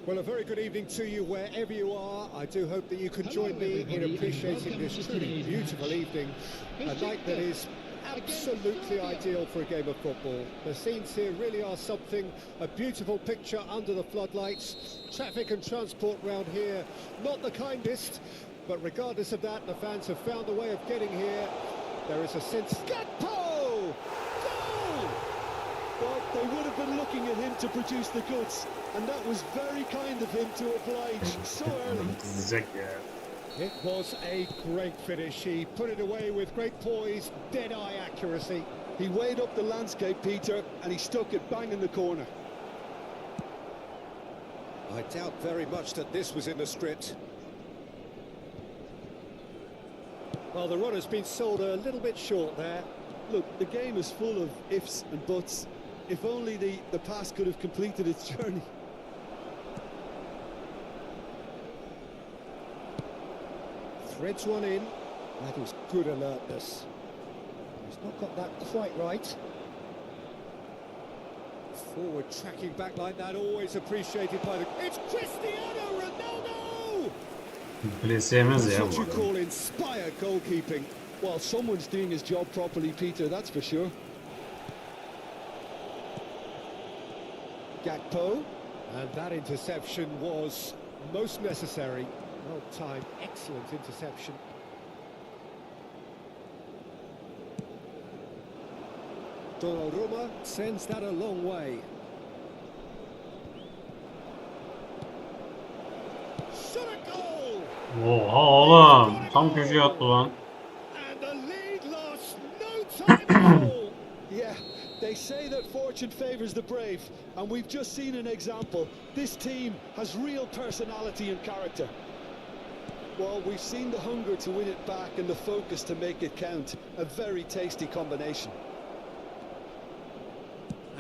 Well, a very good evening to you wherever you are. I do hope that you can join me in appreciating this truly beautiful evening, a night that is absolutely ideal for a game of football. The scenes here really are something, a beautiful picture under the floodlights. Traffic and transport round here, not the kindest, but regardless of that, the fans have found a way of getting here. There is a sense... Gakpo! Goal! Well, they would have been looking at him to produce the goods, and that was very kind of him to oblige so early. It was a great finish. He put it away with great poise, dead-eye accuracy. He weighed up the landscape, Peter, and he stuck it bang in the corner. I doubt very much that this was in the script. Well, the run has been sold a little bit short there. Look, the game is full of ifs and buts. If only the pass could have completed its journey. Threads one in. That is good alertness. He's not got that quite right. Forward tracking back like that, always appreciated by the... It's Cristiano Ronaldo! That's what you call inspired goalkeeping. Well, someone's doing his job properly, Peter, that's for sure. Gakpo, and that interception was most necessary. Well timed, excellent interception. Donnarumma sends that a long way. Oha oğlum. Tam köşeye attı lan. And the lead lost no time at all. Yeah, they say that fortune favours the brave, and we've just seen an example. This team has real personality and character. Well, we've seen the hunger to win it back and the focus to make it count. A very tasty combination.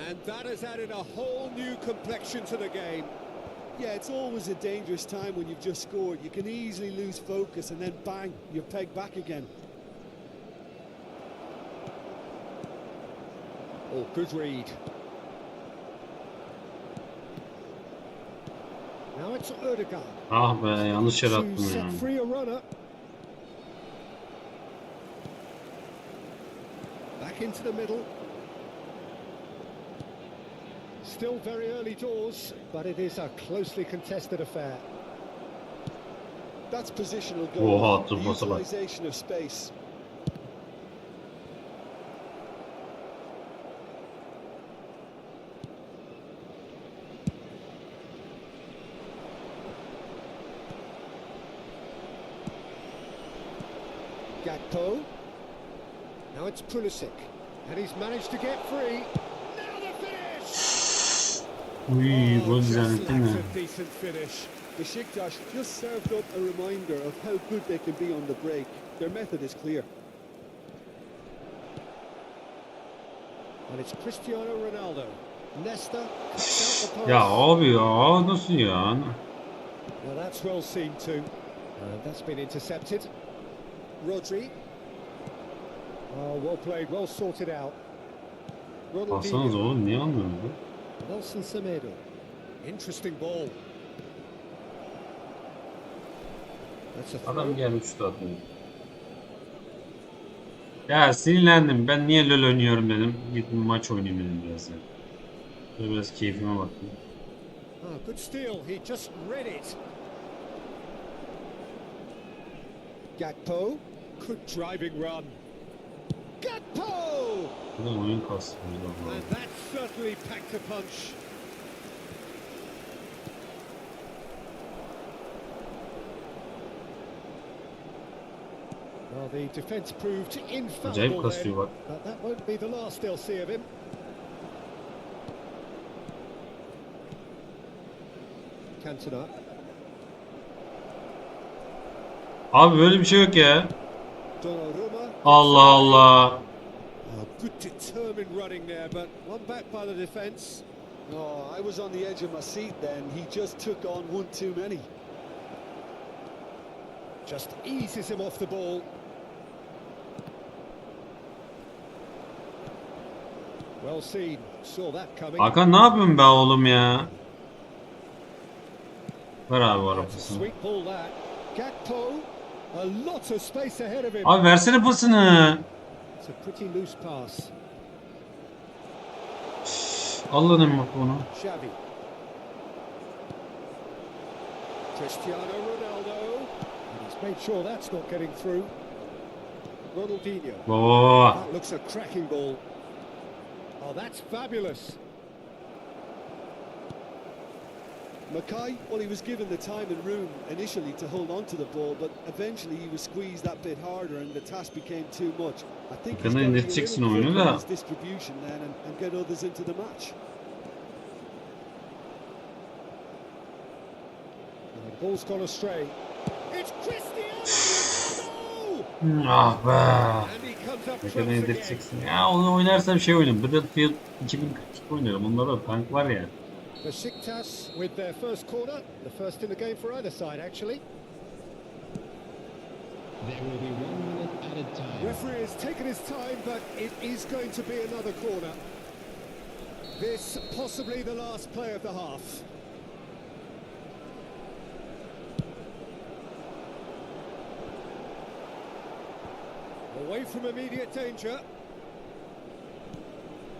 And that has added a whole new complexion to the game. Yeah, it's always a dangerous time when you've just scored. You can easily lose focus and then bang, you're pegged back again. Oh, good read. Now it's Odegaard. Ah be, yanlış yere To attım ya. set free a runner. Back into the middle. Still very early doors, but it is a closely contested affair. That's positional Oha, goal, attı the pasa bak. utilisation of space. Gakpo. Now it's Pulisic. And he's managed to get free. Now the finish! Uy, gol just zannettim lacks ya. a decent finish. Besiktas just served up a reminder of how good they can be on the break. Their method is clear. And it's Cristiano Ronaldo. Nesta cuts out the pass. Ya abi ya, nasıl ya? Well, that's well seen too. That's been intercepted. Rodri. Oh, well played, well sorted out. Baksanıza Ronaldinho. oğlum, niye almıyorsun bu? Nelson Semedo. Interesting ball. That's a throw. Adam gelmiş şut atıyor. Ya sinirlendim. Ben niye LoL oynuyorum dedim. Gittim maç oynayayım dedim biraz ya. Böyle biraz keyfime baktım. Ah, good steal. He just read it. Gakpo. Good driving run. Gakpo! Bu da oyun kastı. And that certainly packed a punch. Well, the defence proved infallible Acayip then, kasıyor bak. but that won't be the last they'll see of him. Cantona. Abi böyle bir şey yok ya. Donnarumma. Allah Allah. Oh, good determined running there, but one back by the defence. Oh, I was on the edge of my seat then. He just took on one too many. Just eases him off the ball. Well seen. Saw that coming. Hakan ne yapıyorsun be oğlum ya? Ver abi o That's a arabasını. sweet ball that. Gakpo. A lot of space ahead of him. Abi versene pasını. It's a pretty loose pass. Allah'ım bak onu. Xavi. Cristiano Ronaldo. And he's made sure that's not getting through. Ronaldinho. Baba. That looks a cracking ball. Oh, that's fabulous. Mackay, well, he was given the time and room initially to hold on to the ball, but eventually he was squeezed that bit harder and the task became too much. I think he's Yakında got to be a indireceksin little oyunu quicker da. in his distribution then and get others into the match. And the ball's gone astray. It's Cristiano Ronaldo! Ah be. And he comes up Yakında trumps again. indireceksin. Ya onu oynarsam şey oynarım. Battlefield 2042 oynarım. Onlarda tank var ya. Besiktas with their first corner, the first in the game for either side, actually. There will be 1 minute added time. Referee has taken his time, but it is going to be another corner. This possibly the last play of the half. Away from immediate danger.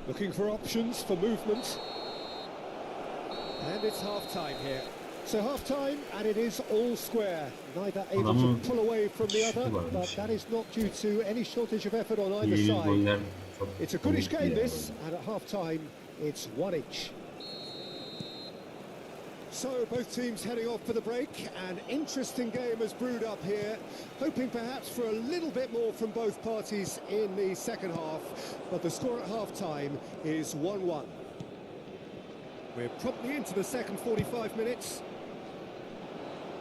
Looking for options for movement. And it's half-time here. So half-time, and it is all square. Neither able to pull away from the other, but that is not due to any shortage of effort on either İyi side. goller. It's a goodish game this, and at half-time, it's one each. So both teams heading off for the break. An interesting game has brewed up here, hoping perhaps for a little bit more from both parties in the second half, but the score at half-time is 1-1. We're promptly into the second 45 minutes.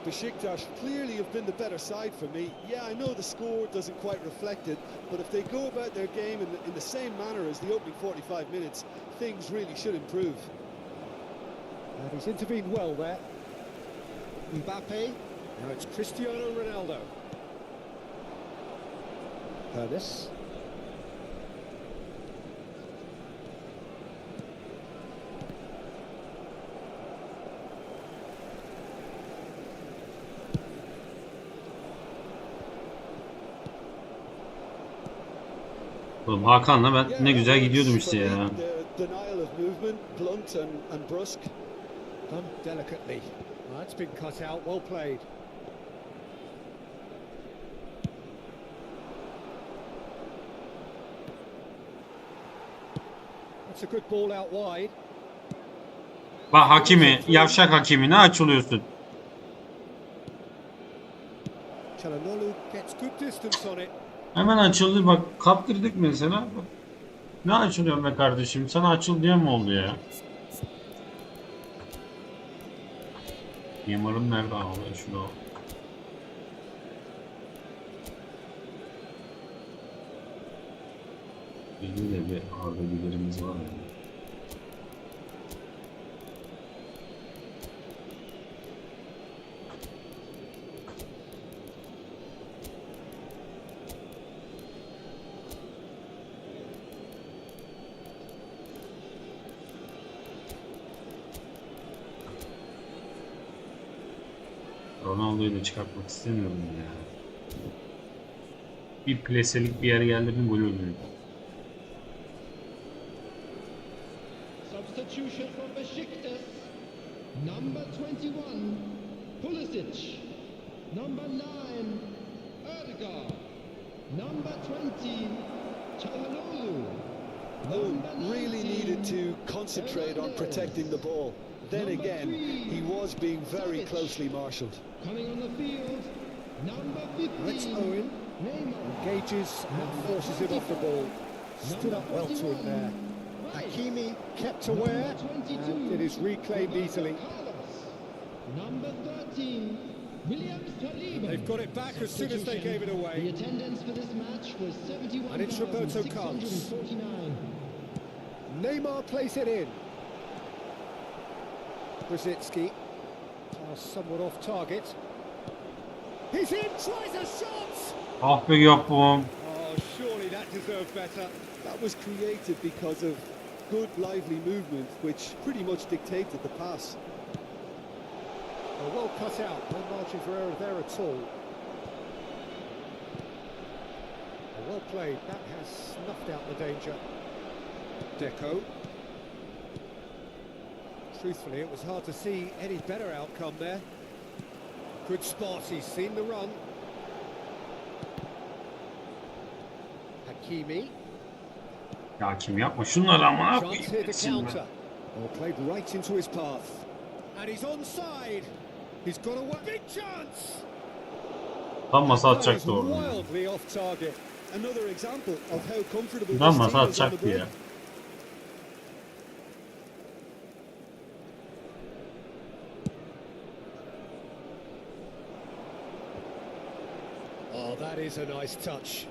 Besiktas clearly have been the better side for me. Yeah, I know the score doesn't quite reflect it, but if they go about their game in the same manner as the opening 45 minutes, things really should improve. And he's intervened well there. Mbappe, now it's Cristiano Ronaldo. Ernest. Oğlum Hakan'la ben ne güzel gidiyordum işte ya. Denial of movement, blunt and brusque. Done delicately. That's been cut out, well played. That's a good ball out wide. Bak Hakimi, yavşak Hakimi, ne açılıyorsun? Çalhanoğlu gets good distance on it. Hemen açıldı bak, kaptırdık mesela. Bak. Ne açılıyor be kardeşim? Sana açıl diye mi oldu ya? Mimarım nerede abi? Şunu. Benim de bir ağırda giderimiz var yani. Ronaldo'yu da çıkartmak istemiyorum ya. Bir pleselik bir yere geldi mi gol oluyor. Substitution from Besiktas. Number 21, Pulisic. Number 9, Ødegaard. Number 20, Çalhanoğlu. Really needed to concentrate on protecting the ball. Then again, he was being very closely marshalled. Coming on the field, number 15. That's Owen. Engages and forces him off the ball. Stood up well to him there. Hakimi kept aware and it is reclaimed easily. Number 13, Williams. They've got it back as soon as they gave it The away. attendance for this match was And it's Roberto Carlos. 71,649. Neymar plays it in. Brzezinski, somewhat off target. He's in, tries a shot! Ah be yapım. Oh, surely that deserved better. That was created because of good, lively movement, which pretty much dictated the pass. Oh, well cut out, no margin for error there at all. Oh, well played, that has snuffed out the danger. Deco. Truthfully, it was hard to see any better outcome there. Good spot, he's seen the run. Hakimi. Ya Hakim yapma şunları amına Chance here to koyayım. counter. Oh, played right into his path. And he's onside. He's got a big chance. Tam masa That is atacaktı orada. wildly off target. Another example of how comfortable Tam this masa team is on the atacaktı ball. ya. Oh, that is a nice touch.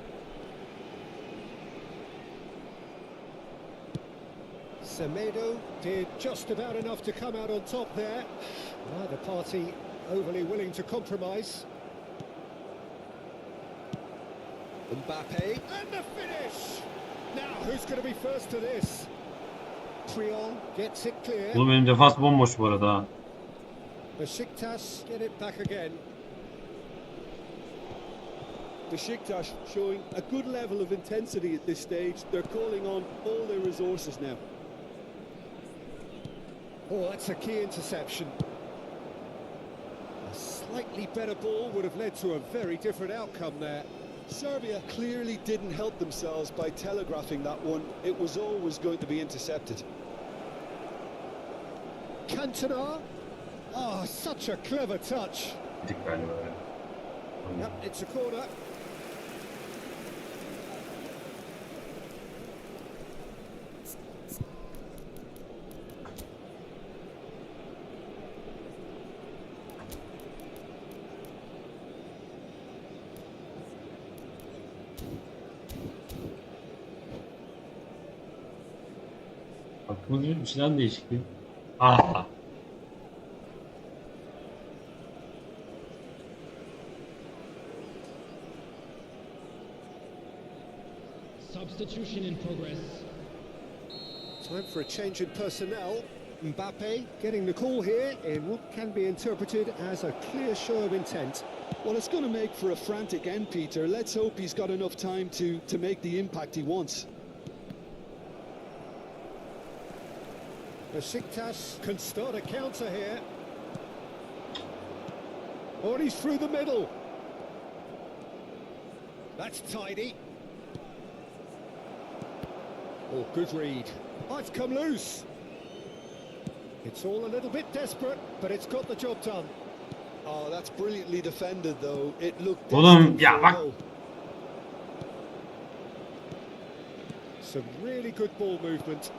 Semedo did just about enough to come out on top there. Neither party overly willing to compromise. Mbappe, and the finish! Now, who's going to be first to this? Trion gets it clear. Oğlum benim defans bomboş bu arada ha. Besiktas get it back again. Besiktas showing a good level of intensity at this stage. They're calling on all their resources now. Oh, that's a key interception. A slightly better ball would have led to a very different outcome there. Serbia clearly didn't help themselves by telegraphing that one. It was always going to be intercepted. Cantona. Oh, such a clever touch. Dedik galiba ya. Yep, it's a corner. Aklıma bir şeyden değişikliği. Ah! Substitution in progress. Time for a change in personnel. Mbappe getting the call here in what can be interpreted as a clear show of intent. Well, it's going to make for a frantic end, Peter. Let's hope he's got enough time to make the impact he wants. Besiktas can start a counter here. Oh, he's through the middle. That's tidy. Oh, good read. Oh, it's come loose. It's all a little bit desperate, but it's got the job done. Oh, that's brilliantly defended, though. It looked Oğlum destined ya for a bak. goal. Some really good ball movement.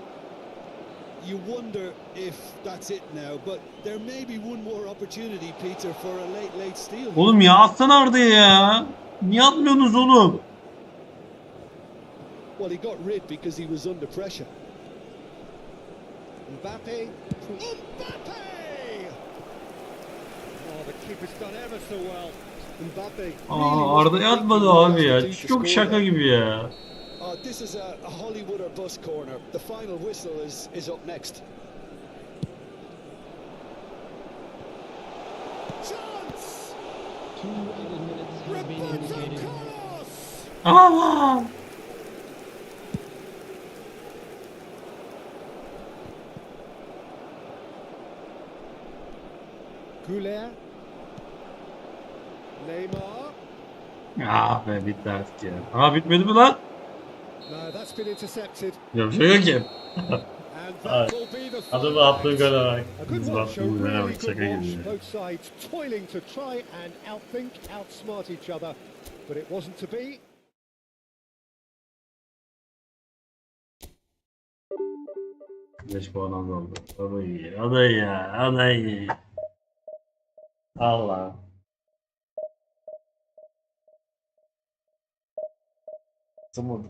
You wonder if that's it now, but there may be one more opportunity, Peter, for a late steal. Oğlum ya atsana Arda'ya ya. Niye atmıyorsunuz oğlum? Well, he got rid because he was under pressure. Mbappe. Mbappe! Oh, the keeper's done ever so well. Mbappe. Aa Arda'ya atmadı abi ya. Çok şaka gibi ya. This is a Hollywood or bust corner. The final whistle is up next. Chance! 2 added minutes have been Roberto indicated. Carlos! Aa! Goulet. Neymar. Ya be bitti artık ya. Aa bitmedi mi lan? No, that's been intercepted. Yok şey yok ki. And that will be the Adamı final attığı act. gole bak. A good Biz watch, a baktığımız gole really bak good şaka gibi watch. ya. Both sides toiling to try and outthink, outsmart each other, but it wasn't to be. Beş puan az oldu. O da iyi. O da iyi ya. O da iyi. Allah. Tamam.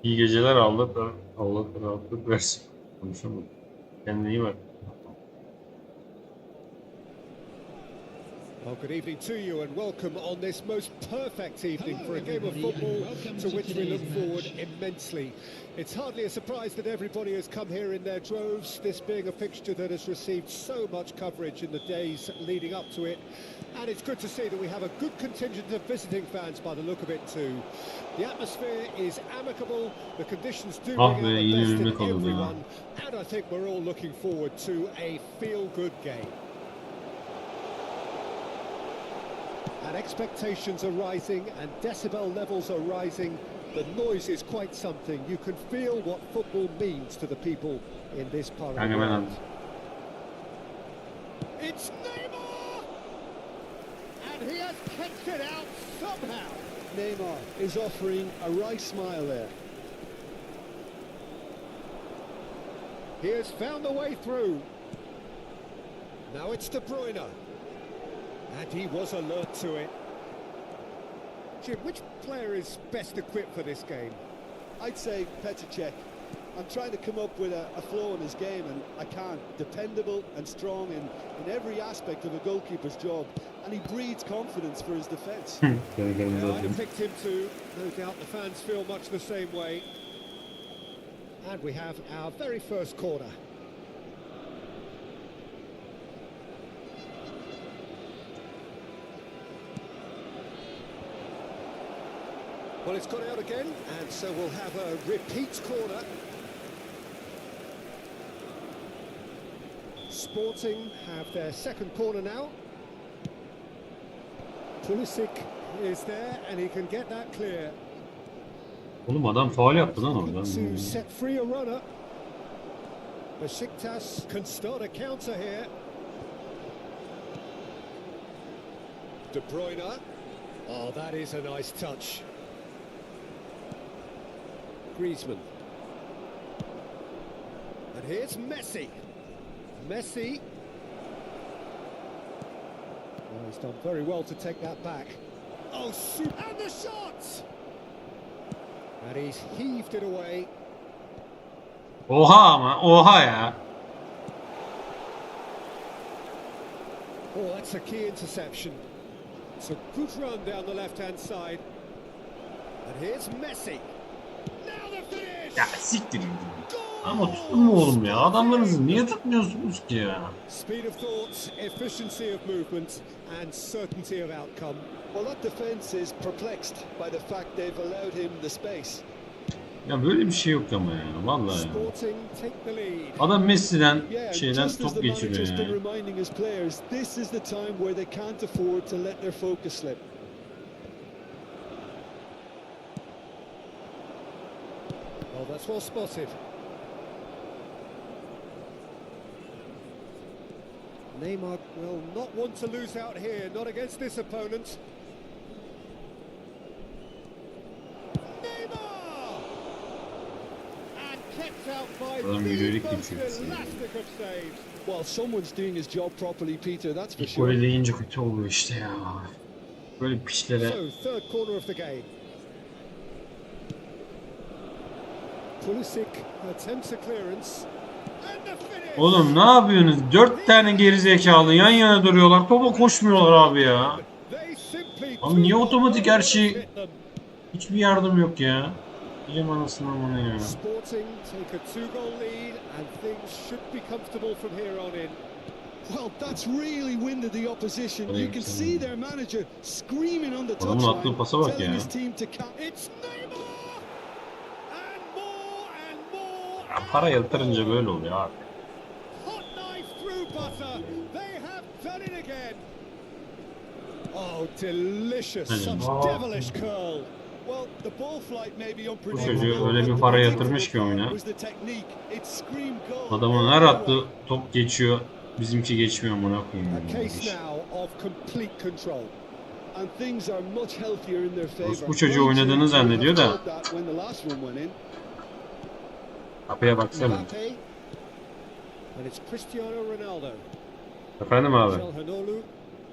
İyi geceler Allah rahatlık versin. Konuşamadım. Kendine iyi bak. Well, good evening to you and welcome on this most perfect evening for a game of football to which we look forward immensely. It's hardly a surprise that everybody has come here in their droves, this being a fixture that has received so much coverage in the days leading up to it. And it's good to see that we have a good contingent of visiting fans by the look of it too. The atmosphere is amicable, the conditions do bring out the best in everyone, and I think we're all looking forward to a feel-good game. And expectations are rising and decibel levels are rising. The noise is quite something. You can feel what football means to the people in this part of the Kanka ben world. aldım. It's Neymar! And he has kept it out somehow. Neymar is offering a right smile there. He has found a way through. Now it's De Bruyne. And he was alert to it. Jim, which player is best equipped for this game? I'd say Petr. I'm trying to come up with a flow in his game, and I can't. Dependable and strong in every aspect of a goalkeeper's job, and he breeds confidence for his defence. Gölgelerimizi I'd atayım. have picked him too. No doubt the fans feel much the same way. And we have our very first corner. Well, it's gone out again, and so we'll have a repeat corner. Sporting have their second corner now. Pulisic is there, and he can get that clear. Oğlum adam faul yaptı lan Looking oradan. to set free a runner. Besiktas can start a counter here. De Bruyne. Oh, that is a nice touch. Griezmann. And here's Messi. Messi. Oh, he's done very well to take that back. Oh, shoot. And the shot! And he's heaved it away. Oha ama oha ya. Oh, that's a key interception. It's a good run down the left-hand side. And here's Messi. Now the finish! Ya siktir. Ama tutun mu oğlum ya? Adamlarınızı niye tutmuyorsunuz ki ya? Speed of thought, efficiency of movement, and certainty of outcome. Well, that defence is perplexed by the fact they've allowed him the space. Ya böyle bir şey yok ama ya. Vallahi ya. Sporting take the lead. Adam Messi'den Yeah, şeyden just as top the geçiriyor manager's been ya. reminding his players, this is the time where they can't afford to let their focus slip. Oh, that's well spotted. Neymar will not want to lose out here, not against this opponent. Neymar! And kept out by Adam the yürüyerek most geçiyor. elastic of saves. Well, someone's doing his job properly, Peter, that's for İlk sure. golü deyince kötü oluyor işte ya. Böyle piçlere. So, third corner of the game. Pulisic attempts a clearance. And the finish! Oğlum ne yapıyorsunuz? 4 tane gerizekalı yan yana duruyorlar. Topa koşmuyorlar abi ya. They simply Abi niye do otomatik not her şey- hit them. Hiçbir yardım yok ya. Diyeceğim anasını amına ya. Sporting take a two-goal lead and things should be comfortable from here on in. Well, that's really winded the opposition. You can see their manager screaming on the Adamın attığı touchline, pasa bak telling ya. his team to count. It's Neymar! And more and more. Ya para yatırınca böyle oluyor abi. Hot knife through butter. They have done it again. Oh, delicious. Hadi. Such devilish curl. Well, the ball flight may be Bu unpredictable. çocuğu öyle bir but para the yatırmış ki oyuna. was the technique. It screamed goal. Adamın her attığı top geçiyor. Bizimki geçmiyor amına koyayım. A case now of complete control. And things are much healthier in their favor. Bu çocuğu oynadığını zannediyor da. When the last one went in. Kapıya baksana. Mbappe. And it's Cristiano Ronaldo. Efendim abi. Çalhanoğlu.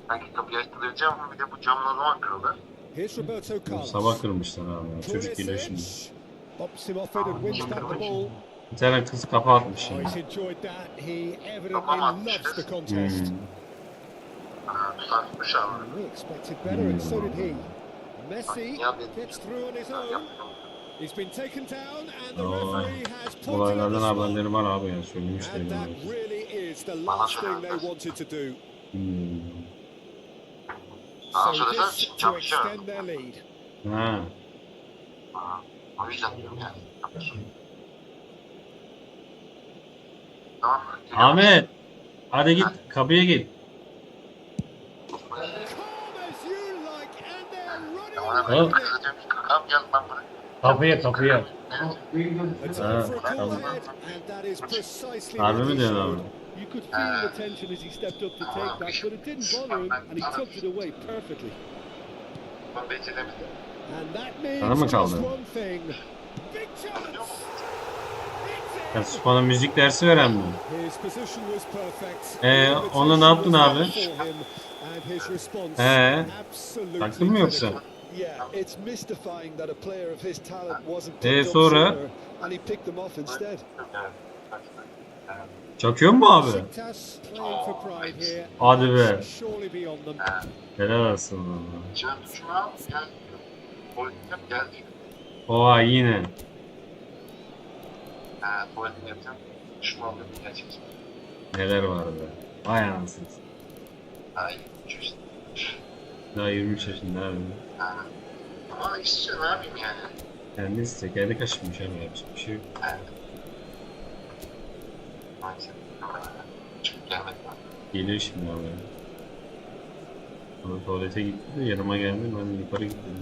Sanki kapıyı açtıracağım bir de bu camlar zaman kırıldı. Here's Roberto Carlos. Sabah kırmışlar abi. Çocuk geliyor şimdi. Pulisic. Bops him off it and wins back the ball. Bir tane kız kafa atmış Oh, şimdi. he's enjoyed that. He evidently Tamam, loves the contest. Tutarmış abi. We expected better, and so did he. Messi gets through on his own. He's been taken down, and the referee has pointed at Olaylardan the spot. haberleri var abi ya. Söylemişler And that yani. really is the last thing they wanted to do. So this to extend their lead. Ha. O yüzden diyorum yani. Tamam. Ahmet. Hadi git. Kapıya git. Calm as you like, and they're running Tamam. away with it. Kızı diyorum ki kakam gel ben buraya. Kapıya. A time Ha, for a call tamam. ahead, and that is precisely Harbi what mi he diyorsun showed. abi? You could feel the tension as he stepped up to take that, but it didn't bother him, and he tucked it away perfectly. Bunu beceremedi. And that Sana mı means just kaldı? one thing. Big chance! Ya bana müzik dersi veren mi? His position was perfect. Onunla ne yaptın abi? And his response absolutely Taktın mı yoksa? critical. Yeah, it's mystifying that a player of his talent wasn't picked up Sonra? sooner, and he picked them off instead. Çakıyor mu abi? Besiktas playing for pride here. Hadi be. Surely beyond them. Helal olsun valla. Can tuşuna al, gel. Tuvalet gel diyor. Oha yine. Tuvalet yapacağım. Şunu alıp gelecek. Neler var be. Vay anasını. Ay, cüz. Daha 23 yaşında abi. Ama istiyor, ne yapayım yani? Kendi istek. Kendi kaşınmış abi. Yapacak bir şey yok. Maalesef. Çok gelmedi bana. Geliyor şimdi abi. Sonra tuvalete gitti de yanıma geldi. Ben yukarı gittim.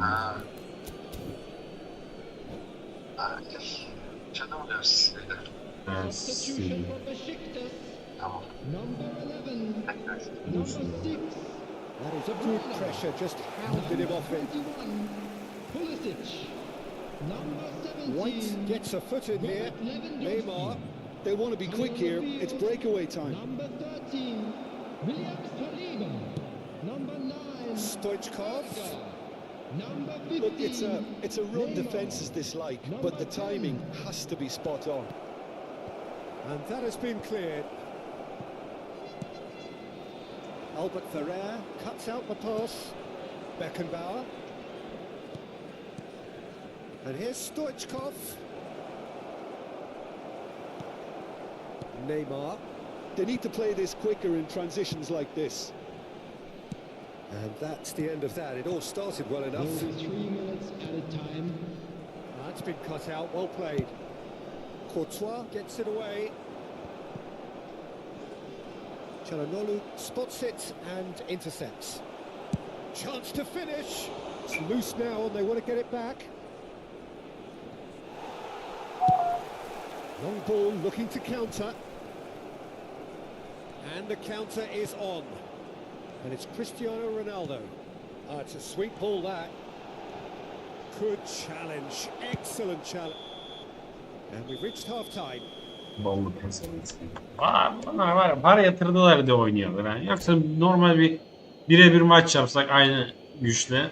Çadır mı diyoruz siz beyler? Substitution for Besiktas. Tamam. Number 11. Tekrar. Number 6. That is a good pressure, just hounded him off it. 21. Pulisic. Number 17. White gets a foot in here. Neymar. They want to be quick here. It's breakaway time. Number 13. Williams Voliber. Number 9. Stoichkov. Number 15. Look, it's a run defence is dislike, but the timing has to be spot on. And that has been cleared. Albert Ferrer cuts out the pass. Beckenbauer. And here's Stoichkov. Neymar. They need to play this quicker in transitions like this. And that's the end of that. It all started well enough. Only 3 minutes at a time. That's been cut out. Well played. Courtois gets it away. Çalhanoğlu spots it and intercepts. Chance to finish. It's loose now and they want to get it back. Long ball looking to counter. And the counter is on. And it's Cristiano Ronaldo. It's a sweet ball that. Good challenge. Excellent challenge. And we've reached half-time. Ballı performans. Bunlar var ya para yatırdılar diye oynuyorlar. Yani. Yoksa normal bir birebir maç yapsak aynı güçle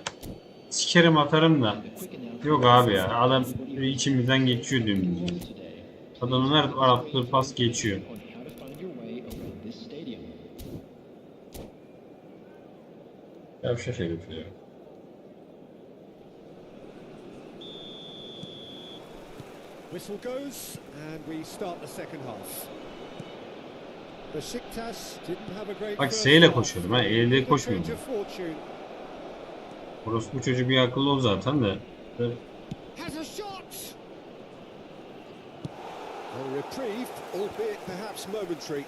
sikerim atarım da. Yok abi ya adam içimizden geçiyor dümdüz. Adamın her attığı pas geçiyor. Yavşak herif ya. Whistle goes and we start the second half. Besiktas didn't have a great Bak first S ile half. koşuyordum ha. E ile koşmuyordum. Change of fortune. Orası bu çocuk bir akıllı ol zaten de. Has a shot. A reprieve, albeit perhaps momentary.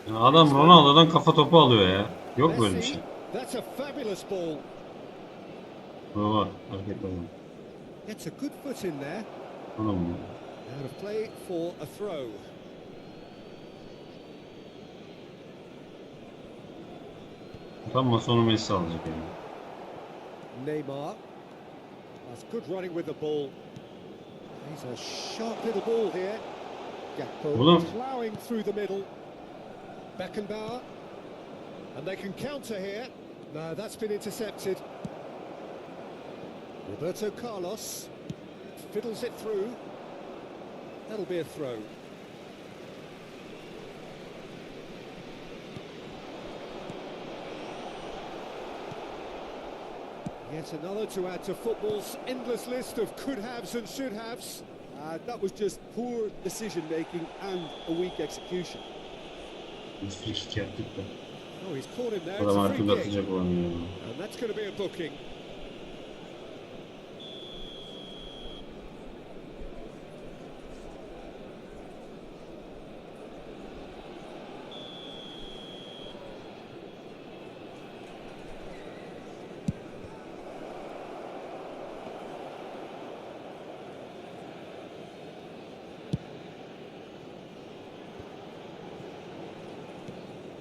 Ya adam Ronaldo'dan kafa topu alıyor ya. Yok böyle bir Messi, şey. that's a fabulous ball. Var. Hareket var. Gets a good foot in there. Anam mı? Out of play for a throw. Tam sonu Messi alacak yani. Neymar. That's good running with the ball. He's a sharp little ball here. Gakpo Oğlum. plowing through the middle. Beckenbauer. And they can counter here. No, that's been intercepted. Roberto Carlos fiddles it through. That'll be a throw. Yet another to add to football's endless list of could-haves and should-haves. That was just poor decision-making and a weak execution. Biz frikik yaptık da. Oh, he's caught him there. It's Adam a artık free kick. atacak olan ya. And that's going to be a booking.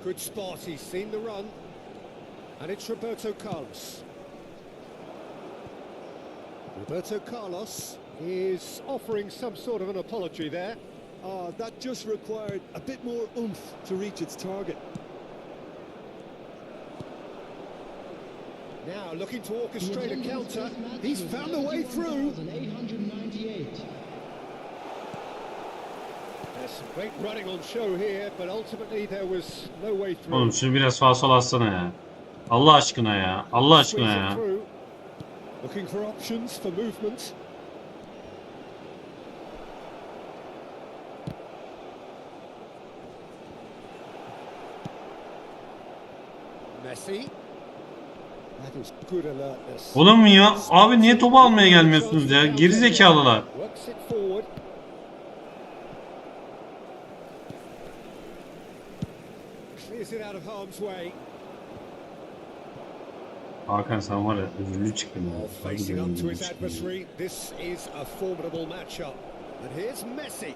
Good spot, he's seen the run. And it's Roberto Carlos. Roberto Carlos is offering some sort of an apology there. That just required a bit more oomph to reach its target. Now looking to orchestrate a counter. He's found a way through. 898. There's some great running on show here, but ultimately there was no way through. Oğlum şunu biraz sağa sola atsana ya. Allah aşkına ya. Allah aşkına ya. Looking for options for movement. Messi. That is good alertness. Oğlum ya abi niye topu almaya gelmiyorsunuz ya? Geri zekalılar. Works it forward. Clears it out of harm's way. Hakan sen var ya özürlü çıktın ya. Facing up to his adversary, this is a formidable matchup. And here's Messi.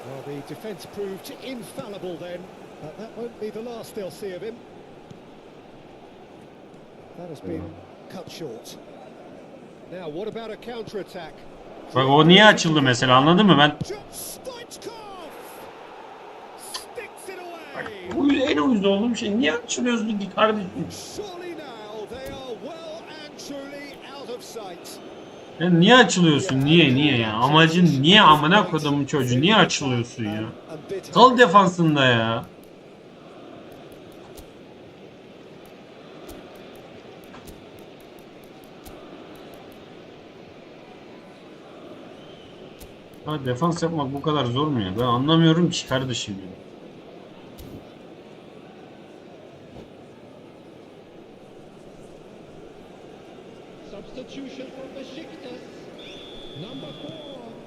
Well, the defence proved infallible then, but that won't be the last they'll see of him. That has been cut short. Now, what about a counter-attack? Bak o niye açıldı mesela anladın mı ben? Bu en uyuz olduğum şey niye açılıyorsun ki kardeşim? Ya niye açılıyorsun? Niye ya? Amacın niye amına kodumun çocuğu? Niye açılıyorsun ya? Kal defansında ya. Ha, defans yapmak bu kadar zor mu ya? Ben anlamıyorum ki kardeşim ya. Substitution for Besiktas. Number 4.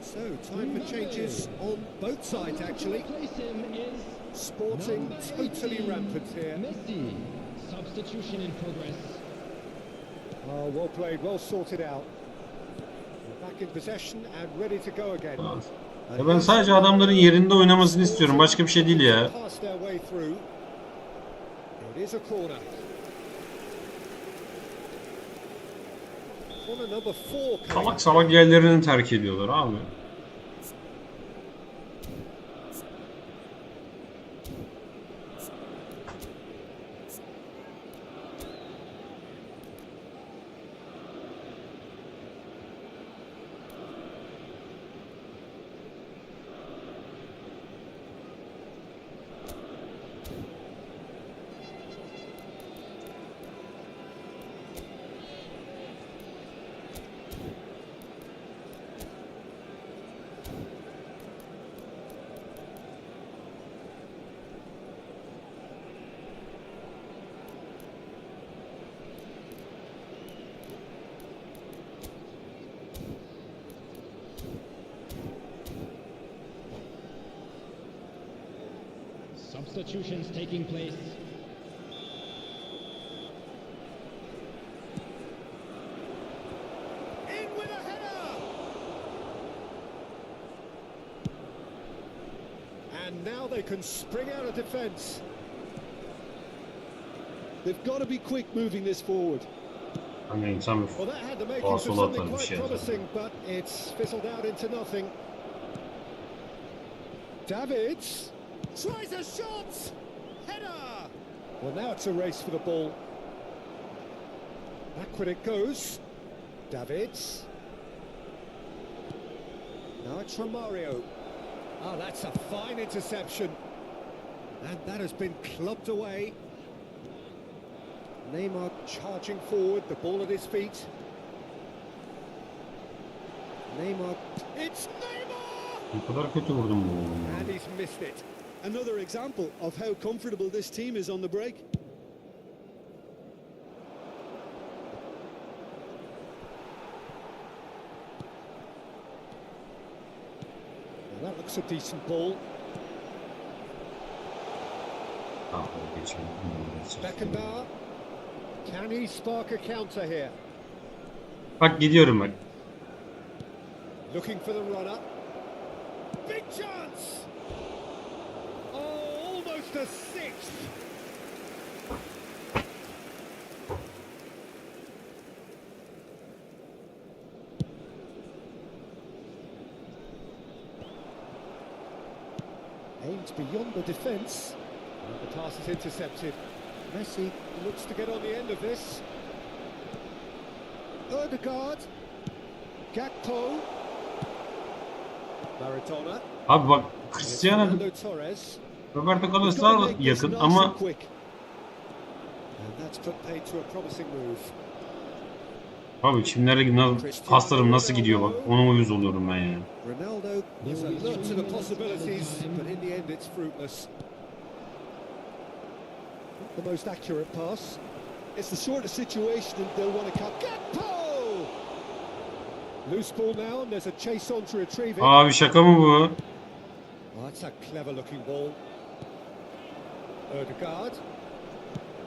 So, time for changes on both sides actually. Replace him is Sporting number totally 18, rampant here. Messi. Substitution in progress. Oh, well played, well sorted out. Back in possession and ready to go again. Ya ben sadece adamların yerinde oynamasını istiyorum. Başka bir şey değil ya. Salak salak yerlerini terk ediyorlar abi. Substitutions taking place. In with a header. And now they can spring out of defence. They've got to be quick moving this forward. Hani insan Well, that had the sağa makings of sola something atar bir quite şey. promising, but it's fizzled out into nothing. Davids tries a shot. Header. Well, now it's a race for the ball. Backward it goes. Davids. Now it's Romario. Oh, that's a fine interception. And that has been clubbed away. Neymar charging forward, the ball at his feet. Neymar. It's Neymar! Ne kadar kötü vurdum bu. And he's missed it. Another example of how comfortable this team is on the break. Well, that looks a decent ball. Ah, geçelim. Beckenbauer. Can he spark a counter here? Bak gidiyorum bak. Looking for the runner. Big chance! It's the sixth. Aimed beyond the defence. And the pass is intercepted. Messi looks to get on the end of this. Ødegaard. Gakpo. Maradona. Abi bak Cristiano Fernando Torres. Roberto He's Carlos got to daha make this yakın nice ama and quick. And that's put paid to a promising move. abi kimlere paslarım nasıl gidiyor bak ona uyuz oluyorum ben ya. Ronaldo was alert to the possibilities, but in the end it's fruitless. Not the most accurate pass. It's the sort of situation they'll want to cap. Gakpo! Loose ball now, and there's a chase on to retrieve it. Abi şaka mı bu? Oh, that's a clever looking ball. Ødegaard.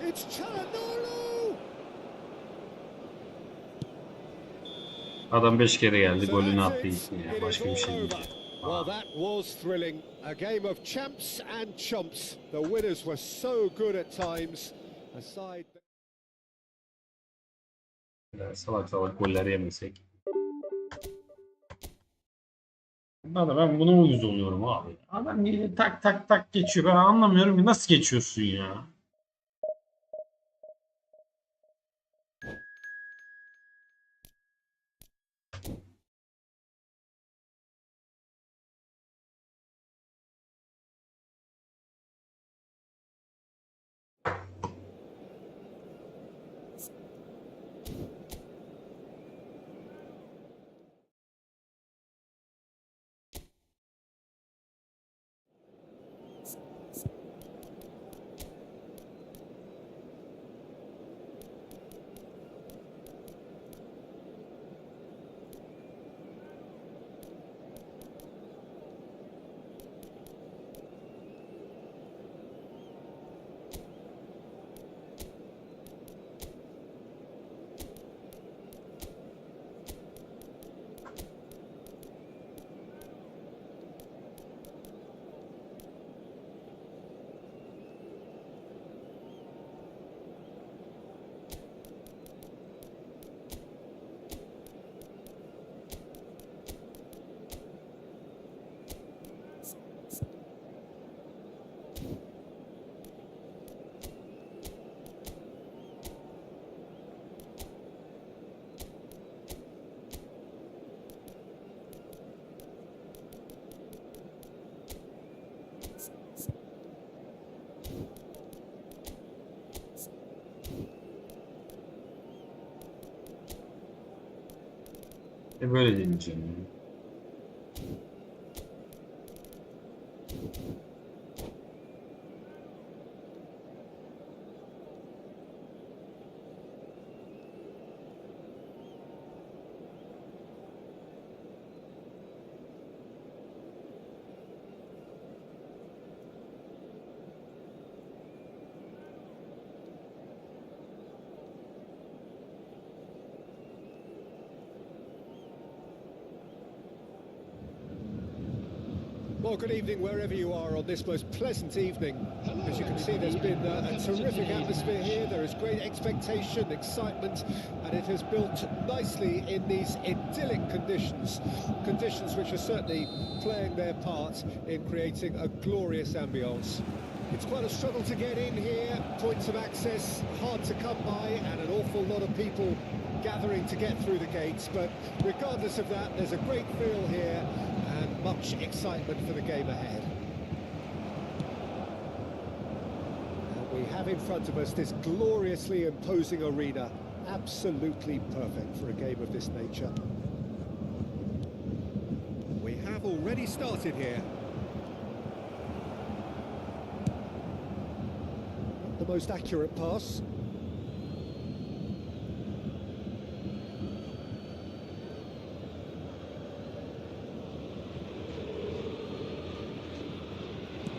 It's Çalhanoğlu! Adam 5 kere geldi So golünü that's attı it. işte ya. It is Başka bir şey all değil. over. Well, that was thrilling. A game of champs and chumps. The winners were so good at times. Aside. Salak salak goller yemesek. Ben buna uyuz oluyorum abi. Adam yine tak tak tak geçiyor. Ben anlamıyorum ki nasıl geçiyorsun ya. Böyle deneyeceğim yani. Well, good evening wherever you are on this most pleasant evening. As you can see, there's been a terrific atmosphere here. There is great expectation, excitement, and it has built nicely in these idyllic conditions. Conditions which are certainly playing their part in creating a glorious ambience. It's quite a struggle to get in here, points of access hard to come by, and an awful lot of people gathering to get through the gates, but regardless of that, there's a great feel here and much excitement for the game ahead. And we have in front of us this gloriously imposing arena, absolutely perfect for a game of this nature. We have already started here. Not the most accurate pass.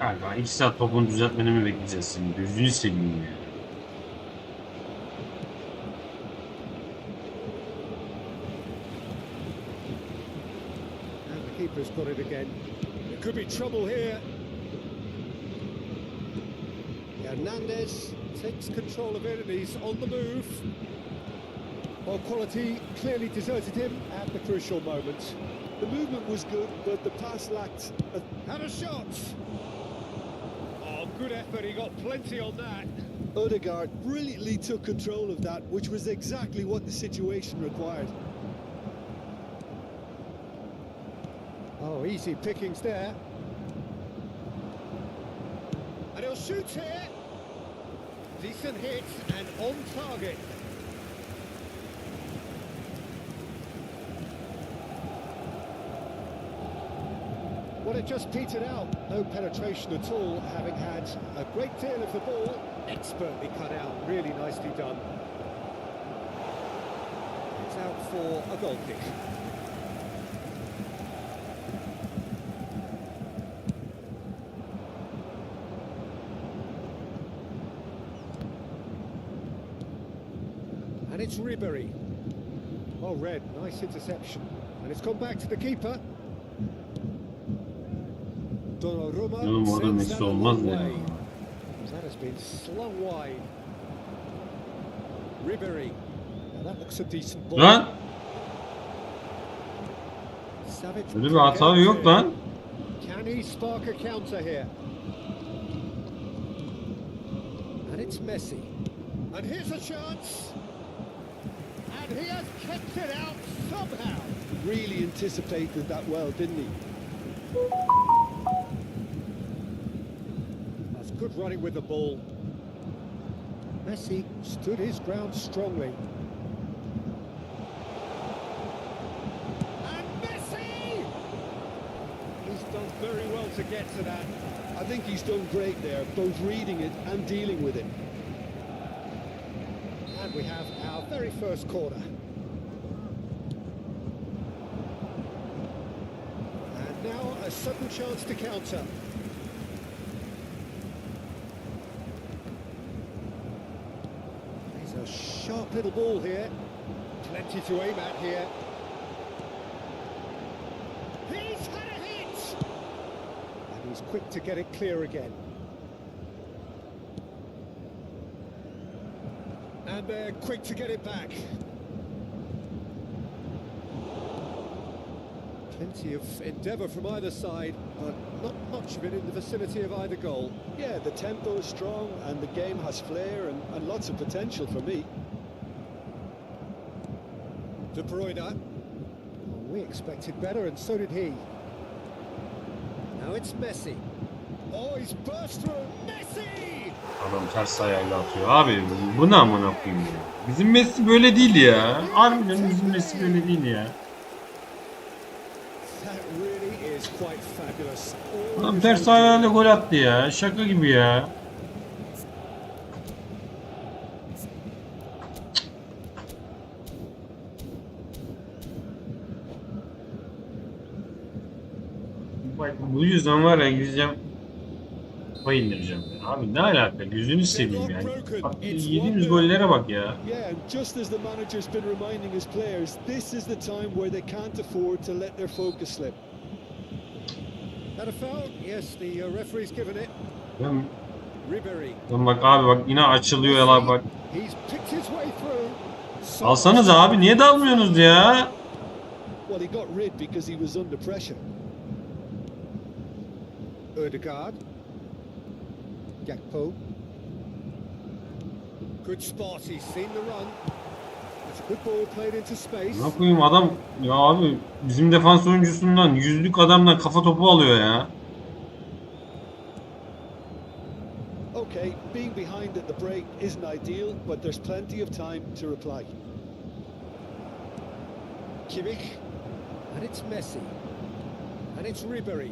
Galiba 2 saat topunu düzeltmeni mi bekleyeceğiz şimdi? Gözünü seveyim ya. And the keeper's got it again. There could be trouble here. Hernandez takes control of it and he's on the move. Well, quality clearly deserted him at the crucial moment. The movement was good, but the pass lacked Had a shot! Oh, good effort, he got plenty on that. Odegaard brilliantly took control of that, which was exactly what the situation required. Oh, easy pickings there. And he'll shoot here. Decent hit and on target. Well, it just petered out. No penetration at all, having had a great deal of the ball. Expertly cut out. Really nicely done. It's out for a goal kick. And it's Ribery. Well read, nice interception. And it's gone back to the keeper. Oğlum orada Messi olmaz ya. That has been slung wide. Ribery. Now that looks a decent ball. Lan Savage. böyle bir hata yok lan. Can he spark a counter here? And it's Messi. And here's a chance. And he has kept it out somehow. Really anticipated that well, didn't he? That's good running with the ball. Messi stood his ground strongly. And Messi! He's done very well to get to that. I think he's done great there, both reading it and dealing with it. And we have our very first corner. And now a sudden chance to counter. There's a sharp little ball here. Plenty to aim at here. He's had a hit! And he's quick to get it clear again. And they're quick to get it back. Plenty of endeavour from either side, but not much of it in the vicinity of either goal. Yeah, the tempo is strong and the game has flair and lots of potential for me. De Bruyne. Well, we expected better, and so did he. Now it's Messi. Oh, he's burst through. Messi! Adam ters ayağıyla atıyor. Abi bu ne amına koyayım ya. Bizim Messi böyle değil ya. Harbiden bizim Messi böyle değil ya. That really is quite fabulous. Adam ters ayağıyla gol attı ya. Şaka gibi ya. Bak bu yüzden var ya gideceğim. Kupa indireceğim ya. Abi ne alaka? Gözünü seveyim yani. Bak yediğimiz gollere bak ya. Yeah, and just as the manager's been reminding his players, this is the time where they can't afford to let their focus slip. Had a foul? Yes, the referee's given it. Ben, Ribery. ben bak abi bak yine açılıyor ya bak. He's picked his way through. Alsanız abi niye dalmıyorsunuz ya? Well, he got rid because he was under pressure. Odegaard. Gakpo. Good spot, he's seen the run. It's a good ball played into space. Ne yapayım adam ya abi bizim defans oyuncusundan yüzlük adamdan kafa topu alıyor ya. Okay, being behind at the break isn't ideal, but there's plenty of time to reply. Kimmich. And it's Messi. And it's Ribery.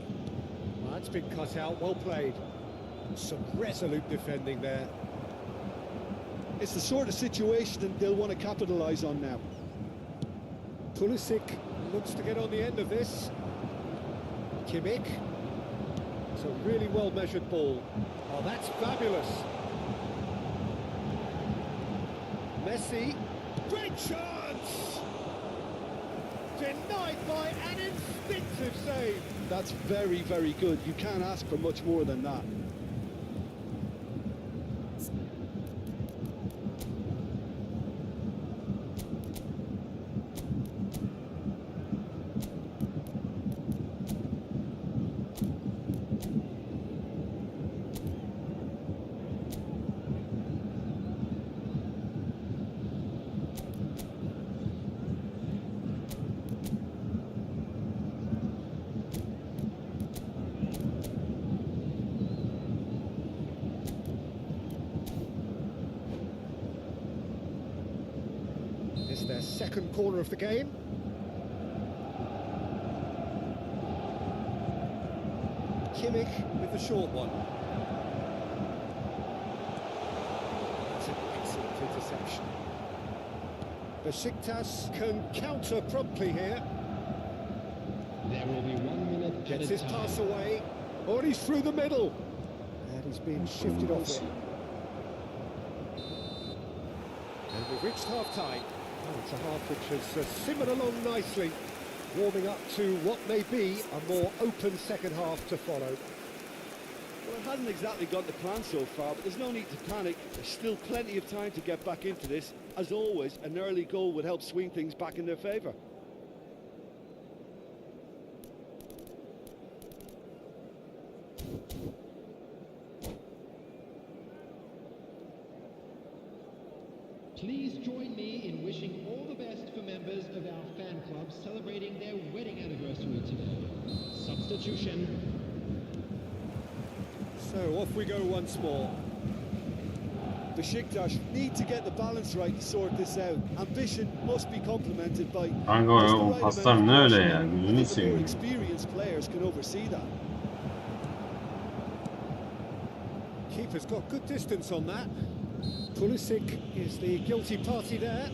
Well, that's been cut out, well played. Some resolute defending there. It's the sort of situation that they'll want to capitalise on now. Pulisic looks to get on the end of this. Kimmich. It's a really well-measured ball. Oh, that's fabulous. Messi. Great chance! Denied by an instinctive save. That's very, very good. You can't ask for much more than that. their second corner of the game. Kimmich with the short one. That's an excellent interception. Besiktas can counter promptly here. There will be 1 minute Gets added his time. pass away. Oh, and he's through the middle. And he's being shifted off it. And we've reached half-time. Oh, it's a half which has simmered along nicely, warming up to what may be a more open second half to follow. Well, it hasn't exactly gone to plan so far, but there's no need to panic. There's still plenty of time to get back into this. As always, an early goal would help swing things back in their favour. Please join me in wishing all the best for members of our fan club celebrating their wedding anniversary today. Substitution. So off we go once more. Besiktas need to get the balance right to sort this out. Ambition must be complemented by Kanka o paslar ne öyle ya? Gözünü the more seveyim. experienced players can oversee that. Keeper's got good distance on that. Pulisic is the guilty party there.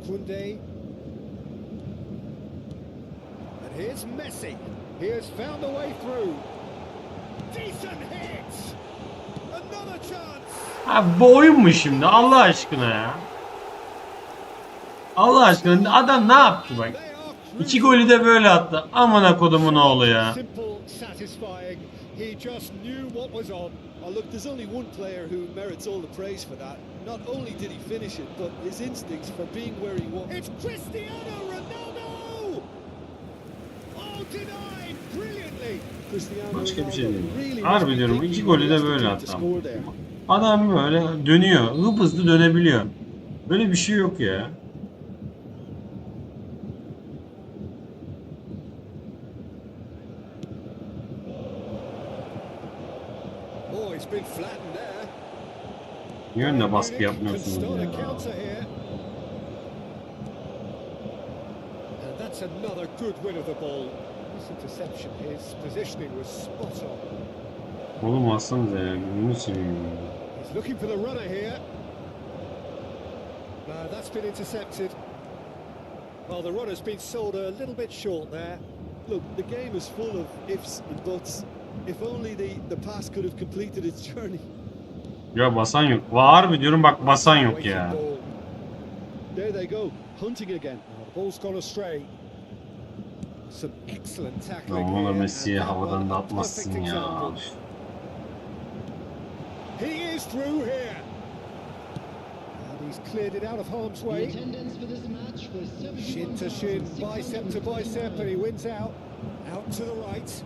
Kunde. And here's Messi. He has found a way through. Decent hit! Another chance! Abi bu oyun mu şimdi Allah aşkına ya? Allah aşkına adam ne yaptı bak? İki golü de böyle attı. Amına kodumun oğlu ya. Simple, satisfying. He just knew what was on. Oh, look, there's only one player who merits all the praise for that. Not only did he finish it, but his instincts for being where he was. It's Cristiano Ronaldo! Oh, denied brilliantly. Cristiano Başka bir şey Ronaldo değil. really Harbi was diyorum the iki big golü de one böyle to attı. score there. Adam böyle dönüyor. Hızlı dönebiliyor. Böyle bir şey yok ya. Oh, he's been flattened there. Niye önüne baskı Munich can yapmıyorsunuz start a ya? counter here. And that's another good win of the ball. This interception, his positioning was spot on. Oğlum atsanıza ya. Gözünü seveyim. He's looking for the runner here. That's been intercepted. Well, the runner's been sold a little bit short there. Look, the game is full of ifs and buts. If only the pass could have completed its journey. Ya basan yok. Harbi diyorum bak basan yok ya. Ball. There they go, hunting again. The ball's gone astray. Some excellent tackling. Ama here, Messi'ye and that havadan one da a atmazsın perfect ya. example. He is through here. And he's cleared it out of harm's The way. attendance for this match was Shin to shin, bicep to bicep, and he wins out. Out to the right.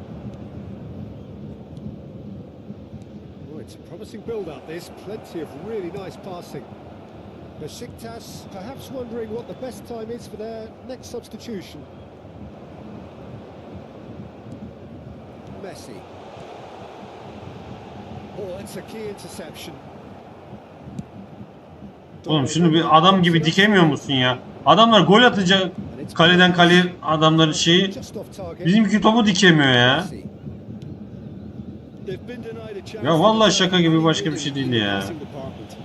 Oh, it's a promising build-up, this. Plenty of really nice passing. Besiktas perhaps wondering what the best time is for their next substitution. Messi. Oh, that's a key interception. Oğlum şunu bir adam gibi dikemiyor musun ya? Adamlar gol atacak kaleden kaleye adamların şeyi. Just off target. Bizimki topu dikemiyor ya. Messi. They've been denied a chance. Ya vallahi şaka gibi başka bir şey değil ya. Passing department.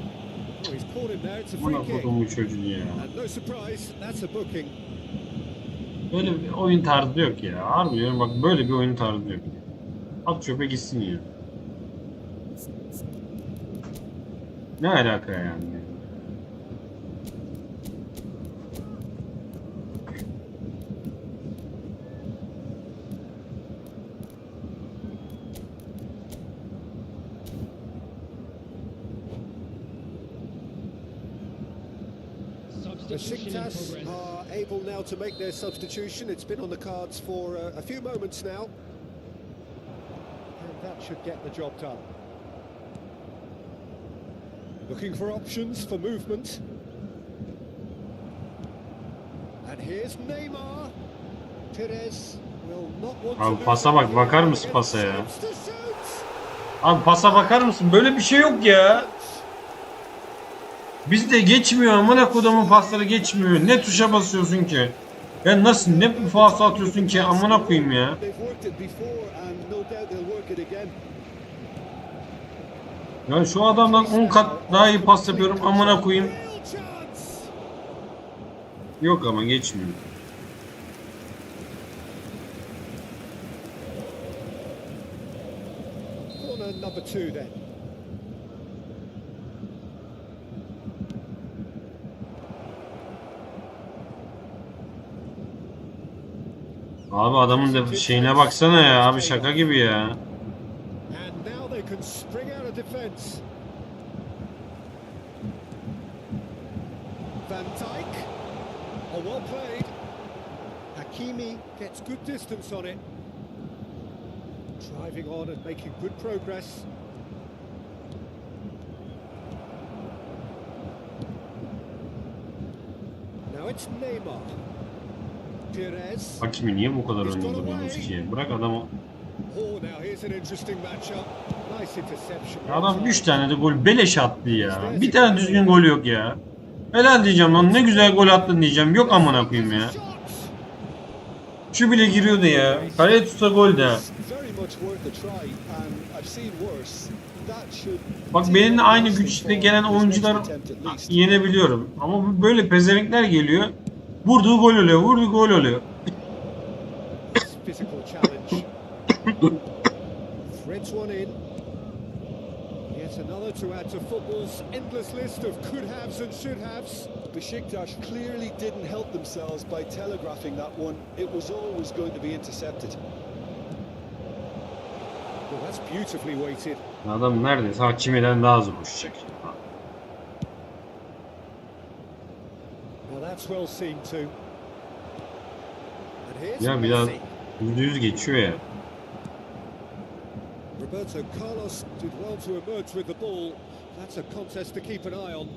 Oh, he's caught him there. It's a Buna free kick. kodum bu çocuğu ya. And no surprise, that's a booking. Böyle bir oyun tarzı yok ya. Harbi diyorum bak böyle bir oyun tarzı yok. At çöpe gitsin ya. Ne alaka yani? Substitution in Besiktas progress. are able now to make their substitution. It's been on the cards for a few moments now. And that should get the job done. Looking for options for movement. And here's Neymar. Perez. will not want to Abi lose pasa out bak, here bakar mısın against pasa ya? Saints to shoot. Abi pasa bakar mısın? Böyle bir şey yok ya. Bizde geçmiyor, amına kodumun pasları geçmiyor. Ne tuşa basıyorsun ki? Ya nasıl, ne faas atıyorsun ki, amına koyayım ya. They've worked it before and no doubt they'll work it again. Ya şu adamdan 10 kat daha iyi pas yapıyorum, amına koyayım. Real chance. Yok ama geçmiyor. Corner number 2 then. Abi adamın da şeyine baksana ya, abi şaka gibi ya. And now they can spring out of defence. Van Dijk. Oh, well played. Hakimi gets good distance on it. Driving on and making good progress. Now it's Neymar. Perez. Hakimi niye bu kadar önde duruyorsunuz ki? Bırak adamı. Oh, now here's an interesting matchup. Nice interception. Adam 3 tane de gol beleş attı ya. Bir tane düzgün gol yok ya. Helal diyeceğim lan, ne güzel gol attın diyeceğim. Yok amına koyayım ya. Şu bile giriyordu ya. Kaleye tutsa gol de. Very much worth a try and I've seen worse. That should Bak benimle aynı güçte gelen oyuncular yenebiliyorum. Ama böyle pezevenkler geliyor. Vurduğu gol oluyor, vurduğu gol oluyor. Physical challenge. Threads one in. Yet another to add to football's endless list of could haves and should haves. Besiktas clearly didn't help themselves by telegraphing that one. It was always going to be intercepted. Well, that's beautifully weighted. Adam neredeyse Hakimi'den daha zor koşacak. Well, that's well seen too. And here's Ya biraz Messi. %100 geçiyor ya. Roberto Carlos did well to emerge with the ball. That's a contest to keep an eye on.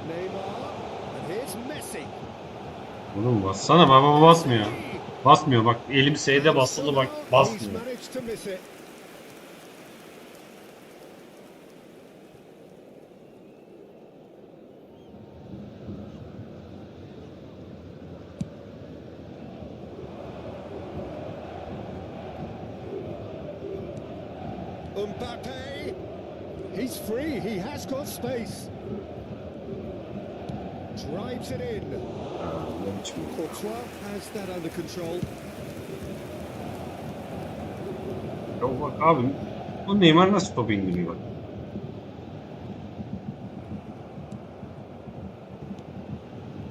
Neymar. And here's Messi. Oğlum bassana, baba basmıyor. Basmıyor bak, elim S'de basılı bak, He's basmıyor. managed to miss it. Mbappe. He's free. He has got space. Drives it in. Courtois has that under control. Ya bak abi, bu Neymar nasıl top indiriyor bak.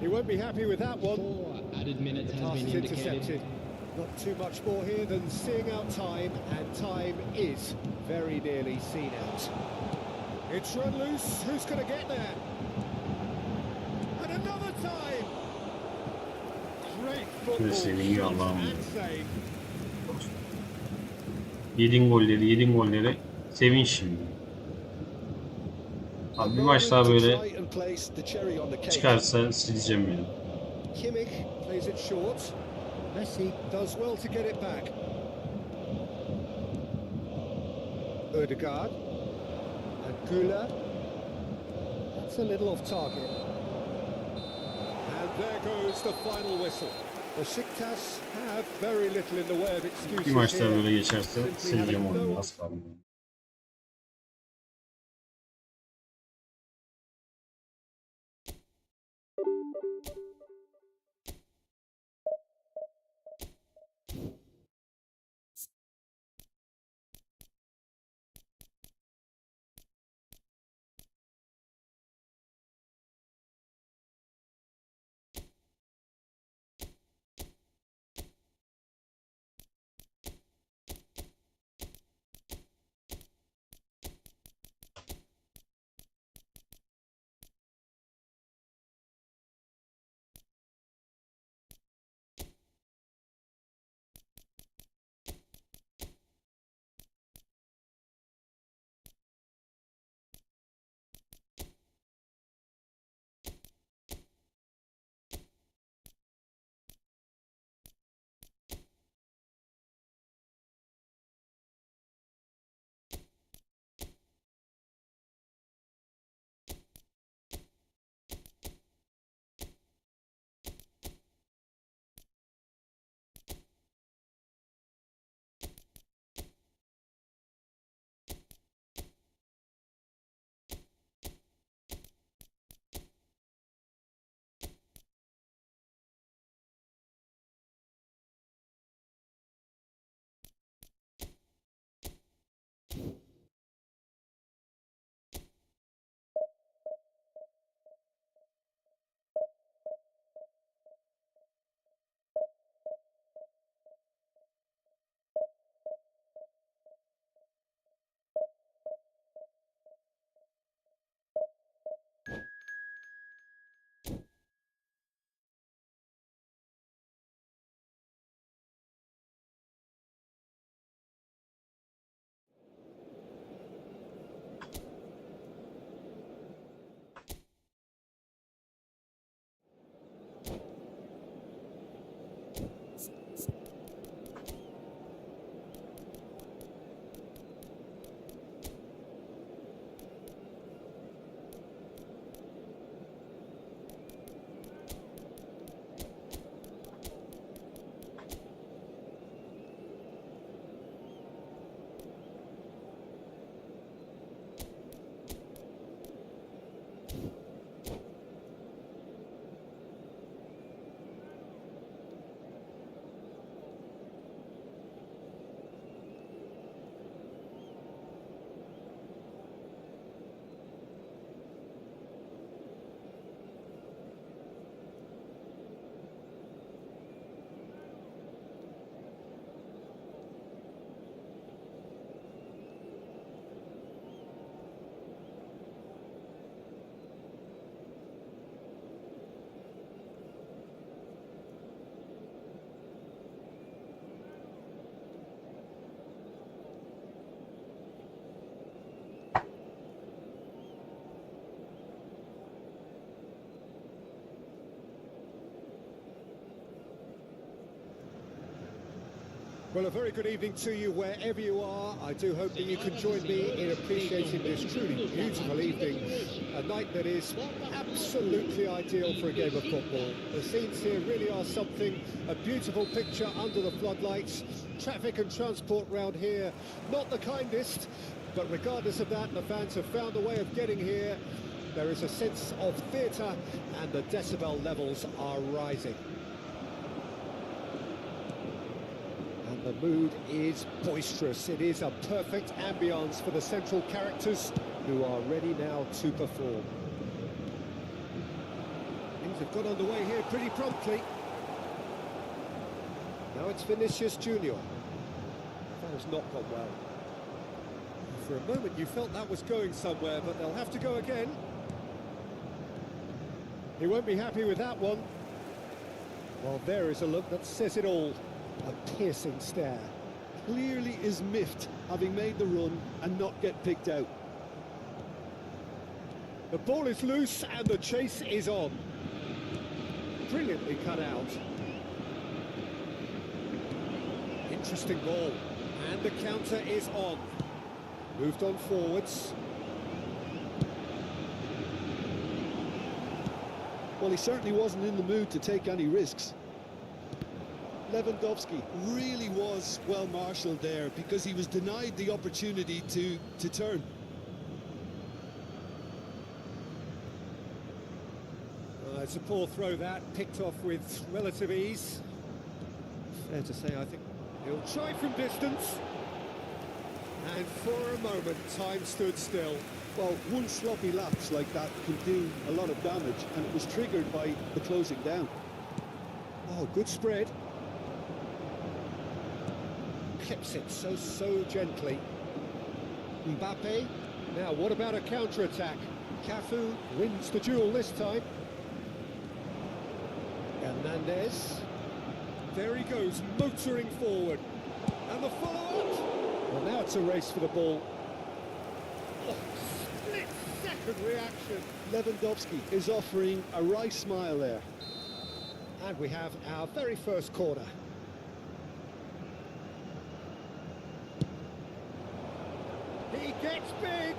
He won't be happy with that one. 4 added minutes has Pass been is indicated. intercepted. Not too much more here than seeing out time, and time is very nearly seen out. It's run loose. Who's going to get there? And another time. Great football. seviniyor Allah'ım. And save. Yedin golleri, sevin şimdi. Abi bir maç daha böyle Try and place the cherry on the cake. çıkarsa sileceğim yani. Kimmich plays it short. Messi does well to get it back. Ødegaard. And Güler. That's a little off target. And there goes the final whistle. Besiktas have very little in the way of Bir excuses maç daha here. böyle geçerse Simply sileceğim having onu, no az kaldı. Well, a very good evening to you wherever you are. I do hope that you can join me in appreciating this truly beautiful evening. A night that is absolutely ideal for a game of football. The scenes here really are something, a beautiful picture under the floodlights. Traffic and transport round here, not the kindest, but regardless of that, the fans have found a way of getting here. There is a sense of theatre and the decibel levels are rising. The mood is boisterous. It is a perfect ambience for the central characters who are ready now to perform. Things have got underway here pretty promptly. Now it's Vinicius Junior. That has not gone well. For a moment you felt that was going somewhere, but they'll have to go again. He won't be happy with that one. Well, there is a look that says it all. A piercing stare. Clearly is miffed, having made the run and not get picked out. The ball is loose and the chase is on. Brilliantly cut out. Interesting ball. And the counter is on. Moved on forwards. Well, he certainly wasn't in the mood to take any risks. Lewandowski really was well marshalled there because he was denied the opportunity to turn. It's a poor throw that, picked off with relative ease. Fair to say, I think he'll try from distance. And for a moment, time stood still. Well, one sloppy lapse like that can do a lot of damage, and it was triggered by the closing down. Oh, good spread. Clips it so gently. Mbappe. Now, what about a counter-attack? Cafu wins the duel this time. Hernandez. There he goes, motoring forward. And the follow-up. Well, now it's a race for the ball. Oh, split-second reaction. Lewandowski is offering a wry smile there. And we have our very first corner. He gets big.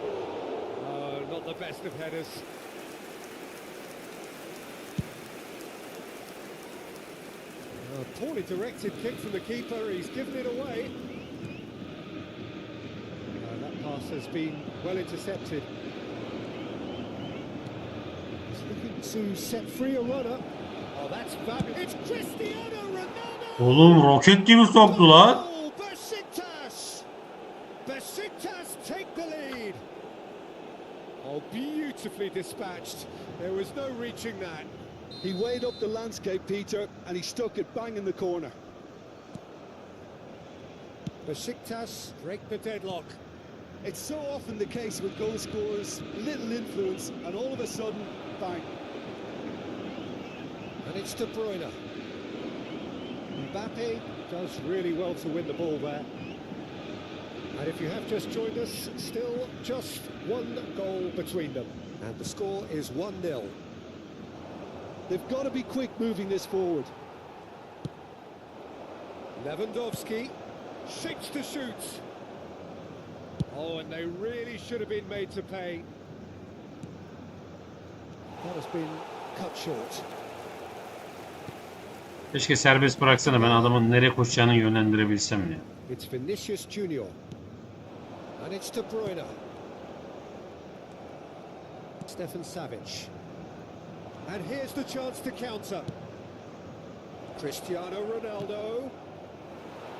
Oh, not the best of headers. Poorly directed kick from the keeper. He's given it away. That pass has been well intercepted. He's looking to set free a runner. Oh, that's fabulous. It's Cristiano Ronaldo. Oğlum roket gibi soktu lan. Besiktas take the lead. Oh, beautifully dispatched. There was no reaching that. He weighed up the landscape, Peter, and he stuck it bang in the corner. Besiktas break the deadlock. It's so often the case with goal scorers, little influence, and all of a sudden, bang. And it's De Bruyne. Mbappe does really well to win the ball there. And if you have just joined us, still just one goal between them. And the score is 1-0. They've got to be quick moving this forward. Lewandowski shapes to shoot. Oh, and they really should have been made to pay. That has been cut short. Keşke serbest bıraksana, ben adamın nereye koşacağını yönlendirebilsem ya. It's Vinicius Junior. And it's De Bruyne. Stefan Savic. And here's the chance to counter. Cristiano Ronaldo.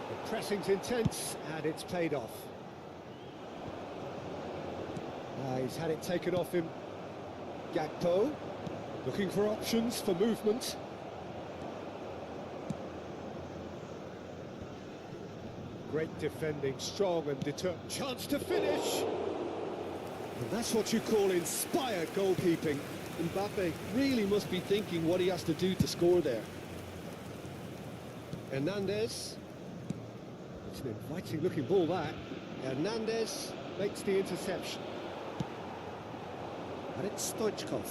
The pressing's intense and it's paid off. He's had it taken off him. Gakpo. Looking for options for movement. Great defending, strong and determined. Chance to finish. And that's what you call inspired goalkeeping. Mbappe really must be thinking what he has to do to score there. Hernandez. It's an inviting looking ball that. Hernandez makes the interception. And it's Stoichkov.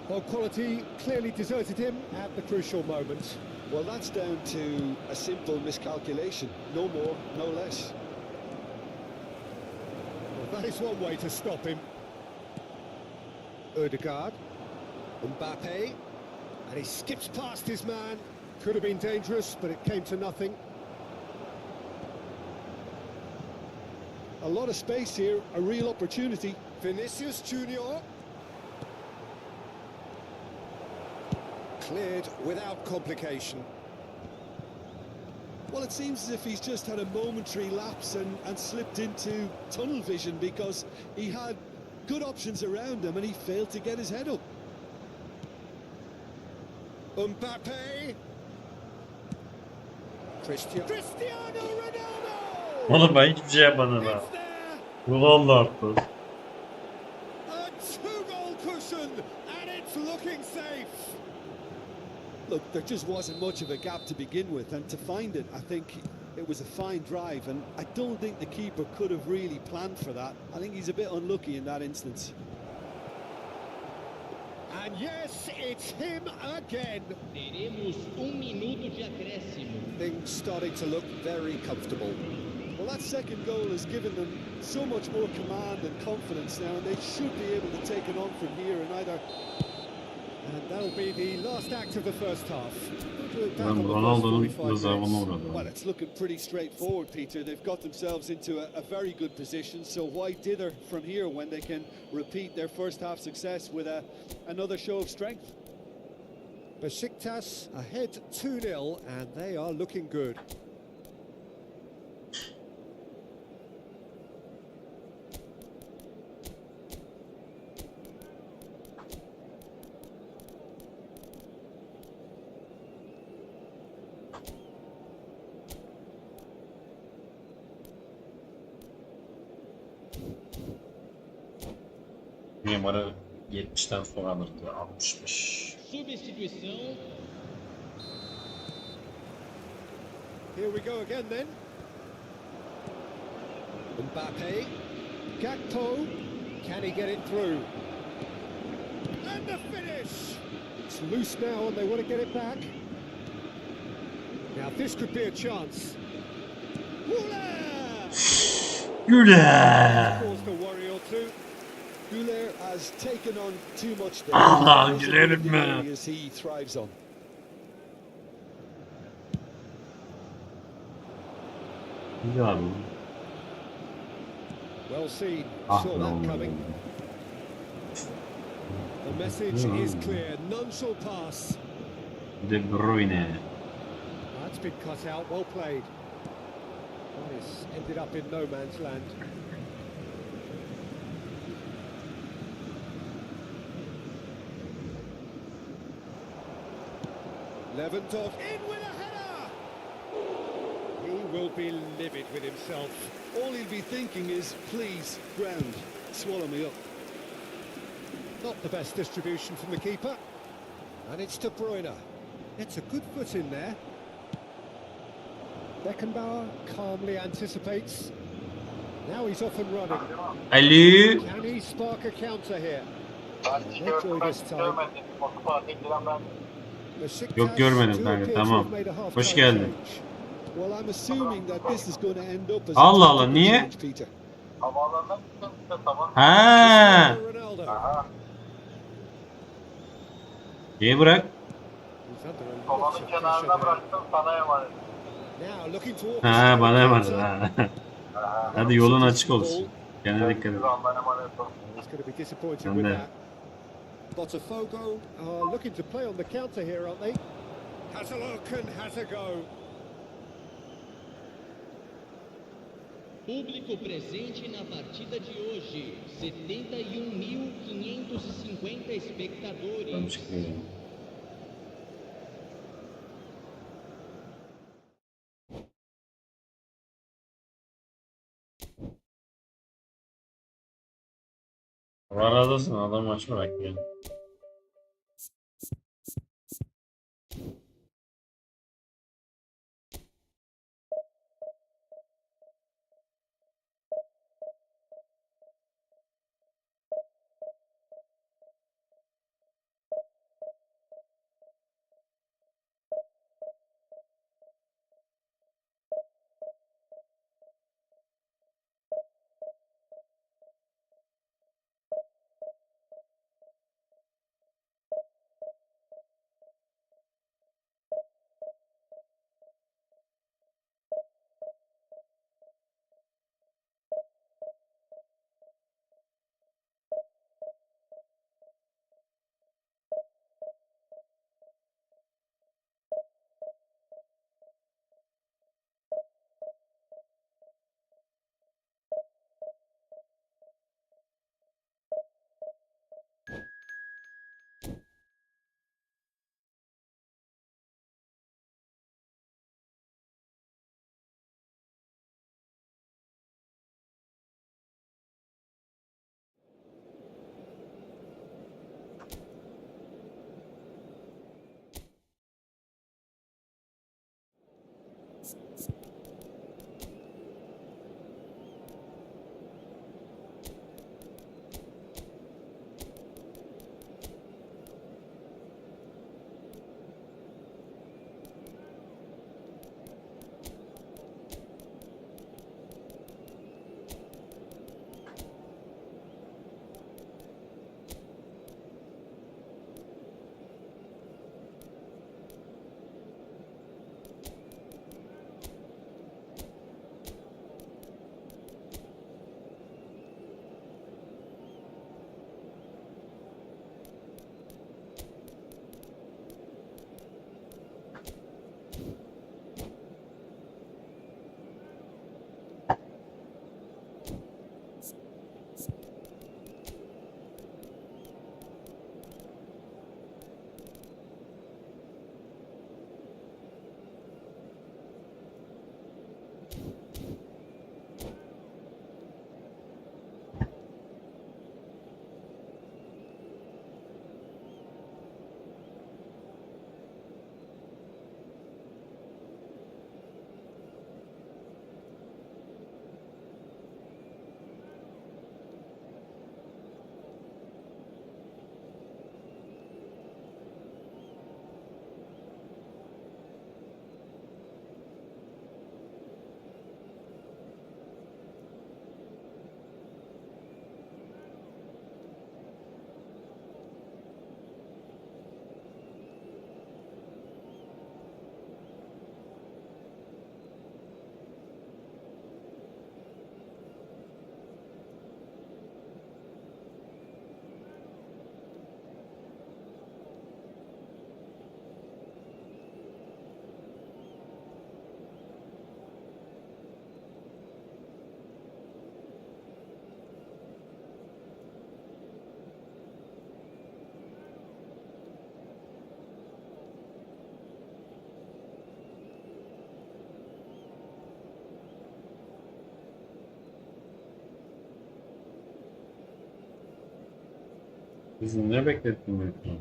Well, quality clearly deserted him at the crucial moment. Well, that's down to a simple miscalculation. No more, no less. Well, that is one way to stop him. Odegaard, Mbappe, and he skips past his man. Could have been dangerous, but it came to nothing. A lot of space here, a real opportunity. Vinicius Junior. Cleared without complication. Well, it seems as if he's just had a momentary lapse and slipped into tunnel vision, because he had good options around him and he failed to get his head up. Mbappe. Cristiano Ronaldo. Oğlum ben hiçbir şey yapmadım ha. It's there. Ulan da attı. A two-goal cushion, and it's looking safe. Look, there just wasn't much of a gap to begin with, and to find it, I think it was a fine drive, and I don't think the keeper could have really planned for that. I think he's a bit unlucky in that instance. And yes, it's him again. Teremos minuto de acréscimo. Things starting to look very comfortable. Well, that second goal has given them so much more command and confidence now, and they should be able to take it on from here and either... And that'll be the last act of the first half. Ronaldo'nun rızavına uğradı. Well, it's looking pretty straightforward, Peter. They've got themselves into a very good position, so why dither from here when they can repeat their first half success with another show of strength? Besiktas ahead 2-0, and they are looking good. Mimarı 70'ten sonra alırdı. 65. Substituição. Here we go again then. Mbappe. Gakpo. Can he get it through? And the finish! It's loose now and they want to get it back. Now this could be a chance. Güle. Caused a worry or two. Güler has taken on too much there. Allah'ım gülerim mi? As he thrives on. Güzel. Well seen. Ah, Saw no. that coming. The message is clear. None shall pass. De Bruyne. That's been cut out. Well played. Well, it's ended up in no man's land. Lewandowski in with a header. He will be livid with himself. All he'll be thinking is, please, ground, swallow me up. Not the best distribution from the keeper. And it's De Bruyne. It's a good foot in there. Beckenbauer calmly anticipates. Now he's off and running. Ali. Can he spark a counter here? They draw this time. Yok görmedim kanka, tamam. Hoş geldin. Well, I'm assuming that this is going to end up as Allah Allah, niye? Peter. Havaalanına gittim işte sabah. Ha. Ronaldo. Aha. İyi bırak. He's under a lot Havanın of kenarına pressure bıraktım sana emanet. now. Now looking to Ha bana emanet orchestrate ha. Aha. Hadi yolun açık olsun. Kendine dikkat et. Allah'a emanet ol. He's going to be disappointed And with there. that. Botafogo are looking to play on the counter here, aren't they? Has a look and has a go. Público presente na partida de hoje. 71.550 Ben espectadores. çıkıyorum. Allah razı olsun, adam maç bırakıyor. Kızım ne beklettin bu ekranı?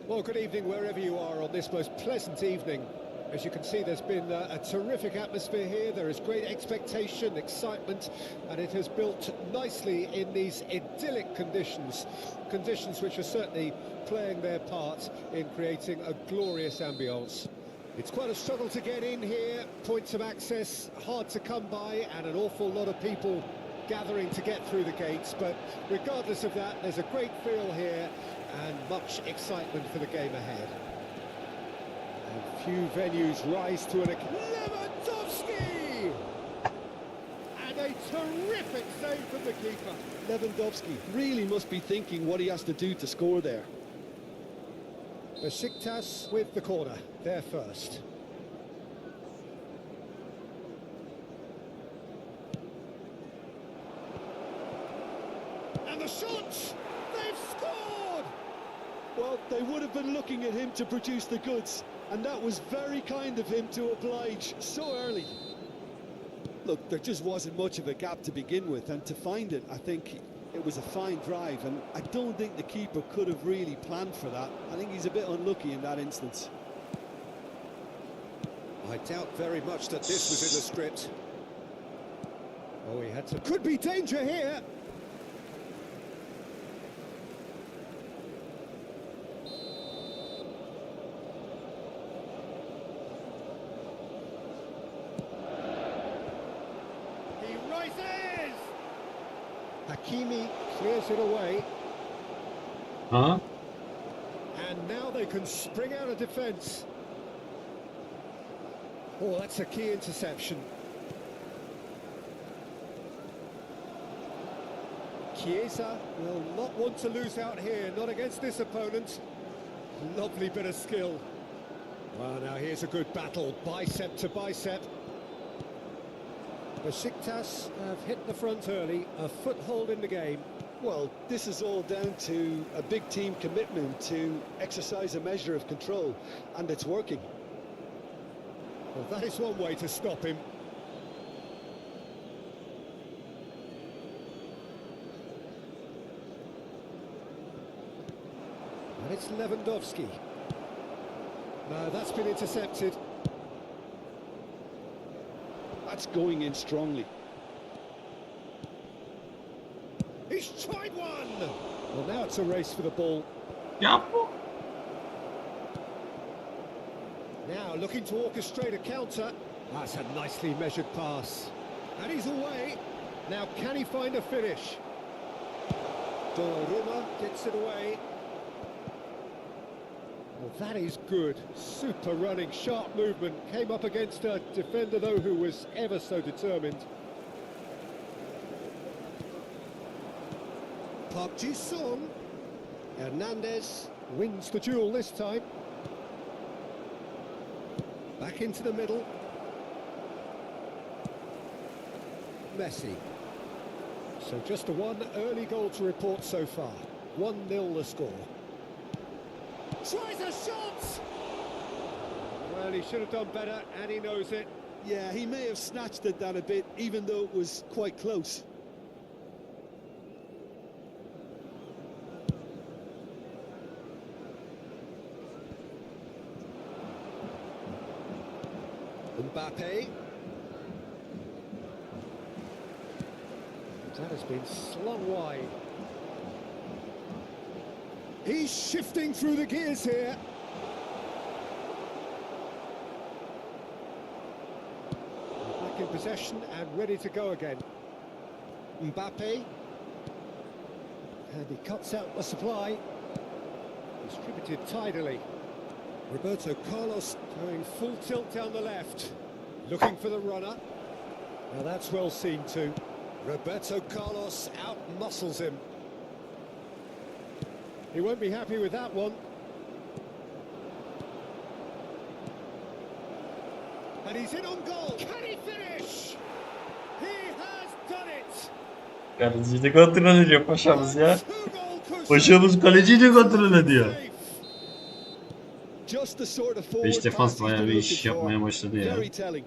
Well, good evening wherever you are on this most pleasant evening. As you can see, there's been a terrific atmosphere here. There is great expectation, excitement, and it has built nicely in these idyllic conditions. Conditions which are certainly playing their part in creating a glorious ambience. It's quite a struggle to get in here, points of access hard to come by, and an awful lot of people gathering to get through the gates. But regardless of that, there's a great feel here and much excitement for the game ahead. And few venues rise to an Lewandowski! And a terrific save from the keeper. Lewandowski really must be thinking what he has to do to score there. Besiktas with the corner, there first. And the shot! They've scored! Well, they would have been looking at him to produce the goods, and that was very kind of him to oblige so early. Look, there just wasn't much of a gap to begin with, and to find it, I think it was a fine drive, and I don't think the keeper could have really planned for that. I think he's a bit unlucky in that instance. I doubt very much that this was in the script. Oh, he had to... Could be danger here! Rises! Hakimi clears it away. Huh? And now they can spring out of defence. Oh, that's a key interception. Chiesa will not want to lose out here, not against this opponent. Lovely bit of skill. Well, now here's a good battle, bicep to bicep. Besiktas have hit the front early, a foothold in the game. Well, this is all down to a big team commitment to exercise a measure of control, and it's working. Well, that is one way to stop him. And it's Lewandowski. No, that's been intercepted. That's going in strongly. He's tried one! Well, now it's a race for the ball. Yapma. Now looking to orchestrate a counter. That's a nicely measured pass. And he's away. Now can he find a finish? Donnarumma gets it away. Well, that is good. Super running, sharp movement. Came up against a defender, though, who was ever so determined. Park Ji-sung. Hernandez wins the duel this time. Back into the middle. Messi. So just the one early goal to report so far. 1-0 the score. Tries a shot! Well, he should have done better, and he knows it. Yeah, he may have snatched at that a bit, even though it was quite close. Mbappe. That has been slung wide. He's shifting through the gears here. Back in possession and ready to go again. Mbappe. And he cuts out the supply. Distributed tidily. Roberto Carlos going full tilt down the left. Looking for the runner. Now that's well seen too. Roberto Carlos out-muscles him. He won't be happy with that one. And he's in on goal. Can he finish? He has done it. Karıcıyı da kontrol ediyor paşamız ya. 2 goals. Paşamız kaleciyi de kontrol ediyor. Just the sort of forward Beş defans pass he's bayağı been bir looking iş for. yapmaya başladı ya. Very telling.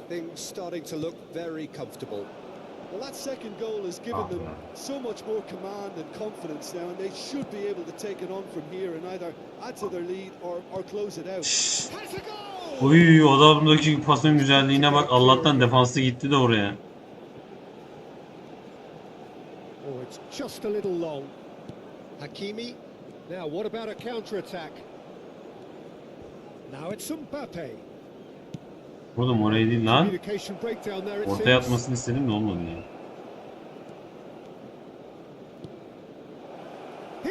Things starting to look very comfortable. Well, that second goal has given them so much more command and confidence now, and they should be able to take it on from here and either add to their lead or close it out. Has a goal! Oy, adamdaki pasın güzelliğine bak. Allah'tan defansı gitti de oraya. Oh, it's just a little long. Hakimi. Now, what about a counter-attack? Now it's Mbappe. Oğlum oraya değil lan. Communication breakdown there, it Ortaya seems. atmasını istedim de olmadı ya.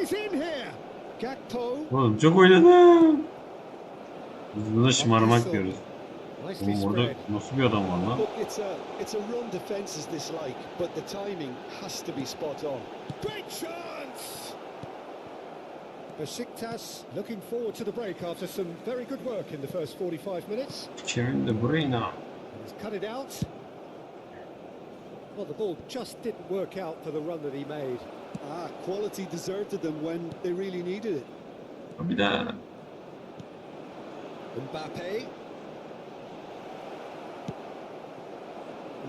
He's in here. Gakpo. Oğlum çok oynadım. Biz buna şımarmak diyoruz. Nicely Oğlum orada spread. nasıl bir adam var lan? Look, it's a run defence is dislike, but the timing has to be spot on. Great chance! Besiktas looking forward to the break after some very good work in the first 45 minutes. Kevin De Bruyne. He's cut it out. Well, the ball just didn't work out for the run that he made. Quality deserted them when they really needed it. Bir daha. Mbappe.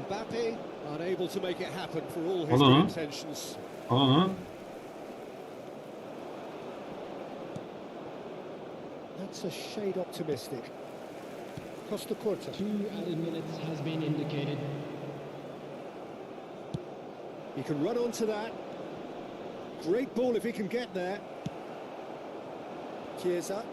Mbappe unable to make it happen for all his good intentions. Al onu. That's a shade optimistic. Costa Curta. 2 added minutes has been indicated. He can run onto that. Great ball if he can get there. Chiesa.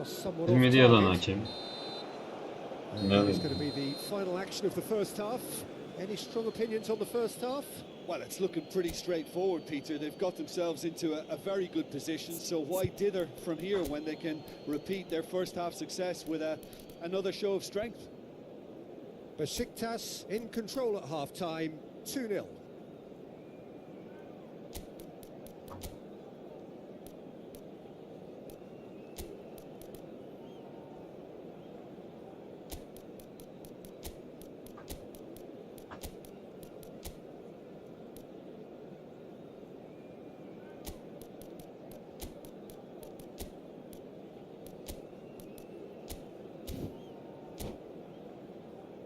Somewhat off Bilmediği alan target. hakem. It's going to be the final action of the first half. Any strong opinions on the first half? Well, it's looking pretty straightforward, Peter. They've got themselves into a very good position, so why dither from here when they can repeat their first half success with another show of strength? Besiktas in control at half-time, 2-0.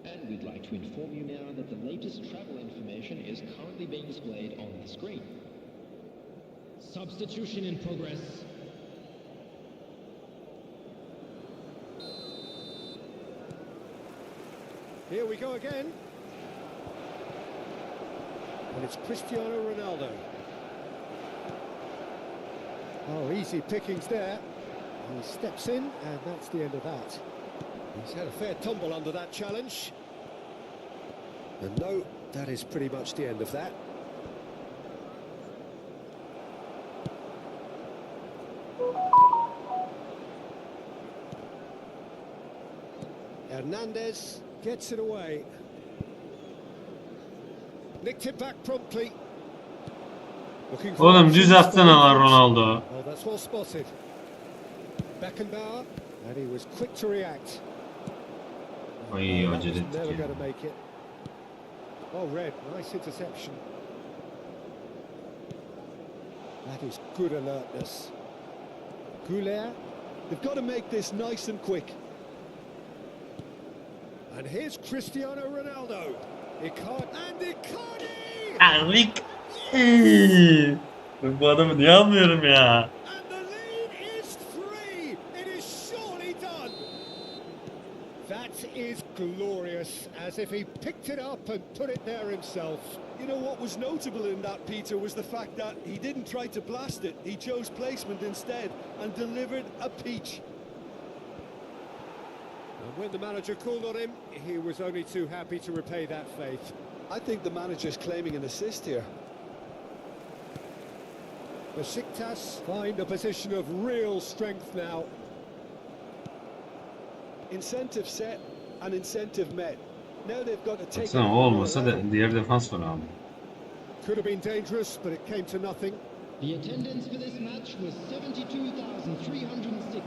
And we'd like to inform you now that the latest travel information is currently being displayed on the screen. Substitution in progress. Here we go again. And it's Cristiano Ronaldo. Oh, easy pickings there. He steps in, and that's the end of that. He's had a fair tumble under that challenge. And no, that is pretty much the end of that. Hernandez gets it away. Nicked it back promptly. Looking for Oğlum düz atsana lan Ronaldo. Oh, that's well spotted. Beckenbauer, and he was quick to react. Ay That acele was ettik never ya. going to make it. Oh, Red, nice interception. That is good alertness. Goulet, They've got to make this nice and quick. and here's Cristiano Ronaldo. Icardi, and Icardi! Erlik. Ben bu adamı niye almıyorum ya? And the lead is 3. It is surely done. That is glorious, as if he picked it up and put it there himself. You know what was notable in that, Peter, was the fact that he didn't try to blast it. He chose placement instead and delivered a peach. And when the manager called on him, he was only too happy to repay that faith. I think the manager's claiming an assist here. Besiktas find a position of real strength now. Incentive set and incentive met. Now they've got to take Baksana o olmasa da diğer defans var abi. Could have been dangerous, but it came to nothing. The attendance for this match was 72,306.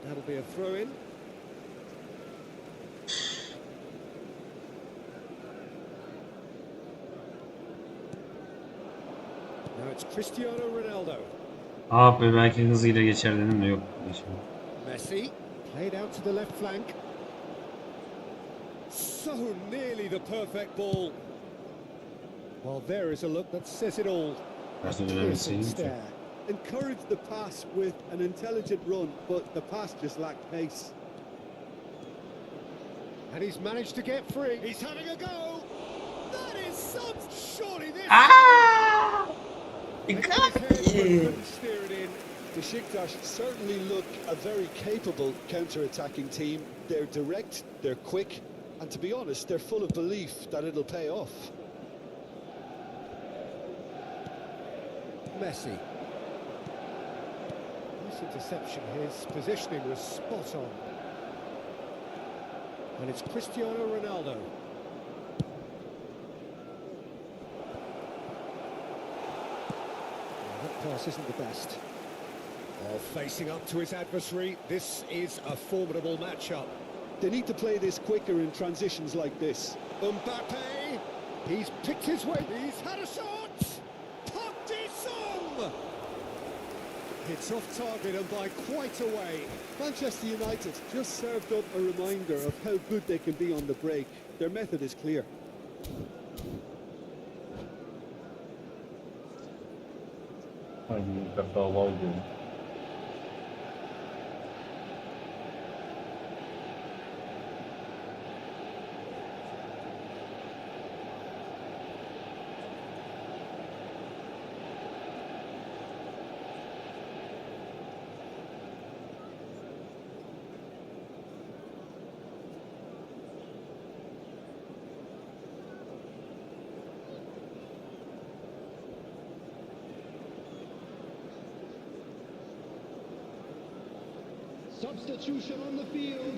That'll be a throw-in. Now it's Cristiano Ronaldo. Ah be, belki hızıyla geçer dedim de yok. Messi played out to the left flank. So nearly the perfect ball. Well, there is a look that says it all. Piercing stare. Encouraged the pass with an intelligent run, but the pass just lacked pace. And he's managed to get free. He's having a go. That is some. Surely this. Couldn't steer it in. Besiktas certainly look a very capable counter-attacking team. They're direct, they're quick, and to be honest, they're full of belief that it'll pay off. Messi. Nice interception. His positioning was spot on. And it's Cristiano Ronaldo. That pass isn't the best. Oh, facing up to his adversary, this is a formidable matchup. They need to play this quicker in transitions like this. Mbappe, he's picked his way, he's had a shot! Song! It's off target and by quite a way. Manchester United just served up a reminder of how good they can be on the break. Their method is clear. Substitution on the field,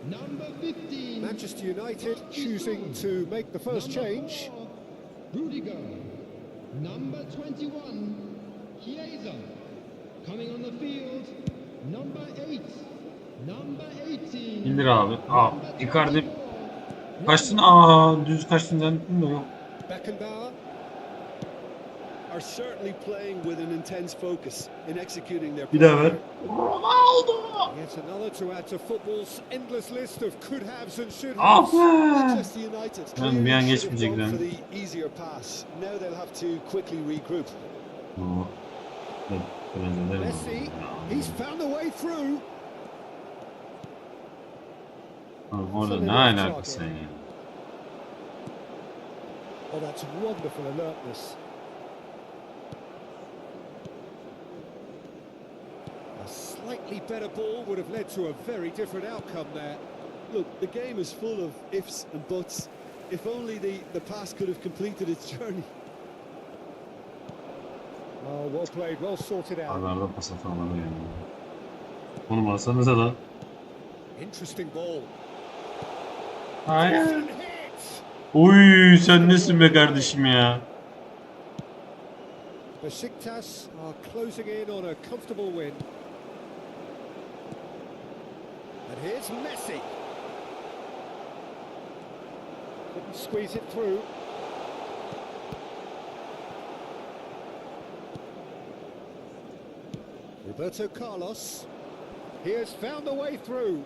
number 15. Manchester United choosing to make the first change. 4, Rudiger. Number 21, Chiesa. Coming on the field, number 8. Number 18. İndir abi. Aa, Icardi kaçtın? Aa, düz kaçtın zannettim de yok. Beckenbauer. Are certainly playing with an intense focus in executing their Bir daha ver. play. Yet another to add to football's endless list of could-haves and should-haves. Ah be! Manchester United Ben bir an clearly should have geçmeyecek gone lan. for the easier pass. Now they'll have to quickly regroup. Oo. Evet, biraz ederim. Messi, he's found the way through. Oğlum, orada ne alakası ya? Oh, that's wonderful alertness. A slightly better ball would have led to a very different outcome there. Look, the game is full of ifs and buts. If only the pass could have completed its journey. Oh, well played, well sorted out. Arada pas atamadı yani. Oğlum alsanıza lan. Interesting ball. Hayır. Decent hit. Uy, sen nesin be kardeşim ya? Besiktas are closing in on a comfortable win. And here's Messi. Couldn't squeeze it through. Roberto Carlos. He has found the way through.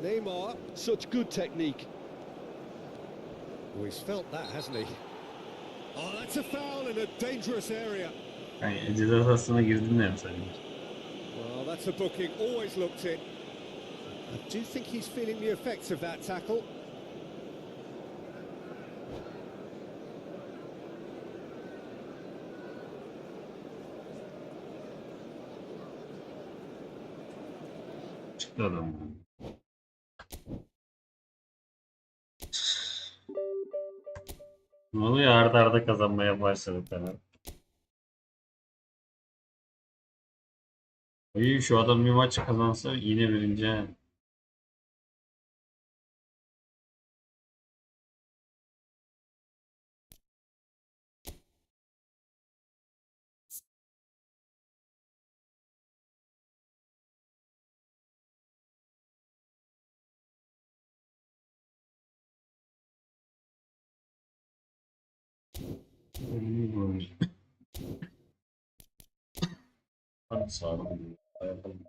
Neymar. Such good technique. Oh, he's felt that, hasn't he? Oh, that's a foul in a dangerous area. Yani ceza sahasına girdin de mesela. Well, that's a booking. Always looked it. I do think he's feeling the effects of that tackle. Çıktı adam. Ne oluyor? Arda arda kazanmaya başladık hemen. İyi, şu adam bir maç kazansa yine birinci. Hadi sağlam. Yapalım.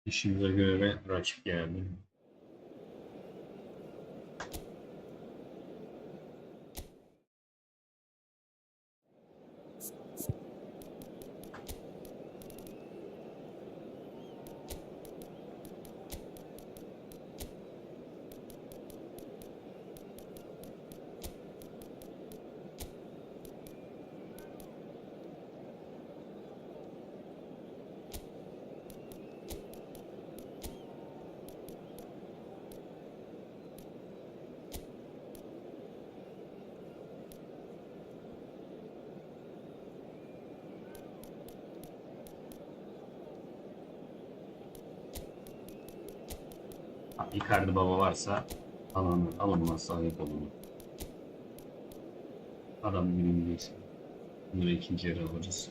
İşimize göre rakip geldi. Icardi baba varsa alınmazsa ayıp olur. Adam günündeyiz. Bunları ikinci yarı alırız.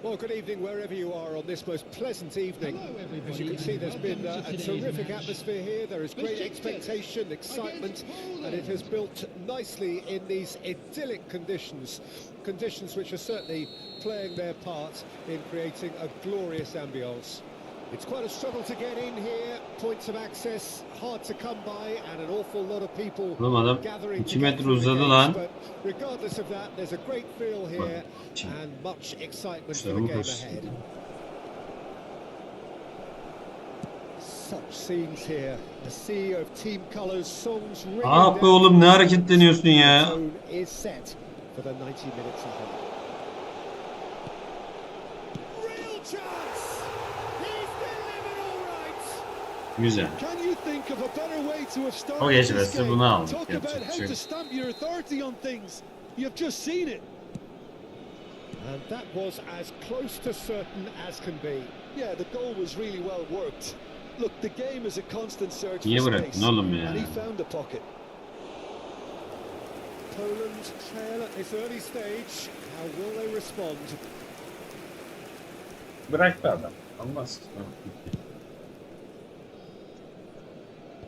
Well, good evening wherever you are on this most pleasant evening. As you can see, there's been a terrific atmosphere here. There is great expectation, excitement, and it has built nicely in these idyllic conditions. Conditions which are certainly playing their part in creating a glorious ambience. It's quite a struggle to get in here. Points of access hard to come by, and an awful lot of people gathering. 2 metre uzadı lan. But regardless of that, there's a great feel here and much excitement for the game ahead. Such scenes here. A sea of team colours, songs ringing Ah be oğlum, ne hareketleniyorsun ya? The tone is set for the 90 minutes ahead. Real chance. Güzel. O geçmesi bunu aldık. Talk about how to stamp your authority on things. You've just seen it. And that was as close to certain as can be. Yeah, the goal was really well worked. Look, the game is a constant search Niye for bıraktın space, oğlum ya? and he found a pocket. Poland trail at this early stage. How will they respond? Bıraktı adam. Olmaz.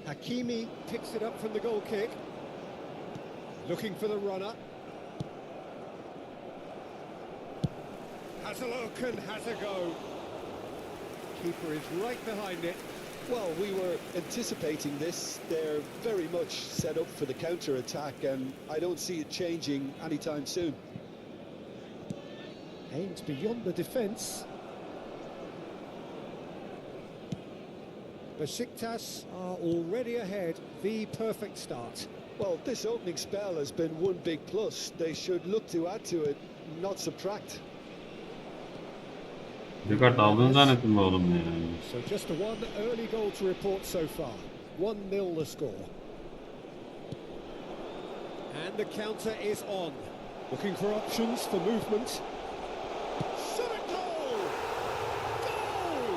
Hakimi picks it up from the goal kick. Looking for the runner. Has a look and has a go. Keeper is right behind it. Well, we were anticipating this. They're very much set up for the counter-attack, and I don't see it changing anytime soon. Aims beyond the defence. Besiktas are already ahead. The perfect start. Well, this opening spell has been one big plus. They should look to add to it, not subtract. Bir kart aldığını zannettim be oğlum ya. So just the one early goal to report so far. 1-0 the score. And the counter is on. Looking for options for movement. Shot a goal! Goal!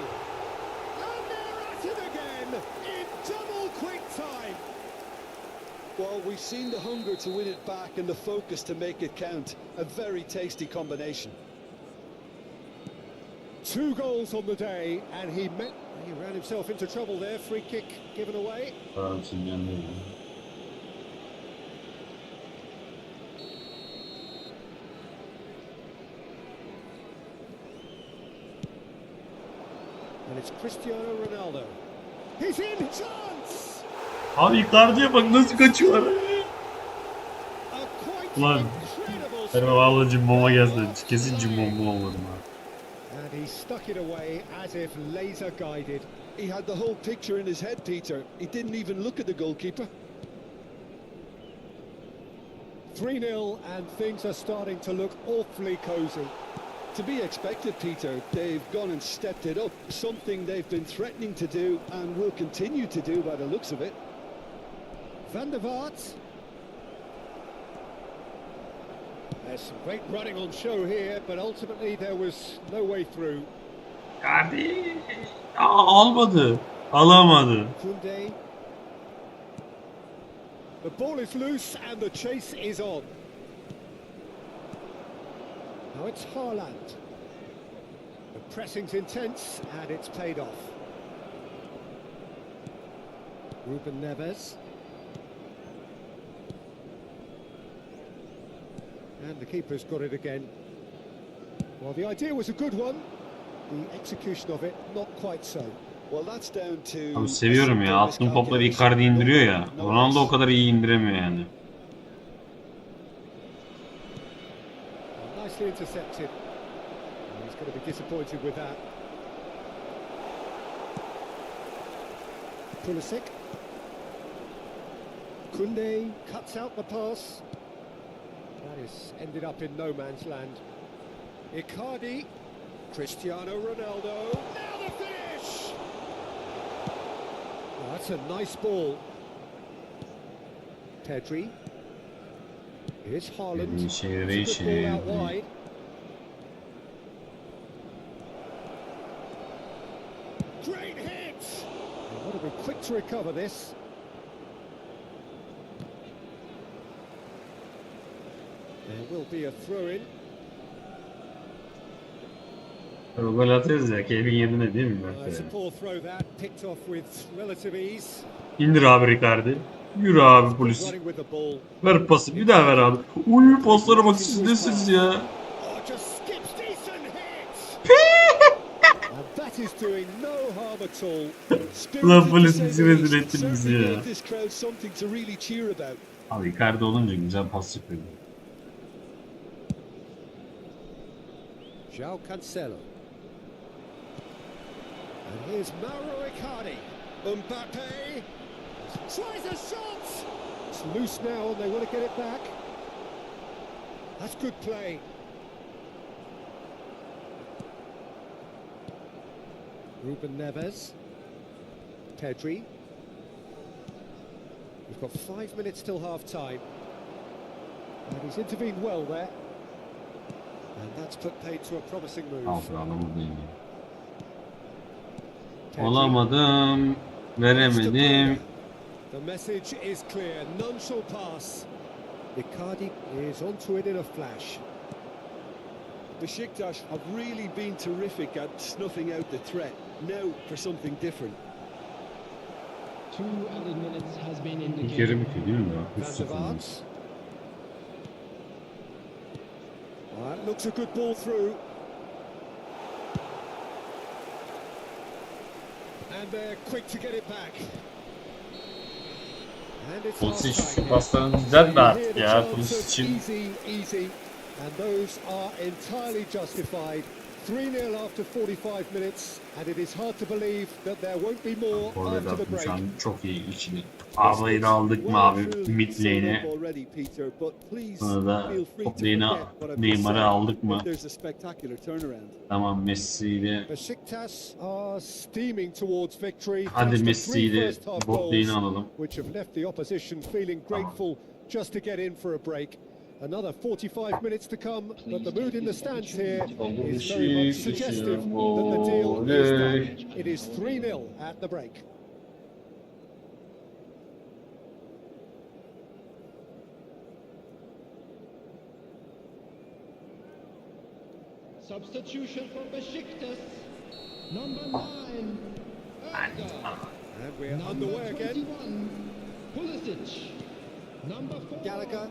And they're at it again in double quick time. Well, we've seen the hunger to win it back and the focus to make it count. A very tasty combination. 2 goals on the day, and he ran himself into trouble there. Free kick given away. Tamam, şimdi yandım. And it's Cristiano Ronaldo. He's in, chance! Abi Icardi'ye bak nasıl kaçıyor. A quite Ulan incredible benim start. vallahi cimboma geldi. Kesin cimbom olmadım ha. And he stuck it away as if laser guided. He had the whole picture in his head, Peter. He didn't even look at the goalkeeper. 3-0 and things are starting to look awfully cosy. To be expected, Peter. They've gone and stepped it up. Something they've been threatening to do and will continue to do by the looks of it. Van der Vaart. There's some great running on show here, but ultimately there was no way through. Hadi. Almadı. Alamadı. Kunde. The ball is loose and the chase is on. Now it's Haaland. The pressing's intense and it's paid off. Ruben Neves. And the keeper's got it again. Well, the idea was a good one. The execution of it, not quite so. Well, that's down to... Abi seviyorum ya. Attığım topları Icardi indiriyor ya. Ronaldo o kadar iyi indiremiyor yani. Nicely intercepted. He's going to be disappointed with that. Pulisic. Kunde cuts out the pass. That is ended up in no man's land. Icardi. Cristiano Ronaldo. Now the finish! Oh, that's a nice ball. Pedri. Here's Haaland. It's a good ball out wide. Great hit! They've got to be quick to recover this. There will be a throw-in. Gol atıyoruz ya. Keyfin yerine değil mi? It's a poor throw that, picked off with relative ease. İndir abi Icardi. Yürü abi polis. Running with the ball. Ver pası. Bir daha ver abi. Uy paslara bak siz nesiniz ya. Oh, just skips decent hit. And that is doing no harm at all. Ulan polis bizi rezil ettin bizi ya. This crowd something to really cheer about. Abi Icardi olunca güzel pas yapıyor. João Cancelo. And here's Mauro Icardi. Mbappe tries a shot. It's loose now and they want to get it back. That's good play. Ruben Neves. Pedri. We've got 5 minutes till half-time. And he's intervened well there. And that's put paid to a promising move. Adamı buradayım. Olamadım. Veremedim. The message is clear. None shall pass. Icardi is onto it in a flash. Besiktas have really been terrific at snuffing out the threat. Now for something different. 2 added minutes has been İlk indicated. yarı bitiyor değil mi ya? Van der Vaart. That looks a good ball through. And they're quick to get it back. And it's Pulisic half time. şu paslarını düzeltme artık Here the ya. chance Pulisic of için. easy. And those are entirely justified. 3-0 after 45 minutes, and it is hard to believe that there won't be more Orada after the da şu break. an çok iyi ikili. Ablayı da aldık mı abi mid lane'e. Sonra da top lane'e Neymar'ı aldık mı? Tamam Messi ile. Besiktas are steaming towards victory. Hadi Messi ile bot lane'i alalım. Which have left the opposition feeling grateful just to get in for a break. Another 45 minutes to come, but the mood in the stands here is very much suggestive that the deal is done. It is 3-0 at the break. Substitution for Besiktas. Number 9. And we're Number underway again. 21. Pulisic. Number 4. Gallagher.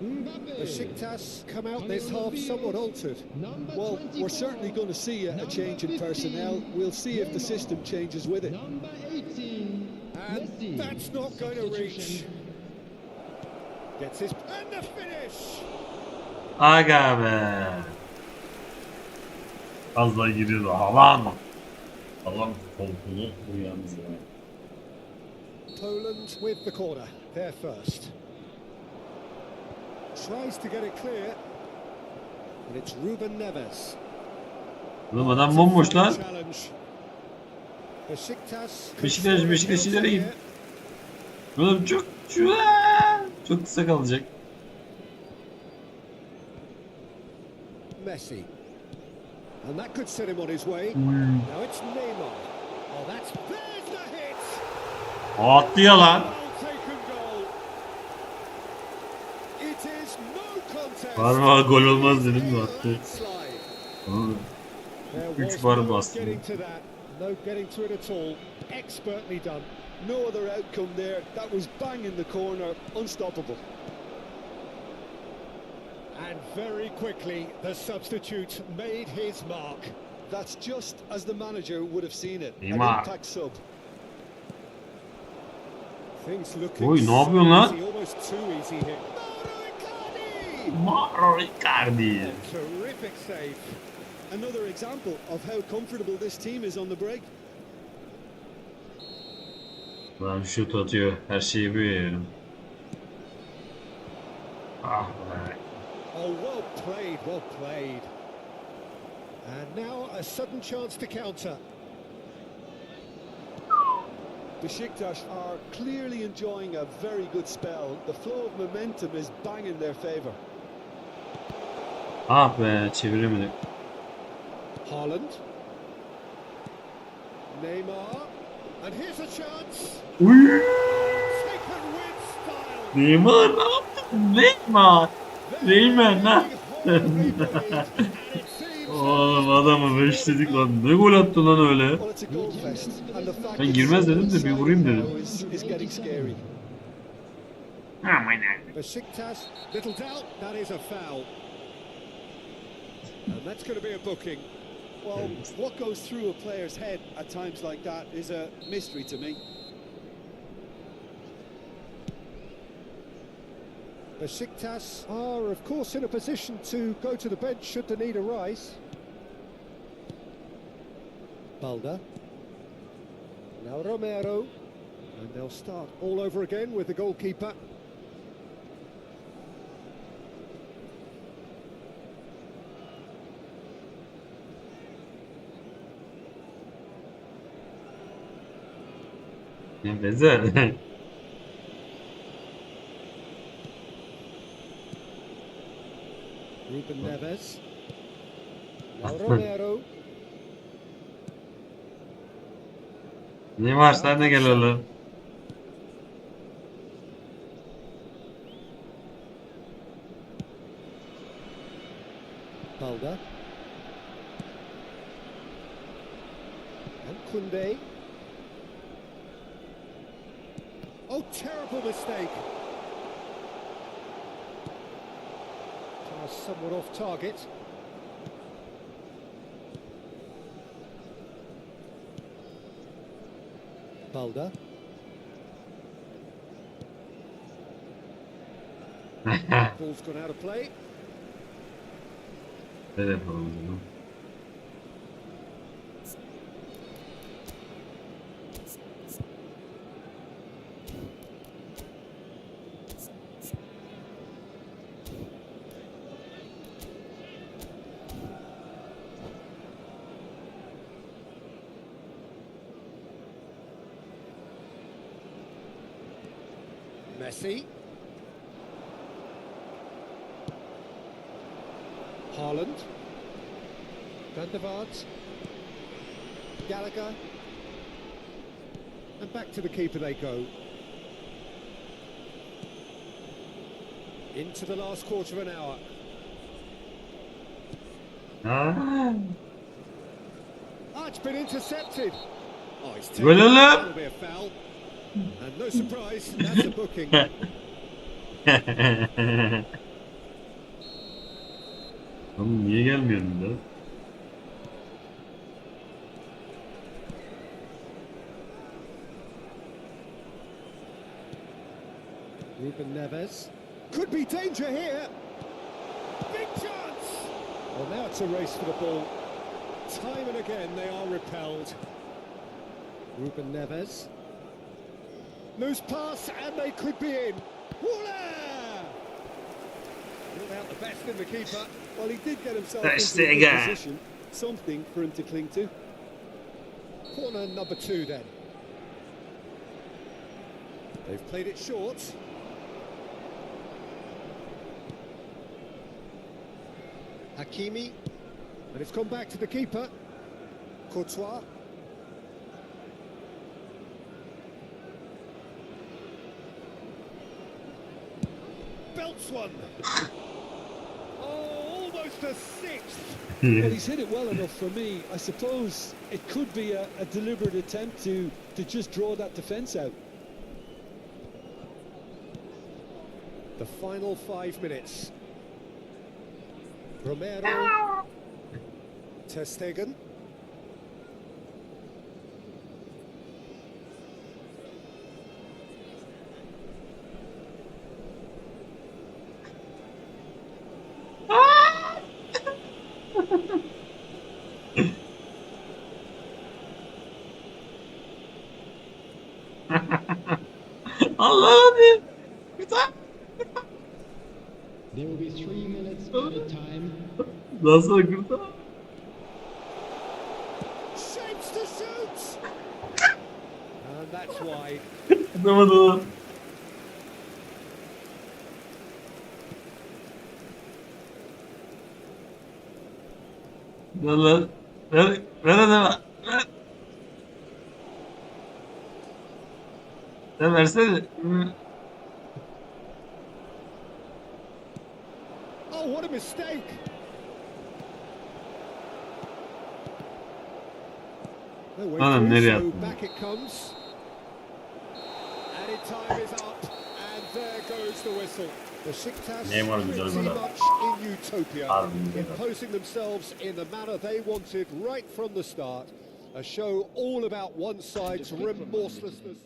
Mbappe. Besiktas come out this half somewhat altered. Well, we're certainly going to see a change in personnel. We'll see if the system changes with it. Number 18. And Messi. that's not going to reach. Substitution. Gets his... And the finish! Aga be. Az daha giriyordu. Havan. Havan koltuğunu bu yalnız ya. Poland with the corner. They're first. Tries to get it clear. And it's Ruben Neves. Oğlum adam bomboş lan. Challenge. Beşiktaş ileri git. Oğlum çok kısa kalacak. Messi. And that could set him on his way. Now it's Neymar. Oh, there's the hit. Attı ya lan. Taken goal. It is no contest. Parmağı gol olmaz dedim mi attı. Landslide. There 3 was var no bastı. getting to that. No getting to it at all. Expertly done. No other outcome there. That was bang in the corner, unstoppable. And very quickly, the substitute made his mark. That's just as the manager would have seen it. An Neymar. impact sub. Things looking Oy, ne yapıyorsun lan? easy, almost too easy here. Mauro Icardi. Terrific save. Another example of how comfortable this team is on the break. Lan şut atıyor. Her şeyi biliyorum. Ah be. Oh, well played, well played. And now a sudden chance to counter. Besiktas are clearly enjoying a very good spell. The flow of momentum is bang in their favour. Ah be, çeviremedik. Haaland. Neymar. And here's a chance. Uy! Taken with style. Neymar ne yaptın? Neymar. Neymar ne yaptın? Oğlum adamı beşledik lan. Ne gol attı lan öyle? Well, it's a goal fest, and the fact Ben girmez dedim de bir vurayım dedim. is getting scary. Besiktas, little doubt, that is a foul. And that's going to be a booking. Well, what goes through a player's head at times like that is a mystery to me. Besiktas are, of course, in a position to go to the bench should the need arise. Balda. Now Romero. And they'll start all over again with the goalkeeper. Ne bezer. Ruben Neves. Now Romero. Ne var sen de gel oğlum. Balda. And Koundé. Oh, terrible mistake. Pass somewhat off target. Balda. Ball's gone out of play. Ne yapalım o zaman? Messi. Haaland. Van der Vaart. Gallagher. And back to the keeper they go. Into the last quarter of an hour. Ah. Ah, it's been intercepted. Oh, it's Gol oğlum. That'll be a foul. And no surprise, that's a booking. Oğlum niye gelmiyorum da? Ruben Neves. Could be danger here. Big chance. Well, now it's a race for the ball. Time and again they are repelled. Ruben Neves. Loose pass and they could be in. Voila! Ruled out the best in the keeper. Well, he did get himself That's into a it good again. position. Something for him to cling to. Corner number 2 then. They've played it short. Hakimi. And it's gone back to the keeper. Courtois. Belts one. Oh, almost a sixth. Well, he's hit it well enough for me. I suppose it could be a deliberate attempt to just draw that defence out. The final 5 minutes. Romero. Ter Stegen. Allah'ım. Güzel. There will be 3 minutes added time. Nasıl güzel? Shapes to shoot. And that's wide. Atamadım. Lan ver adama. Ver. Sen versene. Oh, what a mistake. No way Anam, through, nereye so attın? back it comes. Added time is up, and there goes the whistle. Besiktas Neymar pretty güzel gol attı. much in utopia, Harbi güzel attı. imposing themselves in the manner they wanted right from the start. A show all about one side's remorselessness.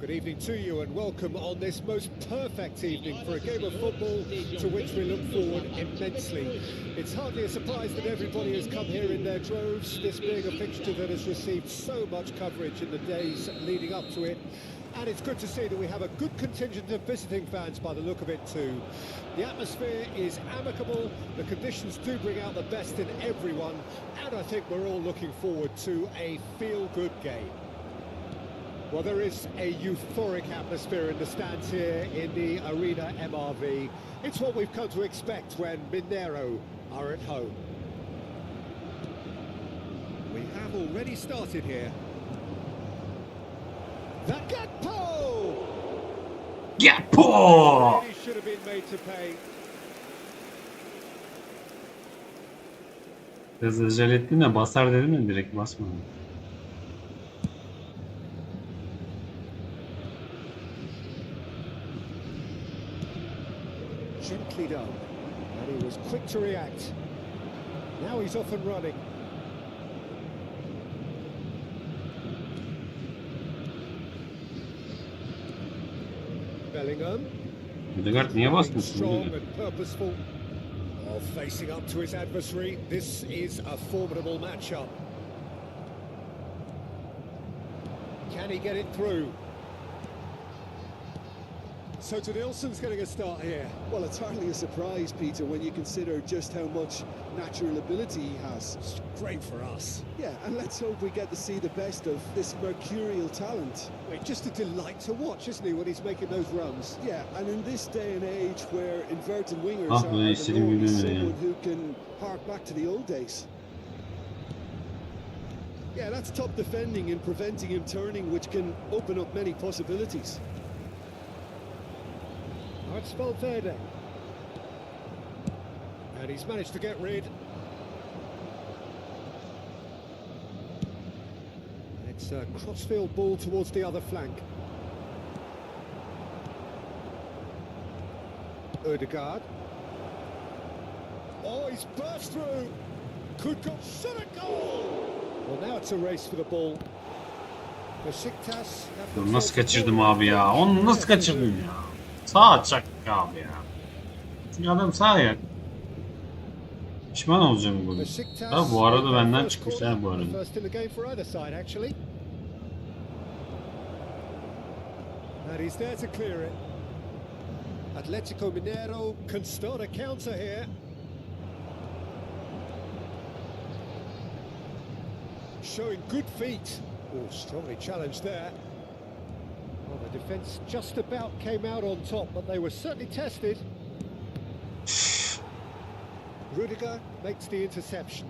Good evening to you and welcome on this most perfect evening for a game of football to which we look forward immensely. It's hardly a surprise that everybody has come here in their droves, this being a fixture that has received so much coverage in the days leading up to it. And it's good to see that we have a good contingent of visiting fans by the look of it too. The atmosphere is amicable, the conditions do bring out the best in everyone, and I think we're all looking forward to a feel-good game. Well, there is a euphoric atmosphere in the stands here in the Arena MRV. It's what we've come to expect when Mineiro are at home. We have already started here. That Gakpo! Gakpo! Really should have been made to pay. Biraz acele ettin de basar dedim ya, direkt basmadım. Gently done, and he was quick to react. Now he's off and running. Bellingham. Ödegaard niye basmıyorsun? Strong and purposeful. Oh, facing up to his adversary. This is a formidable matchup. Can he get it through? So Nilsson's getting a start here. Well, it's hardly a surprise, Peter, when you consider just how much natural ability he has. It's great for us. Yeah, and let's hope we get to see the best of this mercurial talent. Wait, just a delight to watch, isn't he, when he's making those runs? Yeah, and in this day and age where inverted wingers Ah, are böyle the istediğim norm, gibi he's öyle ya. someone who can hark back to the old days. Yeah, that's top defending and preventing him turning, which can open up many possibilities. Now it's Valverde. And he's managed to get rid. And it's a crossfield ball towards the other flank. Ødegaard. Oh, he's burst through. Could go. Shot a goal! Well, now it's a race for the ball. Besiktas. Nasıl kaçırdım abi ya? Onu nasıl kaçırdım ya? Sağ çak abi ya. Çünkü adam sağ ayak. Pişman olacağım bugün. Ha, bu arada benden çıkmış ha bu arada. First in the game for either side actually. And he's there to clear it. Atletico Mineiro can start a counter here. Showing good feet. Oh, strongly challenged there. Well, the defence just about came out on top, but they were certainly tested. Rudiger makes the interception.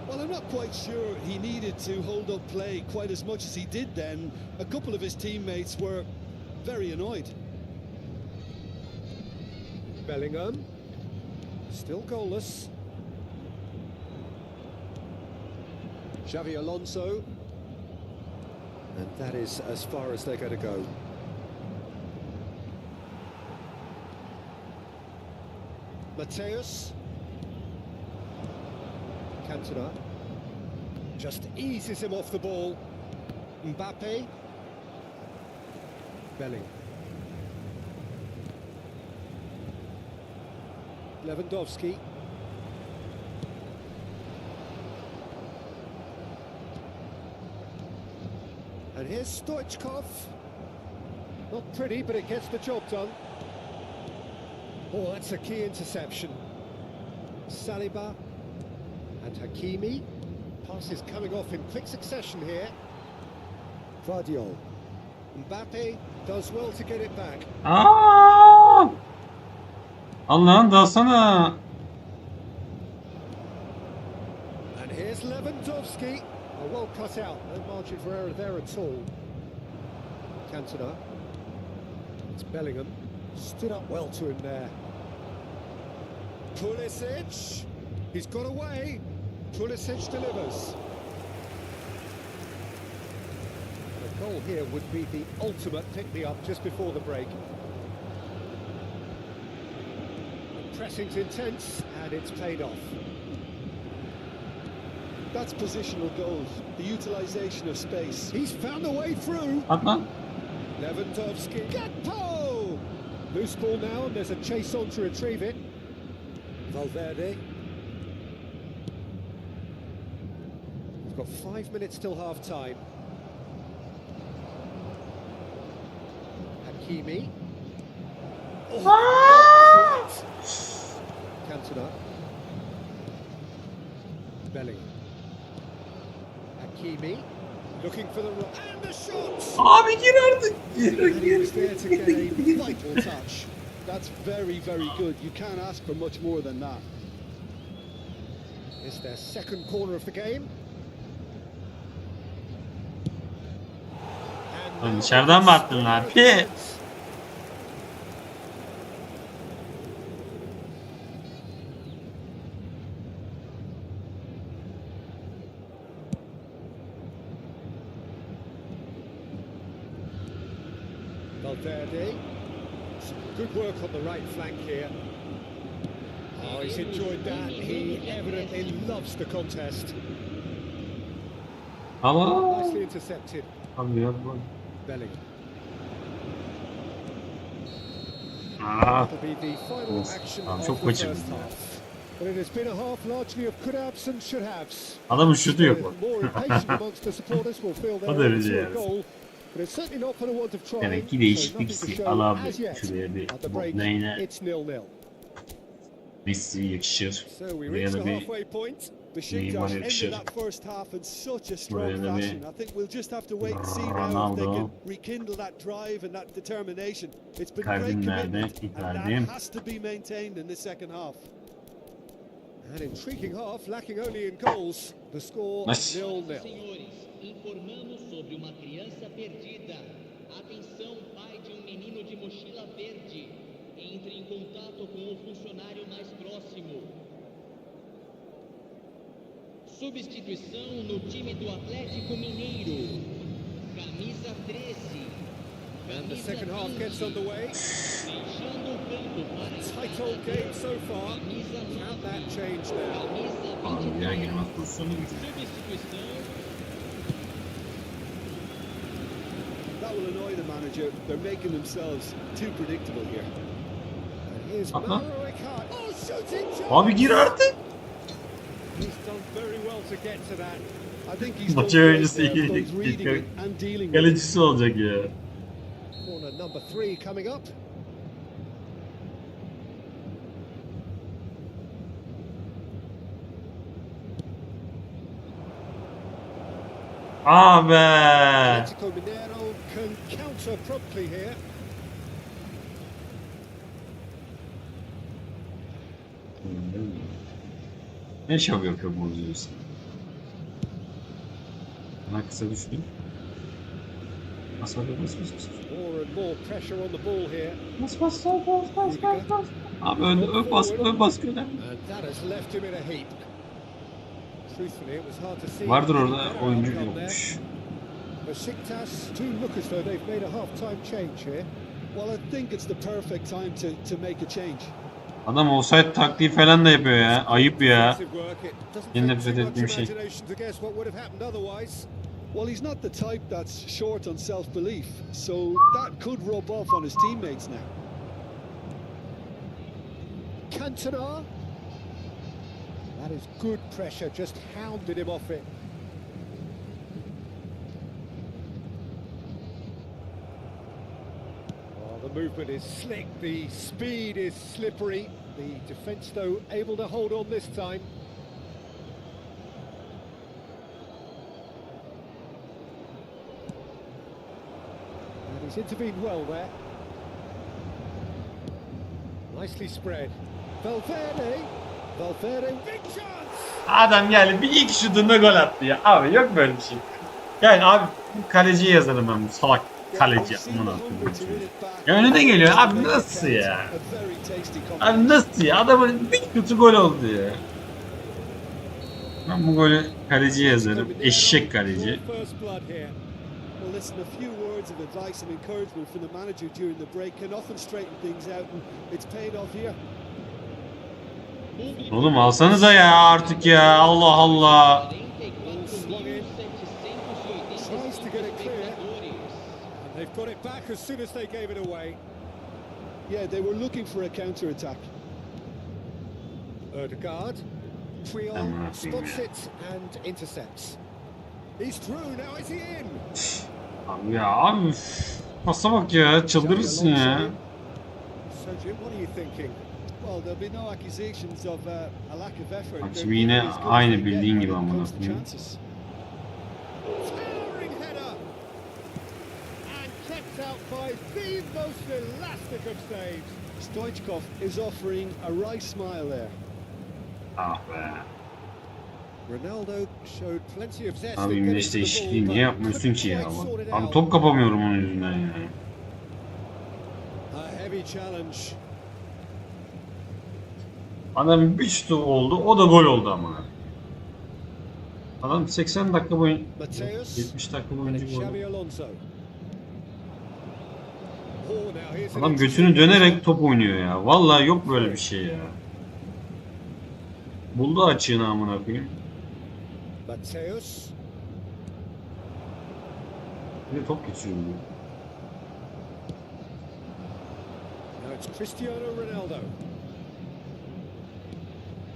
Well, I'm not quite sure he needed to hold up play quite as much as he did then. A couple of his teammates were very annoyed. Bellingham, still goalless. Xavi Alonso, and that is as far as they're going to go. Mateus, Cantona, just eases him off the ball. Mbappe, Bellingham. Lewandowski. And here's Stoichkov. Not pretty, but it gets the job done. Oh, that's a key interception. Saliba and Hakimi. Passes coming off in quick succession here. Guardiola. Mbappe does well to get it back. Aa! Allah'ın dalsana. And here's Lewandowski. Oh, well cut out, no margin for error there at all. Cantona. It's Bellingham. Stood up well to him there. Pulisic. He's got away. Pulisic delivers. The goal here would be the ultimate pick-me-up just before the break. The pressing's intense, and it's paid off. That's positional goals, the utilisation of space. He's found a way through. At lan. Lewandowski. Gakpo! Loose ball now, and there's a chase on to retrieve it. Valverde. We've got 5 minutes till half time. Hakimi. Oh, Cantona. Belly. Hakimi. Looking for the and the shot. Abi gir artık. Gir He was there to get a gir. vital touch. That's very, very good. You can't ask for much more than that. It's their second corner of the game. And Oğlum now dışarıdan mı attın lan? Pi. Valverde. Some good work on the right flank here. Oh, he's enjoyed that. He evidently loves the contest. Ama. Nicely intercepted. Abi yok bu. Bellingham. Aa. That'll be the final Of. action Abi of çok the kaçırdım first ya. half. But it has been a half largely of could haves and should haves. Adamın şutu yok bak. More impatient amongst the supporters will feel O they're derece to a yani. goal. But it's certainly not for the want of trying. Demek ki So değişiklik nothing to istiyor. show Al abi as yet. şuraya bir At the break, neyine it's 0-0. Messi yakışır. So we Buraya reach da the bir halfway point. Besiktas Neymar ended yakışır. that first half in such a strong Buraya da bir fashion. I think we'll just have to wait and see now if they Ronaldo. can rekindle that drive and that determination. It's been great Kalbim nerede? commitment, and Kalbim. that has to be maintained in the second half. An intriguing half, lacking only in goals. The score Nice. 0-0. Senhores, informamos sobre uma criança perdida. Atenção, pai de menino de mochila verde. Entre em contato com o funcionário mais próximo. Substituição no time do Atlético Mineiro. Camisa 13. And the second half gets underway. Deixando o campo para Tight old game so far. camisa Can 9. that change now? Camisa Abi ya 23. girmez pozisyonu gidiyor. Substituição. That will annoy the manager. They're making themselves too predictable here. And here's Uh-huh. Mauro Icardi. Oh, shooting chance! Abi gir artık. He's done very well to get to that. I think he's Maçı done great öncesi there, iyi. both reading it and dealing with it. Kalecisi olacak ya. Corner number 3 coming up. Abi. Atletico Mineiro can counter promptly here. Ne şov yapıyor bozuyorsun? Bana kısa düştü. Bas bas bas bas. More and more pressure on the ball here. Bas bas bas bas bas bas. Abi ön bas gönder. And that has left him in a heap. Truthfully, it was hard to see. Vardır any orada better oyuncu outcome there. yokmuş. Besiktas do look as though they've made a half-time change here. Well, I think it's the perfect time to make a change. Adam offside taktiği falan da yapıyor ya. Ayıp ya. Defensive work, it doesn't Yine take nefret too much ettiğim şey. imagination to guess what would have happened otherwise. Well, he's not the type that's short on self-belief, so that could rub off on his teammates now. Cantona. That is good pressure, just hounded him off it. Oh, the movement is slick, the speed is slippery. The defence, though, able to hold on this time. And he's intervened well there. Nicely spread. Valverde. Valverde, big chance! Adam geldi bir ilk şutunda gol attı ya. Abi yok böyle bir şey. Yani abi kaleciye yazarım ben bu salak kaleci. Aman Allah'ım. Ya önüne geliyor abi nasıl ya? Abi nasıl ya? Adamın bir kötü gol oldu ya. Ben bu golü kaleciye yazarım. Eşek kaleci. Well, listen, a few words of advice and encouragement from the manager during the break can often straighten things out, and it's paid off here. Oğlum alsanıza ya artık ya. Allah Allah. 44.780 Tries to get it clear. And They've got it back as soon as they gave it away. Yeah, they were looking for a counter-attack. Ødegaard. Triol Aman spots it and intercepts. He's through, now is he in? Abi ya abi üf. Pasa bak ya, çıldırırsın ya. So Jim, what are you thinking? Well, there'll be no accusations of a lack of effort. Bak They're şimdi yine as good as aynı they get bildiğin gibi when it amına comes to koyayım. chances. Towering header. And kept out by the most elastic of saves. Stoichkov is offering a wry smile there. Ah be. Ronaldo showed plenty of zest. Abi Güneş değişikliği niye yapmıyorsun ki ya? Abi top kapamıyorum onun yüzünden ya. A heavy challenge. Adamın bir şutu oldu, o da gol oldu ama. Adam 80 dakika boyunca, 70 dakika boyunca gol. Xabi Alonso. Oh, now here's an Adam götünü dönerek top oynuyor ya. Vallahi yok böyle bir şey ya. Buldu açığını amına koyayım. Mateus. Bir de top geçiyor. Now it's Cristiano Ronaldo.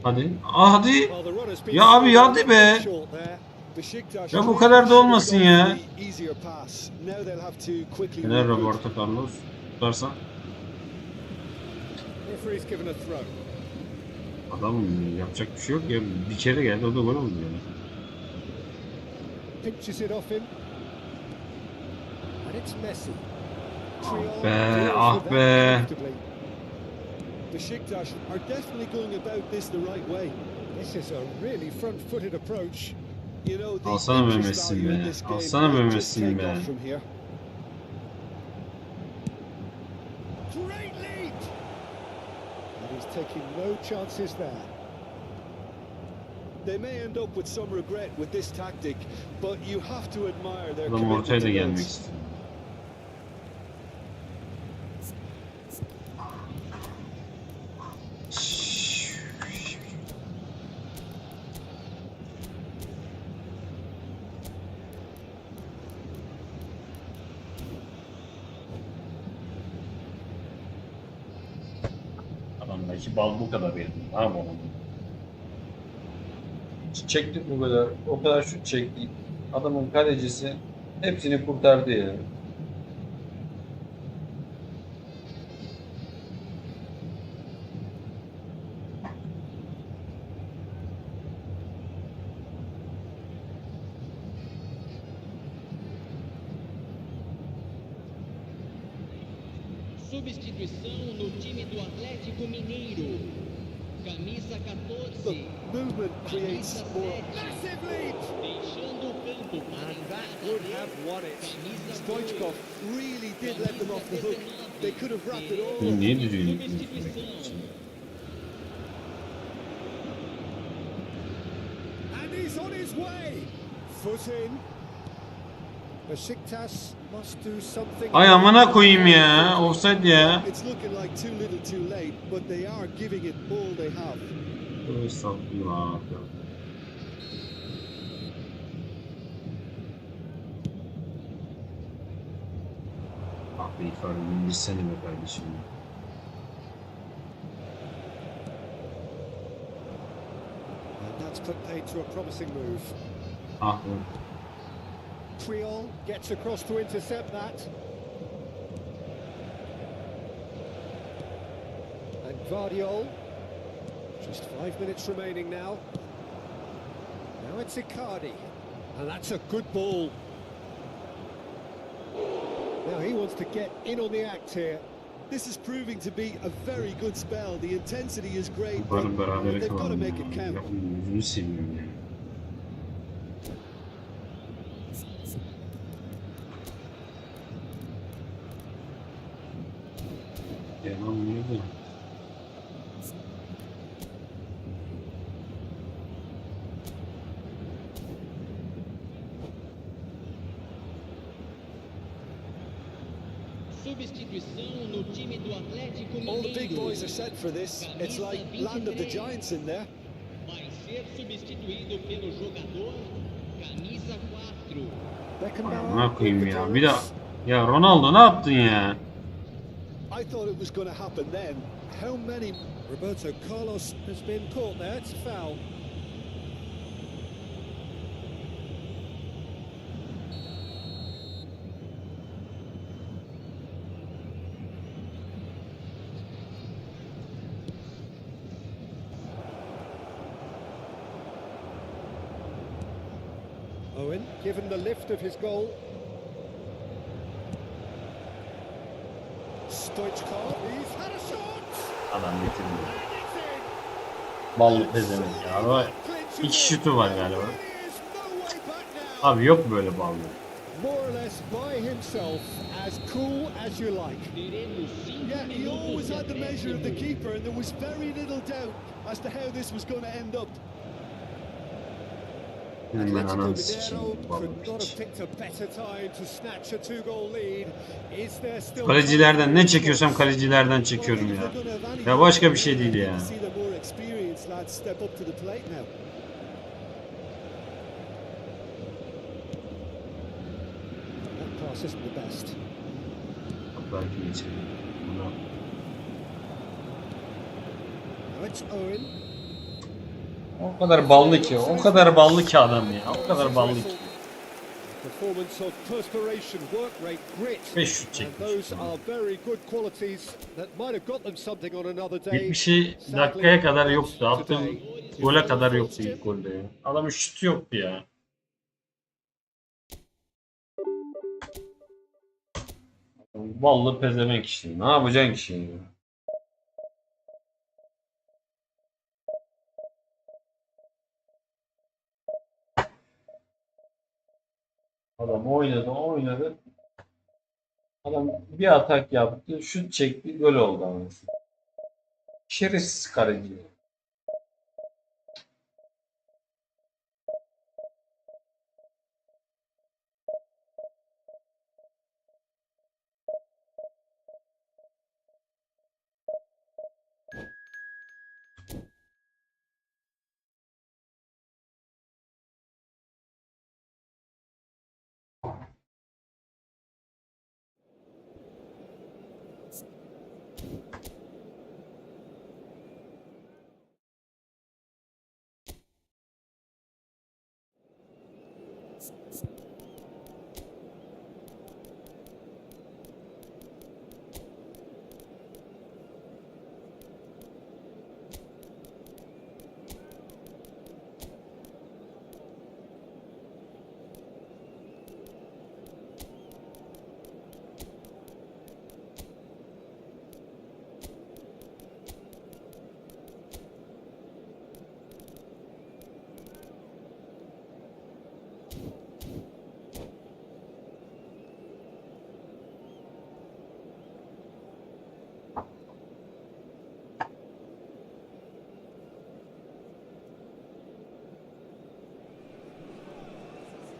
Hadi. Ah hadi. Well, the run has been Ya abi hadi be. short there. Beşiktaş Ya bu kadar da olmasın ya. Easier pass. Now they'll have to quickly Neler regroup. Roberto Carlos tutarsan. Referee's given a throw. Adam yapacak bir şey yok ya. Bir kere geldi o da gol oldu yani. Pinches it off him. And it's Messi. Ah be, ah be. Beşiktaş are definitely going about this the right way. This is a really front-footed approach. You know, the Alsana be interest Messi value in be. this game Alsana be might just Messi take be. off from here. Great lead! And he's taking no chances there. They may end up with some regret with this tactic, but you have to admire their Adam commitment ortaya to da gelmek wins. istiyor. Adamdaki bal bu kadar yedim. Ne yapalım? Çektik bu kadar. O kadar şut çektik. Adamın kalecisi hepsini kurtardı ya. Substituição no time do Atlético Mineiro. Camisa 14. The movement creates Camisa more. 7. Massive lead! Deixando o campo para And that entrar would na have rede. won it. Camisa Stoichkov really did let them off the hook. They could have wrapped it all. Niye düzgün Substituição. And he's on his way! Foot in. Besiktas must do something. Ay amına koyayım ya. Offside ya. It's looking like too little too late, but they are giving it all they have. Estağfurullah. Ah be İlkan'ım, indirsene be kardeşim. And that's put paid to a promising move. Ah be. Triol gets across to intercept that. And Guardiol. Just 5 minutes remaining now. Now it's Icardi. And that's a good ball. Now he wants to get in on the act here. This is proving to be a very good spell. The intensity is great, but Umarım berabere they've got to kalalım. make it count. Ya oğlum, yüzünü seveyim ya. Ya lan bu ne bu? Substituição no time do Atlético All the big Mineiro. boys are set for this. It's like land of the giants in there. Vai ser substituído pelo jogador camisa 4. Amına koyayım ya. Bir de Ya Ronaldo ne yaptın ya? I thought it was going to happen then. How many... Roberto Carlos has been caught there. It's a foul. Owen, given the lift of his goal. Stoichkov, he's had a shot! Adam bitirdi. Ballı pezevenk ya. Ama 2 şutu var galiba. Abi yok böyle ballı. More or less by himself, as cool as you like. Yeah, he always had the measure of the keeper, and there was very little doubt as to how this was going to end up. Ben Atletico ananı Mineiro sikeyim ballı could not piç. have picked a better time to snatch a two-goal lead. Is there still Kalecilerden ne çekiyorsam kalecilerden çekiyorum ya. Ya başka bir şey değil ya. See the more experienced lads step up to the plate now. That pass isn't the best. Belki geçelim. Buna Now it's Owen. o kadar ballı ki, o kadar ballı ki adam ya. O kadar ballı ki. Performance of perspiration, work rate, grit. 5 şut And çekmiş. those are very good qualities that might have got them something on another day. 70 dakikaya kadar yoktu. Attığım gole kadar yoktu ilk golde ya. Adamın şutu yoktu ya. Ballı pezevenk işte. Ne yapacaksın ki şimdi? Adam oynadı. Adam bir atak yaptı, şut çekti, gol oldu anasını. Şerefsiz kaleci.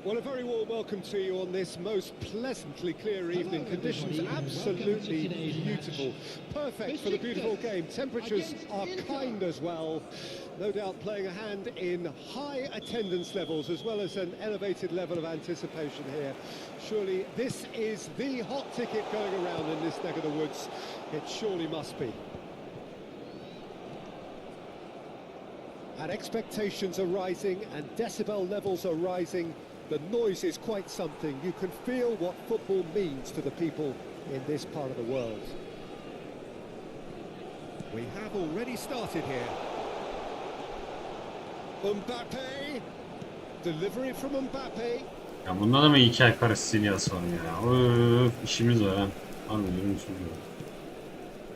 Well, a very warm welcome to you on this most pleasantly clear evening. Conditions absolutely beautiful. Perfect for the beautiful game. Temperatures are kind as well. No doubt playing a hand in high attendance levels as well as an elevated level of anticipation here. Surely this is the hot ticket going around in this neck of the woods. It surely must be. And expectations are rising and decibel levels are rising. The noise is quite something. You can feel what football means to the people in this part of the world. We have already started here. Mbappe. Delivery from Mbappe. Ya bunda da mı 2 ay karşı Silyas var ya? Öf, işimiz var ha. Harbi işimiz var.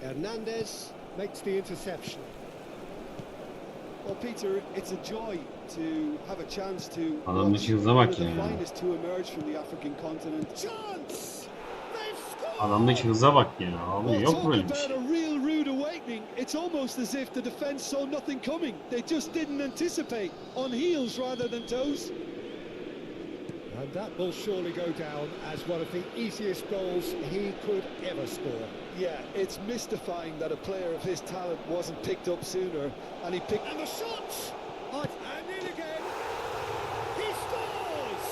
Hernandez makes the interception. Well, Peter, it's a joy to have a chance to Adamdaki hıza bak ya. the finest to emerge from the African continent. Chance! They've scored! Adamdaki hıza bak ya. Abi Well, yok talk böyle bir about şey. a real rude awakening. It's almost as if the defence saw nothing coming. They just didn't anticipate. On heels rather than toes. And that will surely go down as one of the easiest goals he could ever score. Yeah, it's mystifying that a player of his talent wasn't picked up sooner, and he picked... And the shot! And in again! He scores!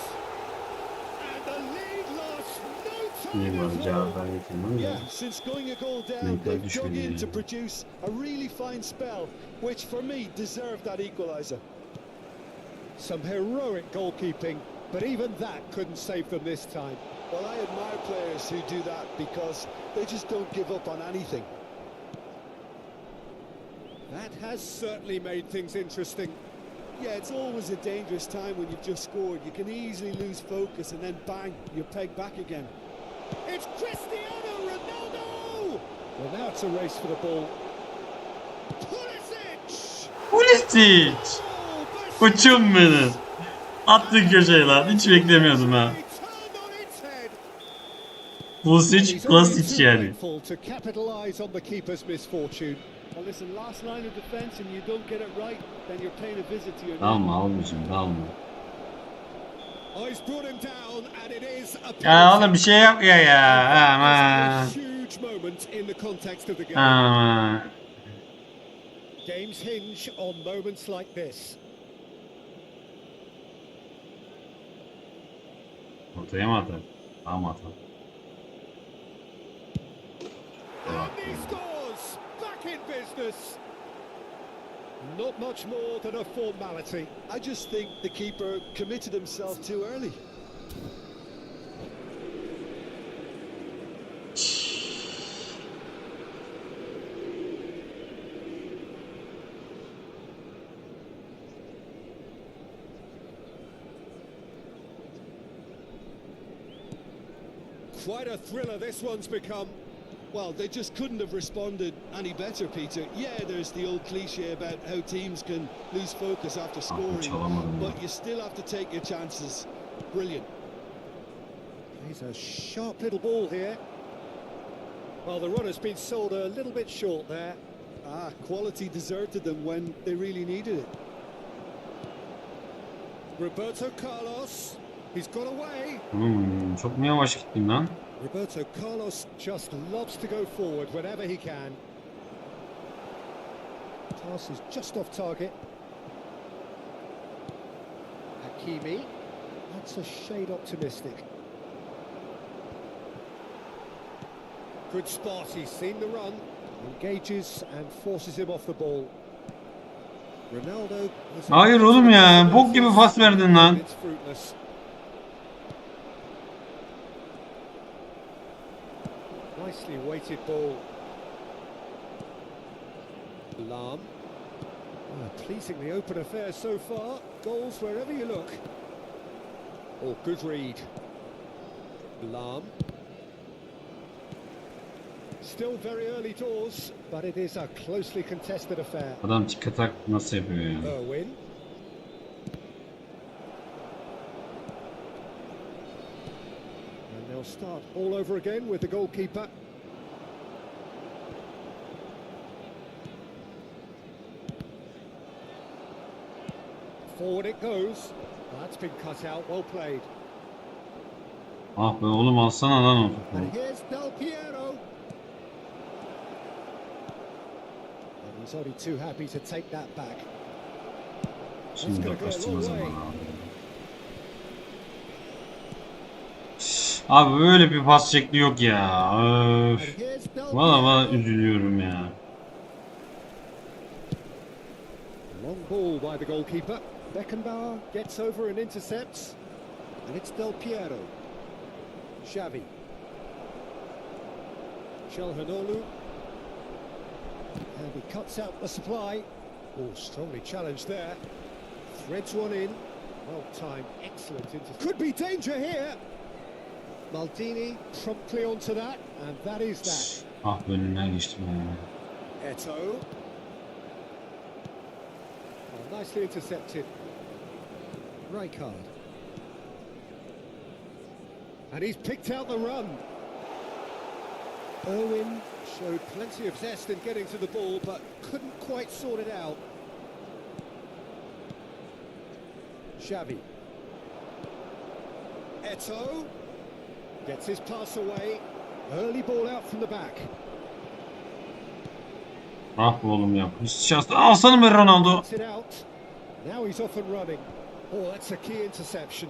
And the lead lasts no Yeah, since going a goal down, they've dug in to produce a really fine spell, which for me deserved that equaliser. Some heroic goalkeeping, but even that couldn't save them this time. Well, I admire players who do that because they just don't give up on anything. That has certainly made things interesting. Yeah, it's always a dangerous time when you've just scored. You can easily lose focus and then bang, you're pegged back again. It's Cristiano Ronaldo! Well, now it's a race for the ball. Pulisic! Koçum benim. Attın köşeye lan. Hiç beklemiyordum ha. Pulisic klasik yani. To capitalize on the keeper's misfortune. Well, listen, last line of defense and you don't get it right, then you're paying a visit to your Dalma almışım, dalma. Oh, he's brought him down and it is a Ya oğlum bir şey yok ya. Aman. huge moment in the context of the game. Aman. Games hinge on moments like this. Ortaya mı atar? Tamam atar. And he scores! Back in business! Not much more than a formality. I just think the keeper committed himself too early. Quite a thriller this one's become. Well, they just couldn't have responded any better, Peter. Yeah, there's the old cliche about how teams can lose focus after scoring, but you still have to take your chances. Brilliant. He's a sharp little ball here. Well, the run has been sold a little bit short there. Quality deserted them when they really needed it. Roberto Carlos, he's got away. Çok mu yavaş gittin lan? Roberto Carlos just loves to go forward whenever he can. Pass is just off target. Hakimi, that's a shade optimistic. Good spot, he's seen the run, engages and forces him off the ball. Ronaldo. Hayır oğlum ya, bok gibi pas verdin lan. It's fruitless. Nicely weighted ball. Lam. Pleasingly open affair so far. Goals wherever you look. Oh, good read. Lam. Still very early doors, but it is a closely contested affair. Adam tik atak nasıl yapıyor ya? Irwin. And they'll start all over again with the goalkeeper. Forward it goes. That's been cut out, well played. Ah be oğlum alsana lan o topu. And here's Del Piero. And he's only too happy to take that back. Şimdi yaklaştırma zamanı abi. Abi böyle bir pas şekli yok ya. Öf. Valla üzülüyorum ya. Long ball by the goalkeeper. Beckenbauer gets over and intercepts. And it's Del Piero. Xavi. Çalhanoğlu. And he cuts out the supply. Oh, strongly challenged there. Threads one in. Well timed, excellent interception. Could be danger here. Maldini promptly onto that, and that is that. Ah önünden geçtim ya. Eto'o. Well, nicely intercepted. Rijkaard. And he's picked out the run. Irwin showed plenty of zest in getting to the ball, but couldn't quite sort it out. Xavi. Eto'o gets his pass away. Early ball out from the back. Ah oğlum ya. Hiç şans. Alsana be Ronaldo. Gets it out. Now he's off and running. Oh, that's a key interception.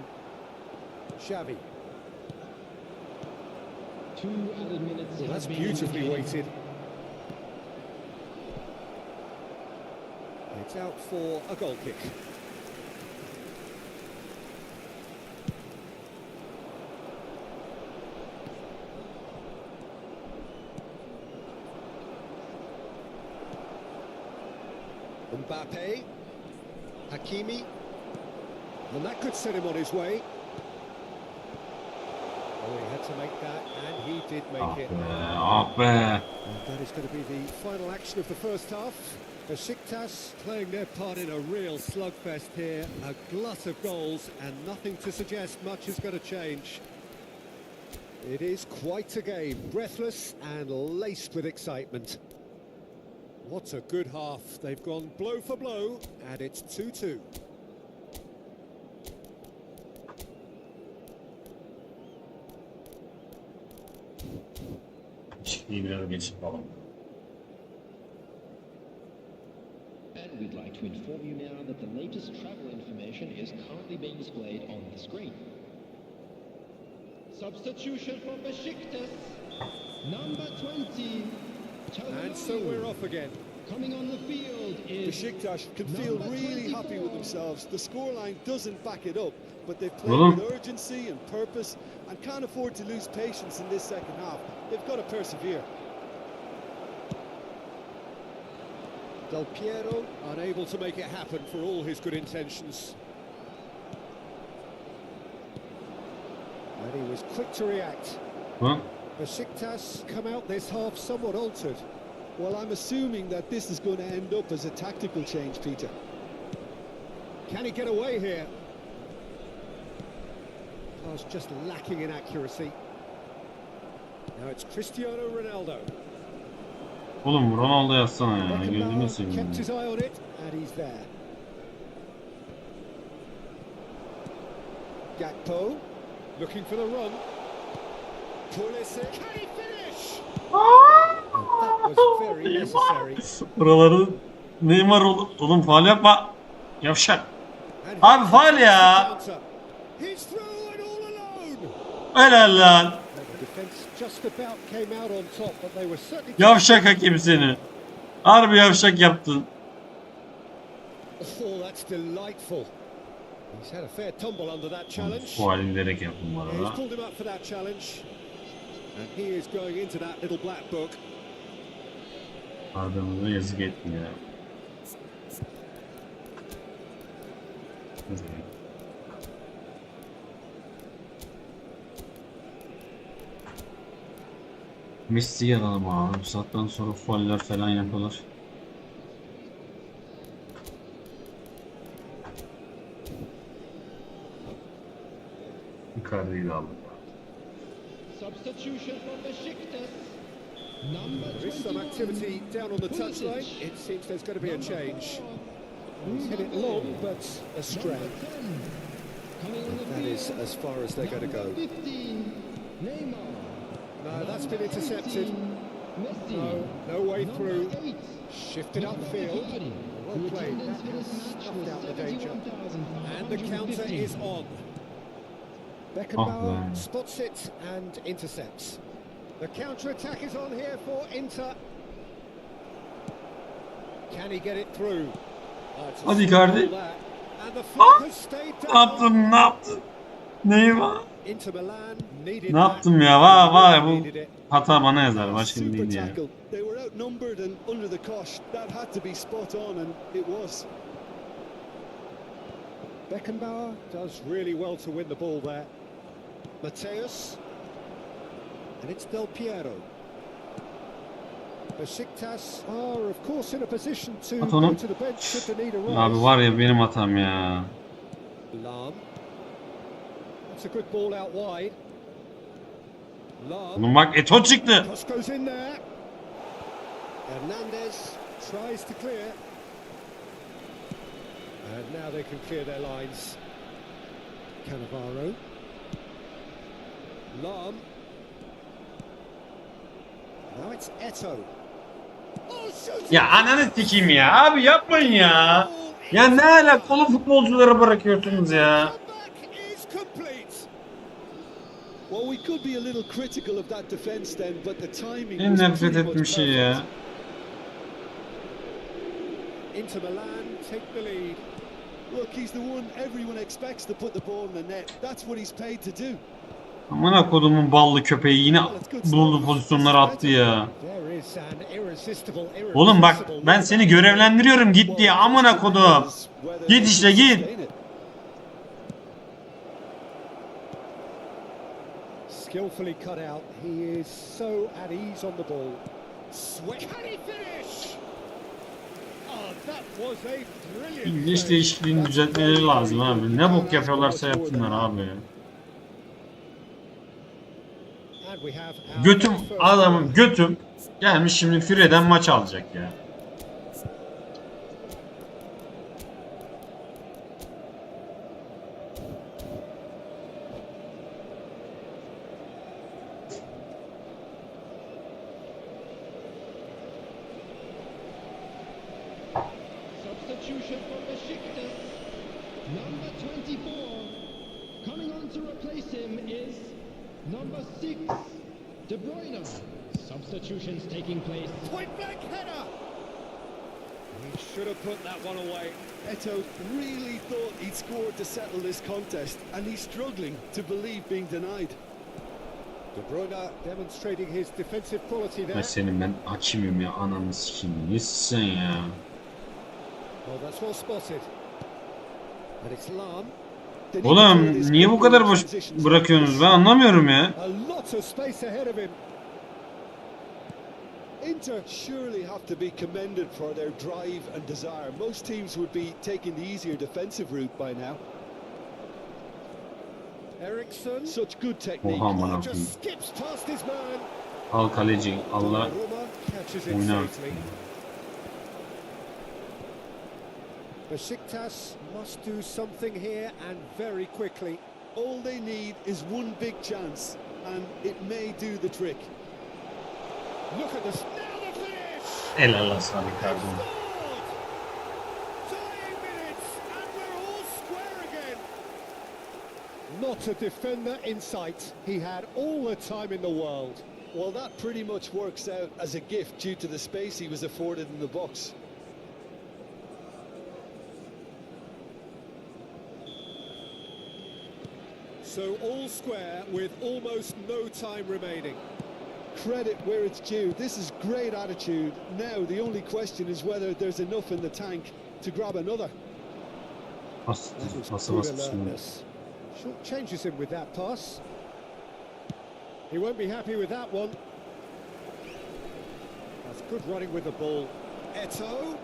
Xavi. Well, that's beautifully weighted. It's out for a goal kick. Mbappe, Hakimi, and that could set him on his way. Oh, he had to make that, and he did make it. Ah be. And that is going to be the final action of the first half. Besiktas playing their part in a real slugfest here, a glut of goals, and nothing to suggest much is going to change. It is quite a game, breathless and laced with excitement. What a good half. They've gone blow for blow, and it's 2-2. İyi biraz geçip falan. And we'd like to inform you now that the latest travel information is currently being displayed on the screen. Substitution for Besiktas, number 20. And so we're off again. Coming on the field is Besiktas can feel really happy with themselves. The scoreline doesn't back it up, but they've played Oğlum. with urgency and purpose and can't afford to lose patience in this second half. They've got to persevere. Del Piero unable to make it happen for all his good intentions. And he was quick to react. Hı? Besiktas come out this half somewhat altered. Well, I'm assuming that this is going to end up as a tactical change, Peter. Can he get away here? Pass just lacking in accuracy. Now it's Cristiano Ronaldo. Oğlum Ronaldo yazsana ya. Gözünü Beckenbauer seveyim. kept his eye on it, and he's there. Gakpo looking for the run. Pulisic. Can he finish? And that was very necessary. Buraları Neymar oğlum faul yapma. Yavşak. And Abi faul ya. counter. He's through and all alone. Helal lan. The defence just about came out on top, but they were certainly. Yavşak hakem seni. Harbi yavşak yaptın. Oh, that's delightful. He's had a fair tumble under that challenge. Faul bilerek yaptım bu Yeah, he's arada. pulled him up for that challenge. And he is going into that little black book. Arda'mıza yazık ettim ya. Messi'yi alalım abi. Bu saatten sonra fauller falan yapılır. Icardi'yi de aldık. substitution for Besiktas, number There is some 21. activity down on the touchline. It seems there's going to be a change. He's hit it long, but astray. That is as far as they're going to go. 15, Neymar. No, that's been intercepted. Messi. No, no way through. Number 8, Shifted upfield. Well played. That has snuffed out the danger. And the counter is on. Beckenbauer man. spots it and intercepts. The counter-attack is on here for Inter. Can he get it through? Oh, it's a Hadi small Icardi. ball there. And the flick has stayed Ne down. yaptın? Ne yaptın? Neyi var? Inter Milan needed Ne that. yaptım ya? Vay bu Needed it. hata bana yazar. Başka bir Super değil ya. tackle. They were outnumbered and under the cosh. That had to be spot on, and it was. Beckenbauer does really well to win the ball there. Mateus. And it's Del Piero. Besiktas are of course in a position to At go onu. to the bench should they need a rise. Abi var ya benim hatam ya. Lam. That's a good ball out wide. Lam. Oğlum bak Eto çıktı. Cross goes in there. Hernandez tries to clear. And now they can clear their lines. Cannavaro. Lam. Now it's Eto. Oh, shooting! Ya ananı sikeyim ya. Abi yapmayın ya. Ya ne ala kolu futbolculara bırakıyorsunuz ya. Comeback is complete. Well, we could be a little critical of that defense then, but the timing En was nefret pretty ettiğim much şey ya. perfect. Inter Milan take the lead. Look, he's the one everyone expects to put the ball in the net. That's what he's paid to do. Amına kodumun ballı köpeği yine buldu pozisyonları attı ya. There is an irresistible, Oğlum bak irresistible ben seni görevlendiriyorum git diye amına kodum. Git işte git. skillfully cut out. He is so at ease on the ball. Can he finish? Oh, that was a brilliant İngiliz save. değişikliğini düzeltmeleri lazım abi. Ne bok yapıyorlarsa yapsınlar abi. And we have our Götüm very first adamın goal. götüm gelmiş şimdi Füre'den maç alacak ya. Substitution for Besiktas. Number 24. Coming on to replace him is number 6, De Bruyne. Substitutions taking place. Point blank header. He should have put that one away. Eto really thought he'd scored to settle this contest, and he's struggling to believe being denied. De Bruyne demonstrating his defensive quality there. Ay senin ben hakimim ya ananı sikeyim. Nesin sen ya? Well, that's well spotted. But it's Lam. Oğlum niye bu kadar boş bırakıyorsunuz ben anlamıyorum ya. A lot of space ahead of him. Inter surely have to be commended for their drive and desire. Most teams would be taking the easier defensive route by now. Eriksson Such good technique. Oha aman just akıyım. skips past his man. Al kaleci Allah Roma catches it oynar. safely. Besiktas must do something here and very quickly. All they need is one big chance, and it may do the trick. Look at this. Now the finish! Helal olsun abi kardeşim. Scored! Dying minutes and we're all square again. Not a defender in sight. He had all the time in the world. Well, that pretty much works out as a gift due to the space he was afforded in the box. So all square with almost no time remaining. Credit where it's due. This is great attitude. Now the only question is whether there's enough in the tank to grab another. Nasıl That was nasıl good basmışsın? alertness. Short changes him with that pass. He won't be happy with that one. That's good running with the ball. Eto.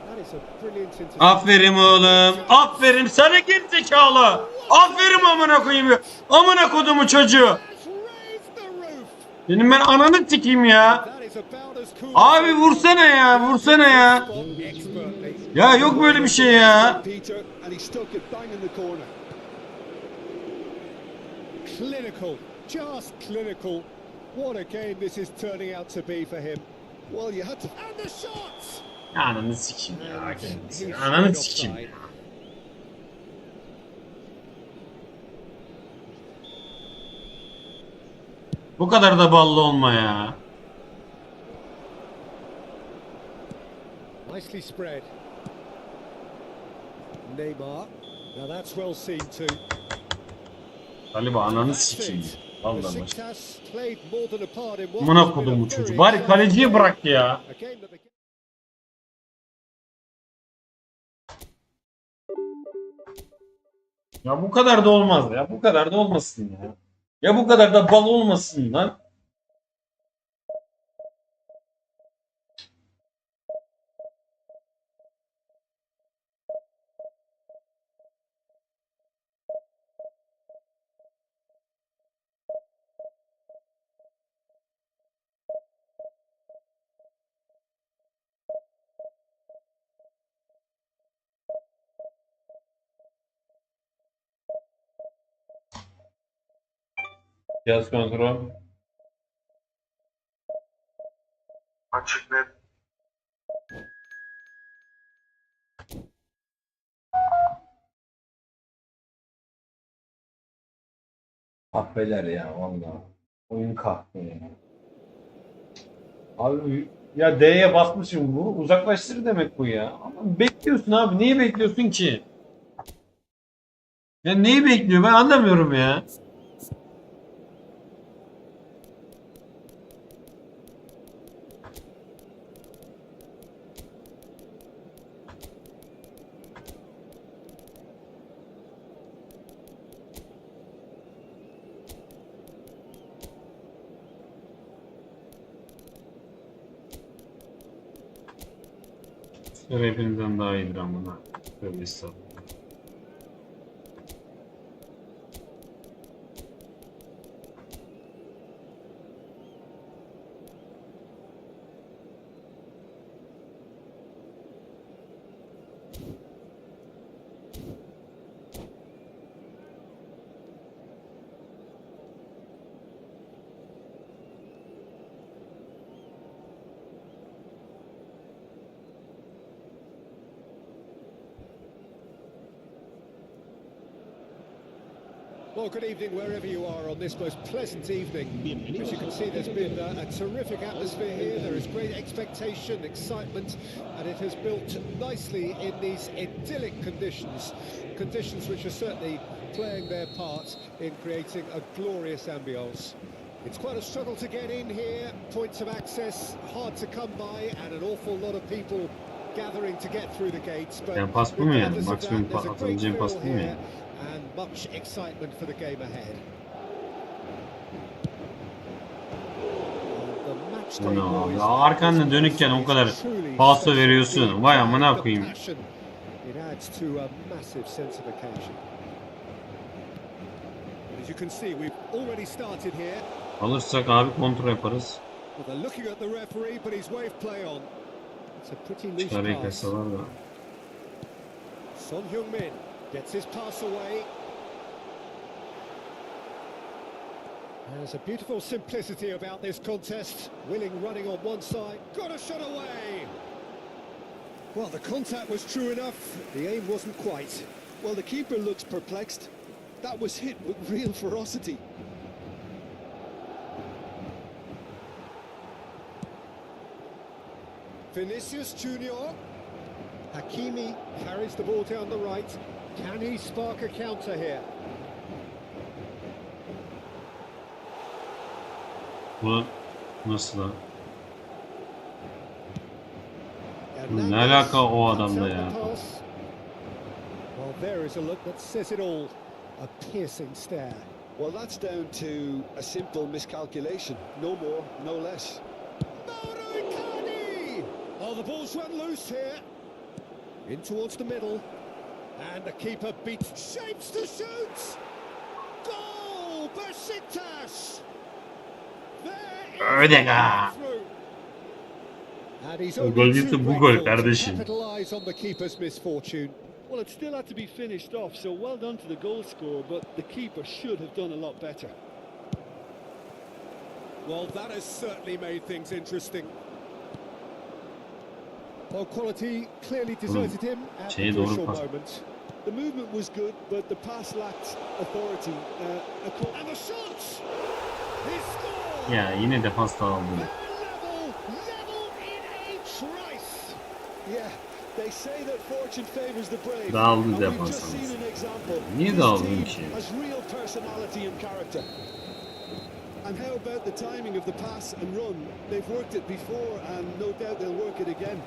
That is a brilliant interception. Aferin oğlum. Aferin sana gerizekalı. Aferin amına koyayım ya. Amına kodumu çocuğu. Has raised the roof. Benim ben ananı sikeyim ya. That is about as cool. Abi vursana ya, vursana ya. Expertly. Ya yok böyle bir şey ya. Peter, and he stuck it bang in the corner. Clinical. Just clinical. What a game this is turning out to be for him. Well, you had to. And the shots. Ananı sikeyim ya. And Kendisi. he's Ananı straight sikeyim. offside. Bu kadar da ballı olma ya. Nicely spread. Neymar. Now that's well seen too. Galiba ananı That's sikeyim. it. Vallahi bak. Besiktas played more than a part in what Amına has been a kodum bu very çocuğu. Bari exciting kaleciyi game. bırak ya. A game that the Ya bu kadar da olmaz ya. Bu kadar da olmasın ya. Ya bu kadar da bal olmasın lan. Cihaz kontrol. Açık net. Kahpeler ya vallahi. Oyun kahpe ya. Abi ya D'ye basmışım, bu uzaklaştır demek bu ya. Ama bekliyorsun abi, niye bekliyorsun ki? Ya neyi bekliyor, ben anlamıyorum ya. Hepinizden daha iyidir amına. Böyle estağfurullah. Well, good evening wherever you are on this most pleasant evening. As you can see, there's been a terrific atmosphere here. There is great expectation, excitement, and it has built nicely in these idyllic conditions. Conditions which are certainly playing their part in creating a glorious ambience. It's quite a struggle to get in here. Points of access hard to come by, and an awful lot of people gathering to get through the gates. But Yani pas bu mu yani? regardless of Maksimum that, there's a great atabileceğim pas feel bu mu here yani? and much excitement for the game ahead. Bu ne abi? Arkanla dönükken o kadar pası veriyorsun. Vay amına koyayım. It adds to a massive sense of occasion. As you can see, we've already started here. Alırsak abi kontrol yaparız. Well, they're looking at the referee, but he's waved play on. It's a pretty loose Çıkarıyı pass. kasalar da. Son Heung-min gets his pass away. There's a beautiful simplicity about this contest. Willing running on one side, got a shot away. Well, the contact was true enough, the aim wasn't quite. Well, the keeper looks perplexed. That was hit with real ferocity. Vinicius Junior. Hakimi carries the ball down the right. Can he spark a counter here? Bu nasıl lan? Ne alaka o adamla ya? Well, there is a look that says it all. A piercing stare. Well, that's down to a simple miscalculation. No more, no less. Oh, the ball's run loose here. In towards the middle. And the keeper beats, shapes to shoot. Goal, Besiktas. Ödega. And he's O only gol too değilse bu gol grateful to kardeşim. capitalise on the keeper's misfortune. Well, it still had to be finished off, so well done to the goal scorer, but the keeper should have done a lot better. Well, that has certainly made things interesting. Well, quality clearly deserted him at the doğru crucial pas. moment. The movement was good, but the pass lacked authority. And the shot! He scored! Ya yine defans dağıldı. Level in a trice! Yeah, they say that fortune favors the brave. Dağıldı And we've defans just seen an example. Niye This dağıldın team ki? has real personality and character. And how about the timing of the pass and run? They've worked it before, and no doubt they'll work it again.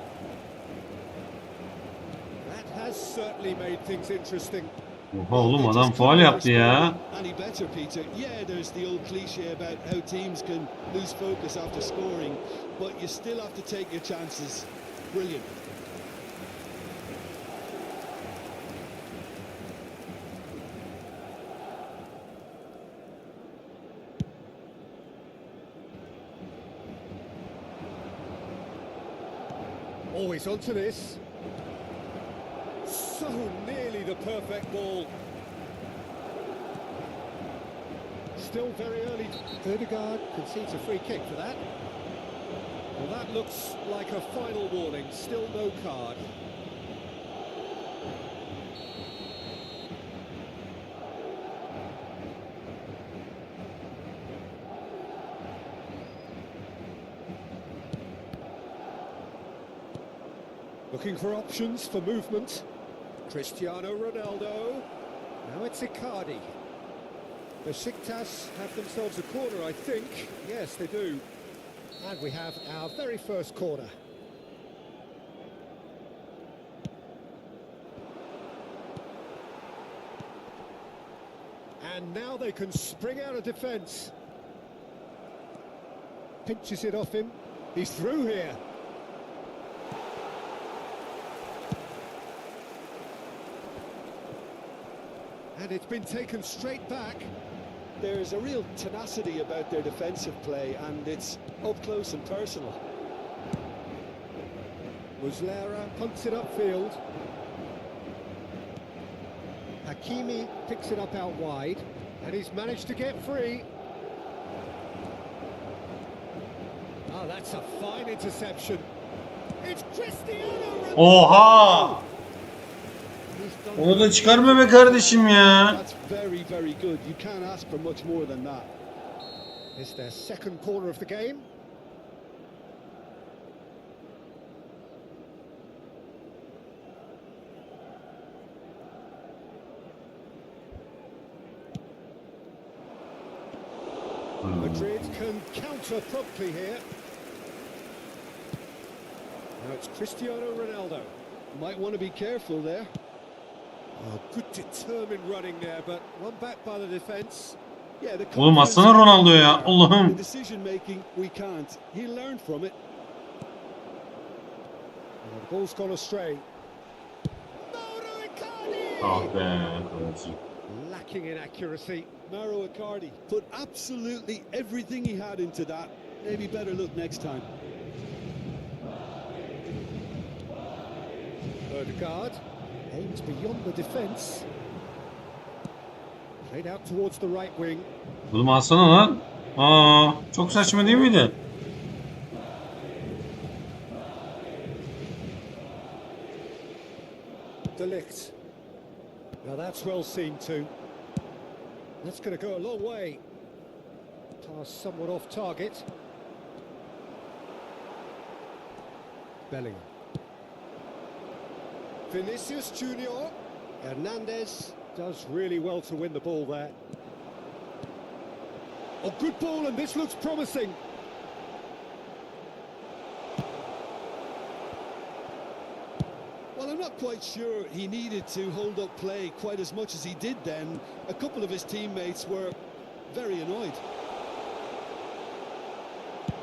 That has certainly made things interesting. Oha oğlum adam faul yaptı ya. Any better, Peter? Yeah, there's the old cliche about how teams can lose focus after scoring, but you still have to take your chances. Brilliant. Always onto this. So nearly the perfect ball. Still very early. Odegaard concedes a free kick for that. Well, that looks like a final warning. Still no card. Looking for options for movement. Cristiano Ronaldo. Now it's Icardi. Besiktas have themselves a corner, I think. Yes, they do. And we have our very first corner. And now they can spring out of defence. Pinches it off him. He's through here. And it's been taken straight back. There's a real tenacity about their defensive play, and it's up close and personal. Muslera punts it upfield. Hakimi picks it up out wide, and he's managed to get free. Oh, that's a fine interception. It's Cristiano Ronaldo. Oha! Onu da çıkarma be kardeşim ya. That's very, very good. You can't ask for much more than that. It's their second corner of the game. Madrid can counter promptly here. Now it's Cristiano Ronaldo. Might want to be careful there. Oh, good determined running there, but run back by the defence. Yeah, the Oğlum atsana Ronaldo ya. the Allah'ım. decision making, we can't. He'll learn from it. Oh, the ball's gone astray. Mauro Icardi! Ah be kardeşim. Lacking in accuracy. Mauro Icardi put absolutely everything he had into that. Maybe better look next time. Odegaard aims beyond the defence. Played out towards the right wing. Oğlum alsana lan. Aa, çok saçma değil miydi? De Ligt. Now that's well seen too. That's going to go a long way. Pass somewhat off target. Bellingham. Vinicius Junior. Hernandez does really well to win the ball there. Oh, good ball, and this looks promising. Well, I'm not quite sure he needed to hold up play quite as much as he did then. A couple of his teammates were very annoyed.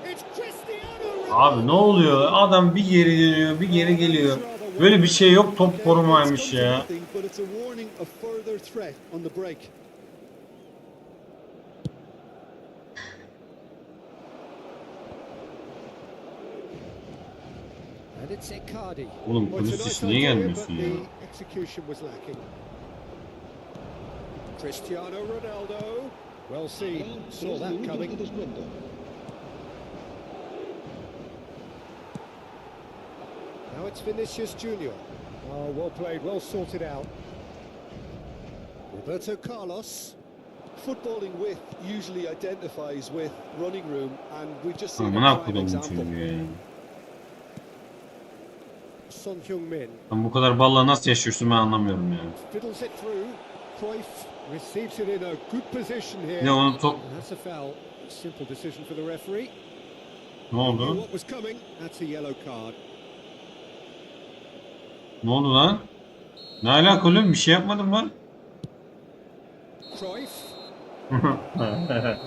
It's Cristiano Ronaldo. Abi ne oluyor? Adam bir geri dönüyor, bir geri geliyor. Böyle bir şey yok, top korumaymış ya. But it's a warning of further threat on the break. And it's Icardi. Oğlum Well, it's a polis nice niye idea, gelmiyorsun but ya? the execution was lacking. Cristiano Ronaldo. Well seen. Saw that coming. Now it's Vinicius Junior. Oh, well played, well sorted out. Roberto Carlos. Footballing width usually identifies with running room, and we've just seen a Amına prime koydum bu example. çocuğu ya. Son Heung-min. Sen bu kadar balla nasıl yaşıyorsun ben anlamıyorum ya. Fiddles it through. Cruyff receives it in a good position here. Ne onu top... And that's a foul. Simple decision for the referee. Ne Knew oldu? what was coming. That's a yellow card. Ne oldu lan? Ne alaka oğlum? Bir şey yapmadım lan. Cruyff.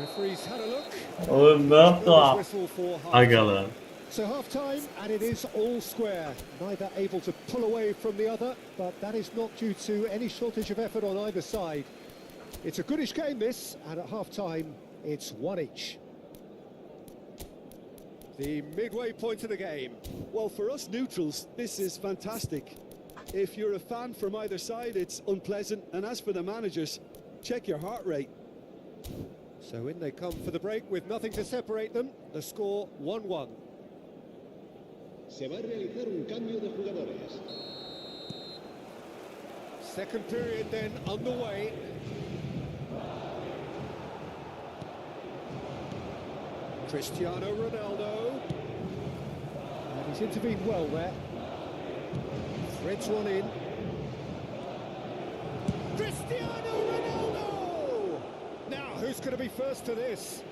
Referee's had a look. Oğlum ne yaptı There's whistle for half. Agalar. So half time, and it is all square. Neither able to pull away from the other, but that is not due to any shortage of effort on either side. It's a goodish game, this, and at half time, it's one each. The midway point of the game. Well, for us neutrals, this is fantastic. If you're a fan from either side, it's unpleasant. And as for the managers, check your heart rate. So in they come for the break with nothing to separate them. The score 1-1. Se va a realizar un cambio de jugadores. Second period then underway. Cristiano Ronaldo. And he's intervened well there. Threads one in. Cristiano Ronaldo! Now, who's going to be first to this?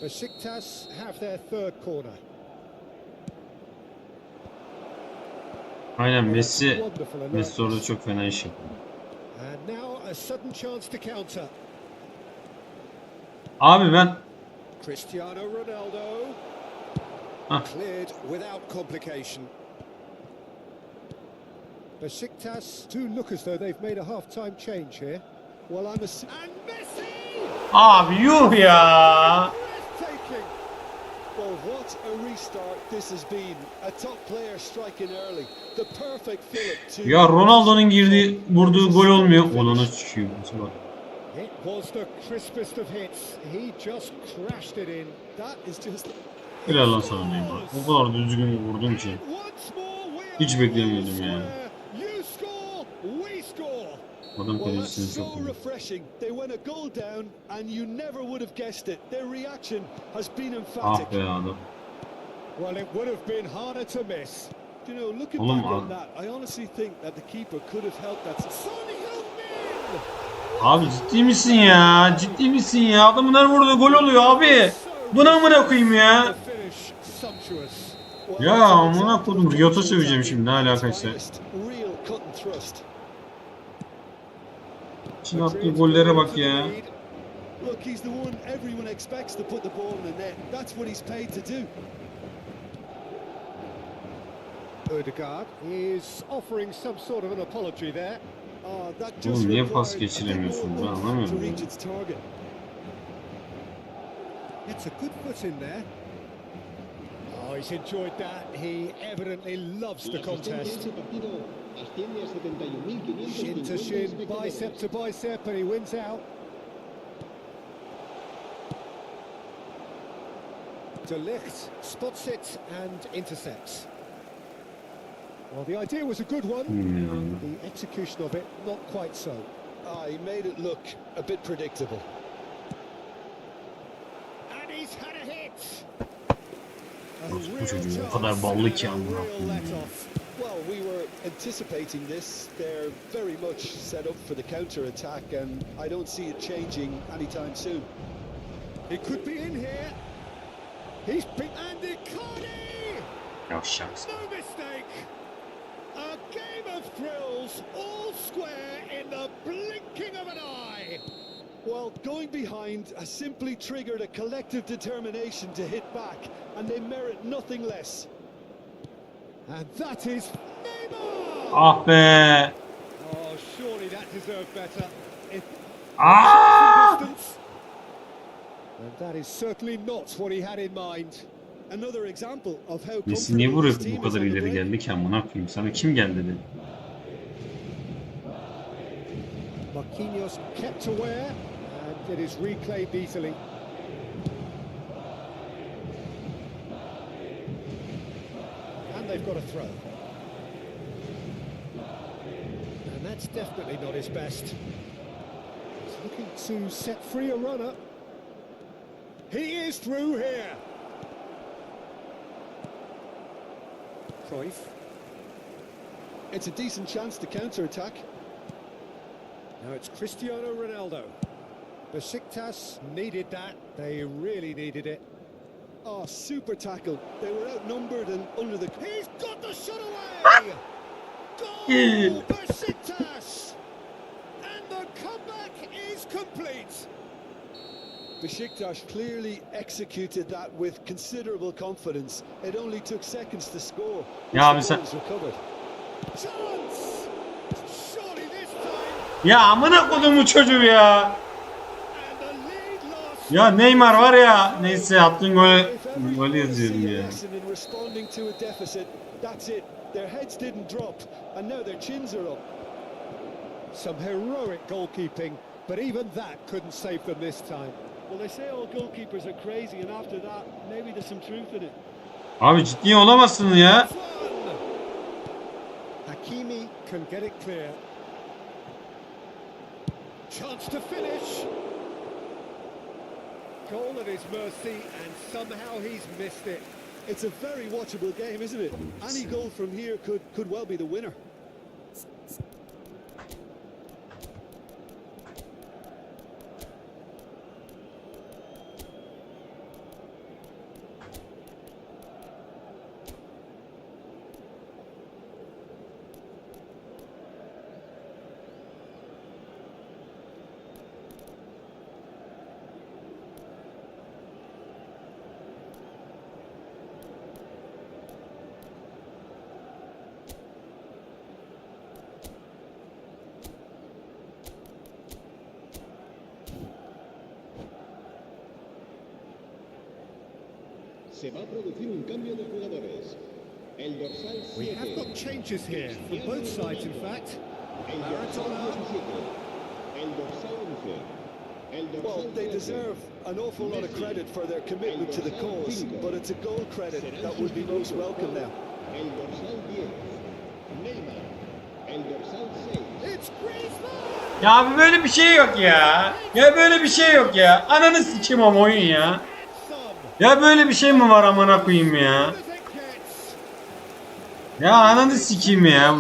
Besiktas have their third corner. Aynen Messi orada çok fena iş yapıyor. And now a sudden chance to counter. Abi ben Cristiano Ronaldo. Cleared without complication. Besiktas do look as though they've made a half-time change here. Well, and Messi! abi yuh ya. Breathtaking. Well, what a restart this has been. A top player striking early. The perfect fillip to... Ya Ronaldo'nun vurduğu gol olmuyor. Olana çıkıyor. It was the crispest of hits. He just crashed it in. That is just... Helal lan sana Neymar. O kadar düzgün vurdum ki. Hiç beklemiyordum yani. You score, we score. Adam Well, that's kalecisini so çok iyi. refreshing. They went a goal down and you never would have guessed it. Their reaction has been emphatic. Ah be adam. Well, it would have been harder to miss. You know, looking Oğlum back on abi. that, I honestly think that the keeper could have helped that. Son Heung-min! Abi ciddi misin ya? Ciddi misin ya? Adamın her vurduğu gol oluyor abi. Buna amına koyayım ya. The finish sumptuous. Ya amına koydum. Riot'a söveceğim şimdi. Ne alakaysa. Real cut and thrust. Şimdi attığı gollere bak ya. Look, he's the one everyone expects to put the ball in the net. That's what he's paid to do. Odegaard is offering some sort of an apology there. That just Oğlum niye pas required geçiremiyorsun? a bit Ben more to anlamıyorum. reach its target. It's a good foot in there. Oh, he's enjoyed that. He evidently loves the contest. Shin to shin, bicep to bicep, and he wins out. De Ligt spots it and intercepts. Well, the idea was a good one. The execution of it, not quite so. He made it look a bit predictable. And he's had a hit. Bu çocuğu o kadar ballı ki amına koyayım. Well, we were anticipating this. They're very much set up for the counter attack, and I don't see it changing anytime soon. He could be in here. He's been and Icardi. Yavşak. No mistake. A game of thrills, all square in the blinking of an eye. Well, going behind has simply triggered a collective determination to hit back, and they merit nothing less. And that is Neymar. Ah be. Oh, surely that deserved better. If distance. And that is certainly not what he had in mind. Another example of how Messi niye comfortable buraya this team bu kadar is on the ileri break. geldi ki amına koyayım? Sana kim geldi dedi? Marquinhos kept aware, and it is reclaimed easily. And they've got a throw. And that's definitely not his best. He's looking to set free a runner. He is through here. Cruyff. It's a decent chance to counter-attack. Now it's Cristiano Ronaldo. Besiktas needed that. They really needed it. Oh, super tackle. They were outnumbered and under the... He's got the shot away! Goal! Besiktas! And the comeback is complete. Besiktas clearly executed that with considerable confidence. It only took seconds to score. Ya The abi sen... ball was recovered. Chance! Surely this time. Ya amına koydum bu çocuğu ya. And the lead lost. Ya Neymar var ya. Neyse attığın gol If everyone yazıyordum see a ya. lesson in responding to a deficit, that's it. Their heads didn't drop, and now their chins are up. Some heroic goalkeeping, but even that couldn't save them this time. Well, they say all goalkeepers are crazy, and after that, maybe there's some truth in it. Abi ciddi olamazsın ya. One. Hakimi can get it clear. Chance to finish. back all at his mercy, and somehow he's missed it. It's a very watchable game, isn't it? Any goal from here could well be the winner. Se va a producir un cambio de jugadores. El dorsal 7. We have got changes here from both sides, in fact. El dorsal 17. El dorsal 11. El dorsal Well, they 13. deserve an awful lot of credit for their commitment to the cause, but it's a goal credit that would be most welcome now. El dorsal 10. Neymar. El dorsal 6. It's Griezmann! Ya abi böyle bir şey yok ya. Ya böyle bir şey yok ya. Ananı sikeyim ama oyun ya. Ya böyle bir şey mi var amına koyayım ya? Ya ananı sikeyim ya.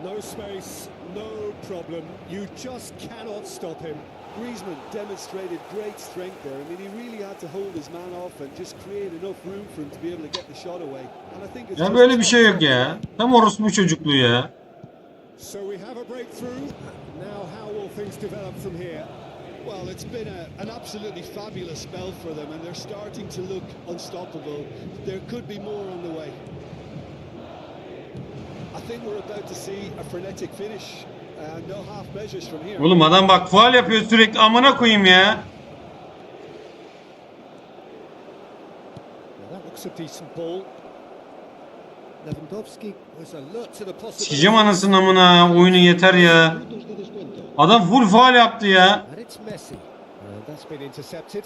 No space, no problem. You just cannot stop him. Griezmann demonstrated great strength there. I mean, he really had to hold his man off and just create enough room for him to be able to get the shot away. And I think it's Ya böyle bir şey yok ya. Tam orospu çocukluğu ya. So we have a breakthrough. Now how will things develop from here? Well, it's been an absolutely fabulous spell for them, and they're starting to look unstoppable. There could be more on the way. I think we're about to see a frenetic finish. No half measures from here. Oğlum adam bak faul yapıyor sürekli amına koyayım ya. Well, that looks a decent ball. Lewandowski was alert to the possibility. Sikeceğim anasının amına oyunu yeter ya. Adam full faul yaptı ya. And it's Messi. That's been intercepted.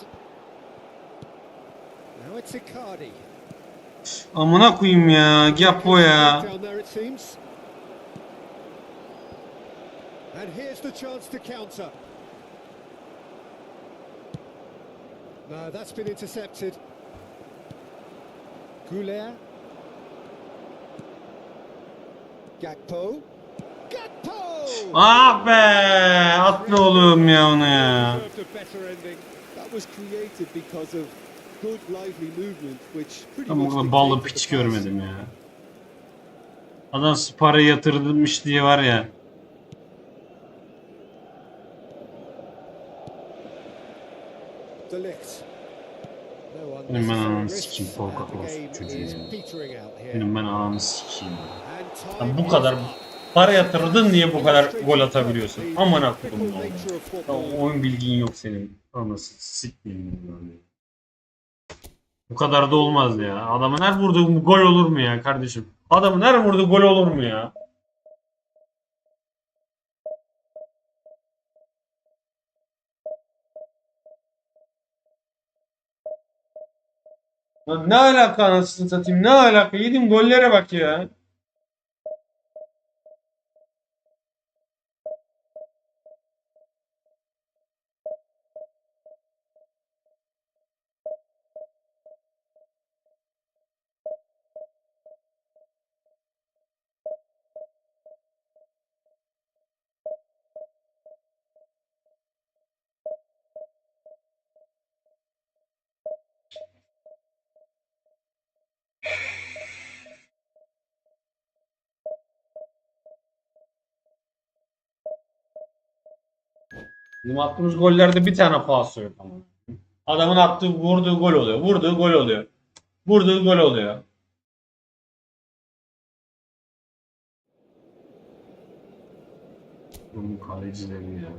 Now it's Icardi. Amına koyayım ya. Gappo ya. Down there it seems. And here's the chance to counter. No, that's been intercepted. Goulet. Gakpo. Gakpo! Ah be! Atla oğlum ya onu ya. Deserved a better ending. That was created because of good lively movement, which pretty Ben much burada ballı dictated piç the pass. görmedim ya. Adam para yatırılmış diye var ya. De Ligt. No Benim ben ananı unnecessary sikeyim risks, korkak and the olsun game çocuğu is ya. petering out here. Benim ben ananı sikeyim. And Ya time bu kadar is up. para yatırdın diye bu kadar gol atabiliyorsun. Amına Fickle koydum nature oğlum. of Ya football. oyun bilgin yok senin. Anasını sikmeyeyim yani. Bu kadar da olmaz ya. Adamın her vurduğu gol olur mu ya kardeşim? Adamın her vurduğu gol olur mu ya? Lan ne alaka anasını satayım? Ne alaka? Yedim gollere bak ya. Bizim attığımız gollerde bir tane pas yok ama. Adamın attığı, vurduğu gol oluyor. Vurduğu gol oluyor. Vurduğu gol oluyor. Bunun kalecileri ya.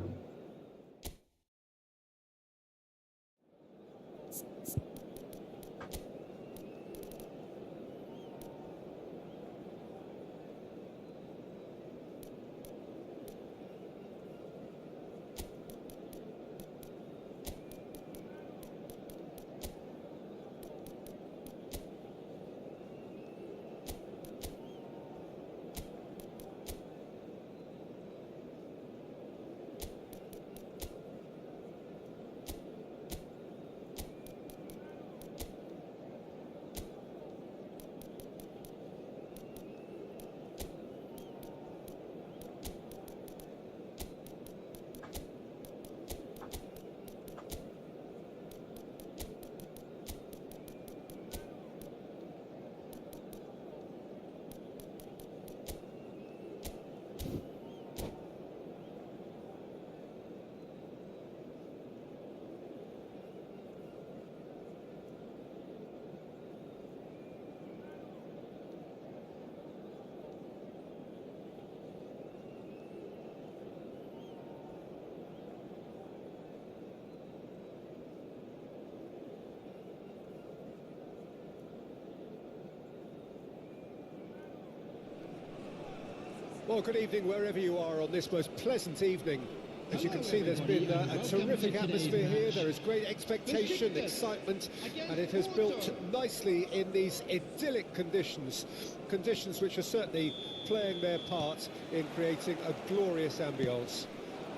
Well, good evening wherever you are on this most pleasant evening. As you can see, there's been a terrific atmosphere here. There is great expectation, excitement, and it has built nicely in these idyllic conditions. Conditions which are certainly playing their part in creating a glorious ambience.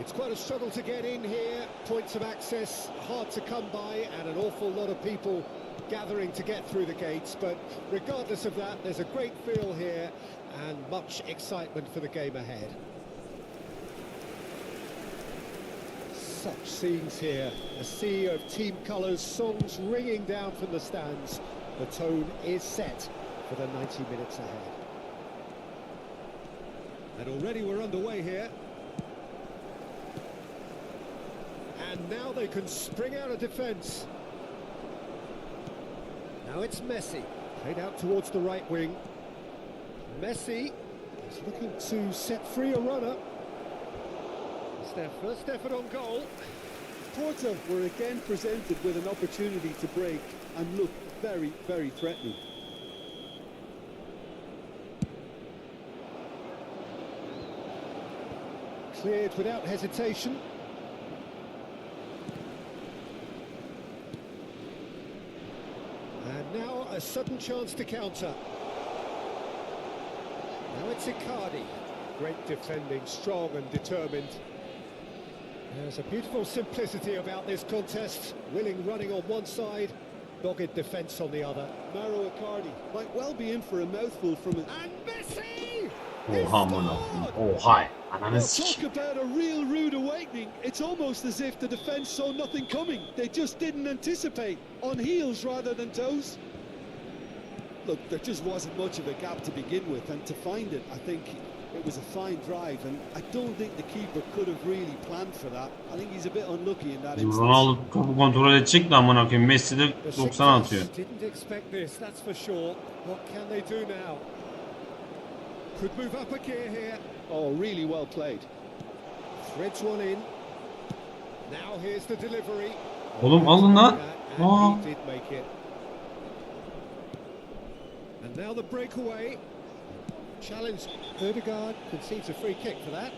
It's quite a struggle to get in here. Points of access hard to come by, and an awful lot of people gathering to get through the gates. But regardless of that, there's a great feel here and much excitement for the game ahead. Such scenes here, a sea of team colours, songs ringing down from the stands. The tone is set for the 90 minutes ahead. And already we're underway here. And now they can spring out of defence. Now it's Messi, played out towards the right wing. Messi is looking to set free a runner. It's their first effort on goal. Porto were again presented with an opportunity to break and look very, very threatening. Cleared without hesitation. And now a sudden chance to counter. Now it's Icardi. Great defending, strong and determined. There's a beautiful simplicity about this contest. Willing running on one side, dogged defence on the other. Mauro Icardi might well be in for a mouthful from it. And Messi! Oha amına koyayım. Oha. Ananı Well, sikeyim. talk about a real rude awakening. It's almost as if the defence saw nothing coming. They just didn't anticipate. On heels rather than toes. Look, there just wasn't much of a gap to begin with, and to find it, I think it was a fine drive, and I don't think the keeper could have really planned for that. I think he's a bit unlucky in that instance. Ronaldo topu kontrol edecek de amına koyayım. Messi de 90 atıyor. Didn't expect this, that's for sure. What can they do now? Could move up a gear here. Oh, really well played. Threads one in. Now here's the delivery. Oğlum alın lan. Aa. And he did make it. And now the breakaway. Challenge. Ødegaard concedes a free kick for that.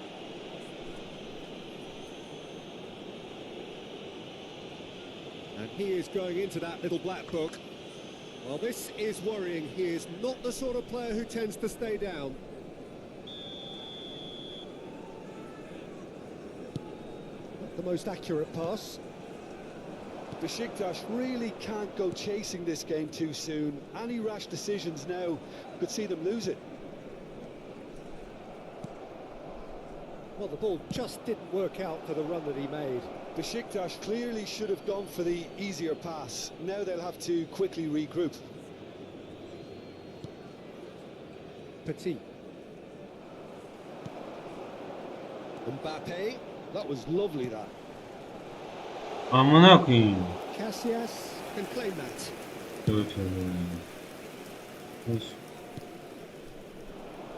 And he is going into that little black book. Well, this is worrying. He is not the sort of player who tends to stay down. Not the most accurate pass. Besiktas really can't go chasing this game too soon. Any rash decisions now could see them lose it. Well, the ball just didn't work out for the run that he made. Besiktas clearly should have gone for the easier pass. Now they'll have to quickly regroup. Petit. Mbappe. That was lovely, that. Amına koyayım. Casillas can claim that. Evet.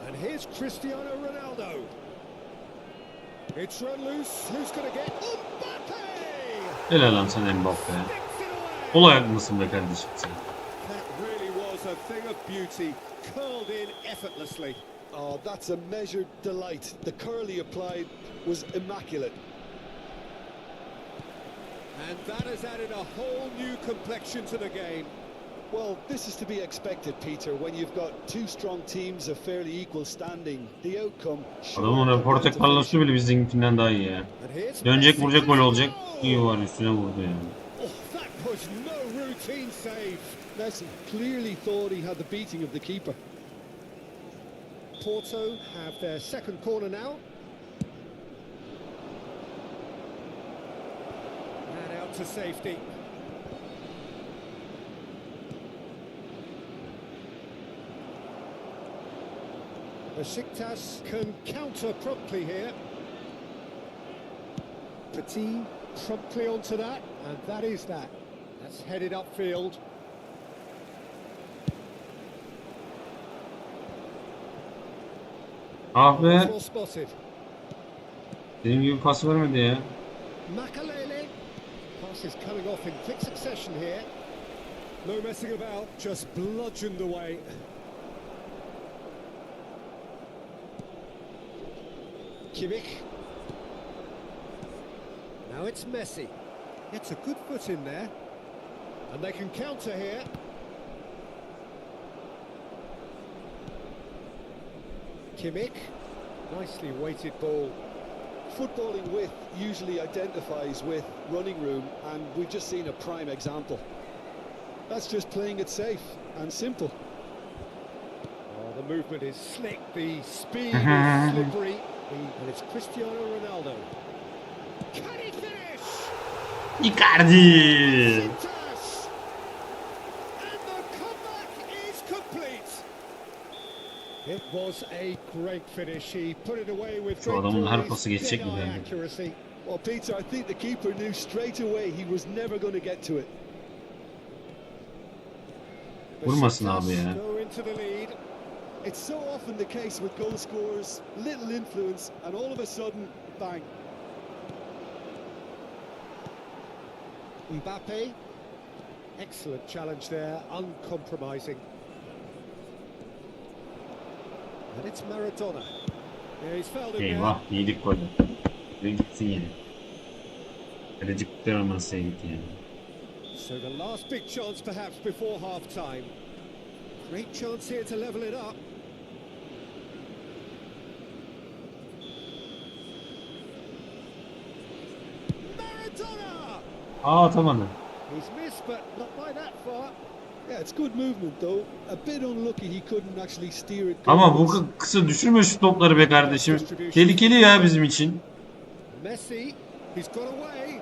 And here's Cristiano Ronaldo. It's run loose. Who's going to get Mbappe? Helal lan sen Mbappe. Sticks it away. Ol ayak mısın be kardeşim sen? That really was a thing of beauty, curled in effortlessly. Oh, that's a measured delight. The curl he applied was immaculate. And that has added a whole new complexion to the game. Well, this is to be expected, Peter, when you've got two strong teams of fairly equal standing. The outcome... Adamın röportaj parlası bile bizimkinden daha iyi ya. And here's Dönecek Messi. vuracak gol olacak. İyi var üstüne vurdu yani. Oh, that was no routine save. Messi clearly thought he had the beating of the keeper. Porto have their second corner now. And out to safety. Besiktas can counter promptly here. Petit promptly onto that, and that is that. That's headed upfield. Ah be. Well spotted. Dediğim gibi pas vermedi ya. Makalele. Pass is coming off in quick succession here. No messing about, just bludgeoned away. Kimmich. Now it's Messi. Gets a good foot in there. And they can counter here. Kimmich. Nicely weighted ball. Footballing width usually identifies with running room, and we've just seen a prime example. That's just playing it safe and simple. Oh, the movement is slick, the speed is slippery, and it's Cristiano Ronaldo. Can he finish? Icardi. Yes! And the comeback is complete. It was a great finish. He put it away with Şu adamın her pası geçecek mi dead-eye yani? accuracy. Well, Peter, I think the keeper knew straight away he was never going to get to it. Vurmasın abi ya. Go into the lead. It's so often the case with goal scorers, little influence, and all of a sudden, bang. Mbappe. Excellent challenge there, uncompromising. And it's Maradona. Yeah, he's fouled him Eyvah, there. yedik golü. Ve gitsin yine. Kaleci kurtaramasaya gitti yani. So the last big chance perhaps before half-time. Great chance here to level it up. Maradona! Atamadı. He's missed, but not by that far. Yeah, it's good movement though. A bit unlucky he couldn't actually steer it. Ama goalwards. bu kısa düşürme şu topları be kardeşim. Tehlikeli ya bizim için. Messi, he's got away.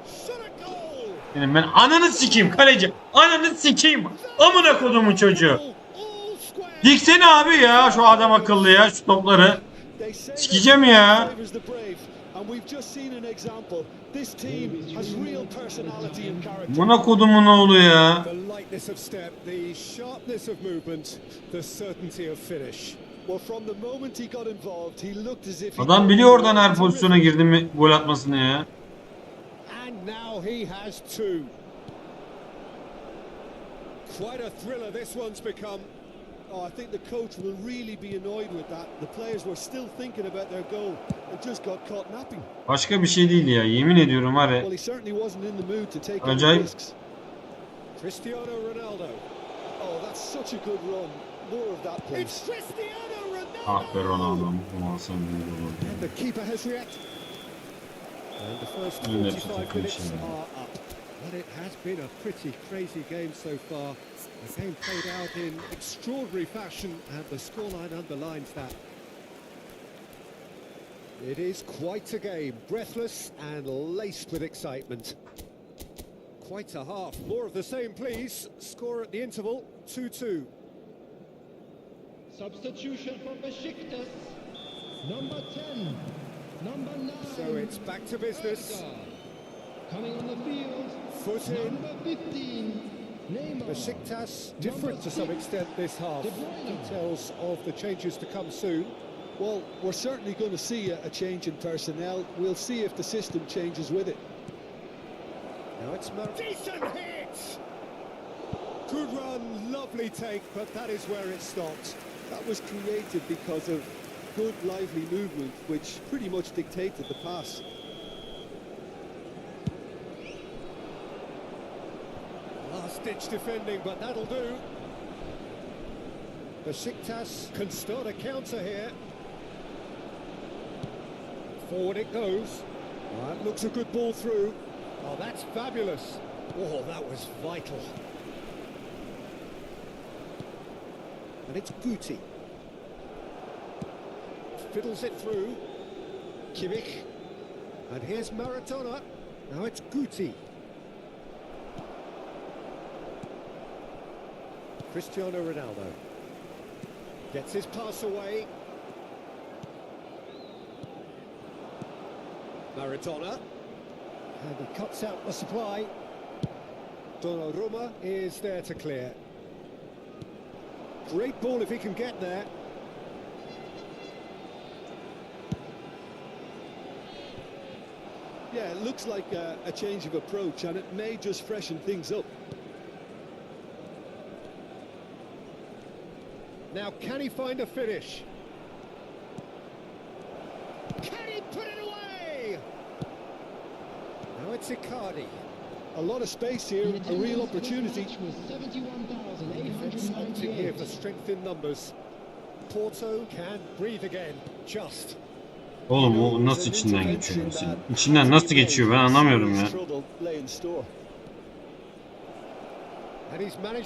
Shot a goal! Yani ben ananı sikeyim kaleci. Ananı sikeyim. Amına kodumun çocuğu. All square. Diksene abi ya şu adam akıllı ya şu topları. They say that Sikeceğim ya. favours the brave, and we've just seen an example. This team has real personality and character. Amına kodumun oğlu ya. The lightness of step, the sharpness of movement, the certainty of finish. Well, from the moment he got involved, he looked as if Adam biliyor oradan her pozisyona girdi mi gol atmasını ya. And now he has two. Quite a thriller this one's become. Oh, I think the coach will really be annoyed with that. The players were still thinking about their goal and just got caught napping. Başka bir şey değil ya. Yemin ediyorum var ya. Well, he certainly wasn't in the mood to take any Acayip. risks. Cristiano Ronaldo. Oh, that's such a good run. More of that, please. It's Cristiano Ronaldo! Ah be Ronaldo'm. Bunu alsam iyi olur. And the keeper has reacted. And the first Yine 45 tutuklu minutes şimdi. are up. But it has been a pretty crazy game so far. The game played out in extraordinary fashion, and the scoreline underlines that. It is quite a game, breathless and laced with excitement. Quite a half. More of the same, please. Score at the interval, 2-2. Substitution for Besiktas. Number 10. Number 9. So it's back to business. Coming on the field. Foot in. Number 15. Neymar. Besiktas different to some extent this half. Details of the changes to come soon. Well, we're certainly going to see a change in personnel. We'll see if the system changes with it. Now it's decent hit! Good run, lovely take, but that is where it stopped. That was created because of good, lively movement, which pretty much dictated the pass. Last-ditch defending, but that'll do. Besiktas can start a counter here. Forward it goes. That looks a good ball through. Oh, that's fabulous. Oh, that was vital. And it's Guti. Fiddles it through. Kimmich. And here's Maradona. Now it's Guti. Cristiano Ronaldo. Gets his pass away. Maradona. And he cuts out the supply. Donnarumma is there to clear. Great ball if he can get there. Yeah, it looks like a change of approach, and it may just freshen things up. Now, can he find a finish? it's Icardi. A lot of space here, a real opportunity. Defence opting here for strength in numbers. Porto can breathe again. Just. Oğlum o nasıl içinden geçiyor senin? İçinden nasıl geçiyor ben anlamıyorum ya.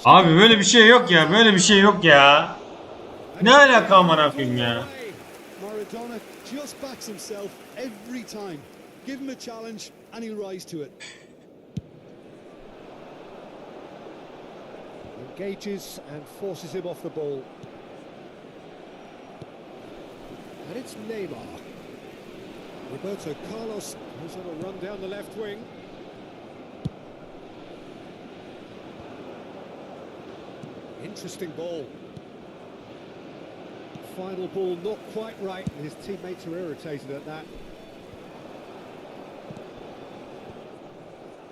Abi böyle bir şey yok ya, böyle bir şey yok ya. Ne alaka amına koyayım ya? Maradona just backs himself every time. Give him a challenge and he'll rise to it. Engages and forces him off the ball. And it's Neymar. Roberto Carlos goes on a run down the left wing. Interesting ball. Final ball not quite right, and his teammates are irritated at that.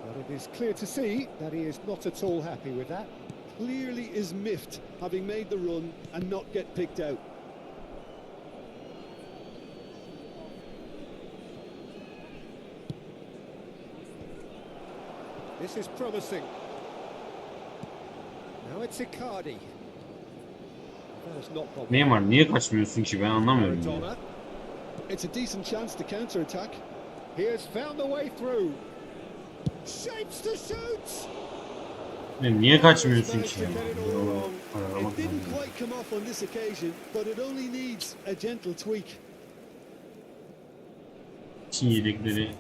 But it is clear to see that he is not at all happy with that. Clearly is miffed, having made the run and not get picked out. This is promising. Now it's Icardi. That's not problem. Neymar niye kaçmıyorsun ki ben anlamıyorum ya. Maradona. It's a decent chance to counter-attack. He has found the way through. Shapes to shoot. Niye kaçmıyorsun ki ya? It didn't quite come off on this occasion, but it only needs a gentle tweak. Çin yedekleri.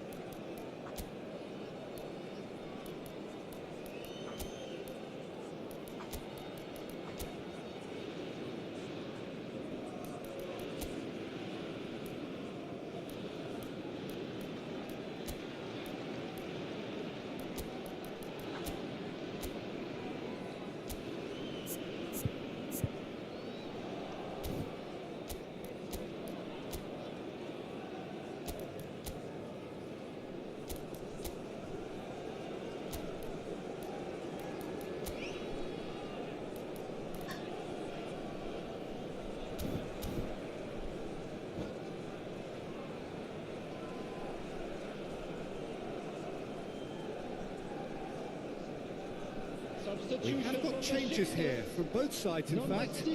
We have got changes here from both sides, in Number fact. 6,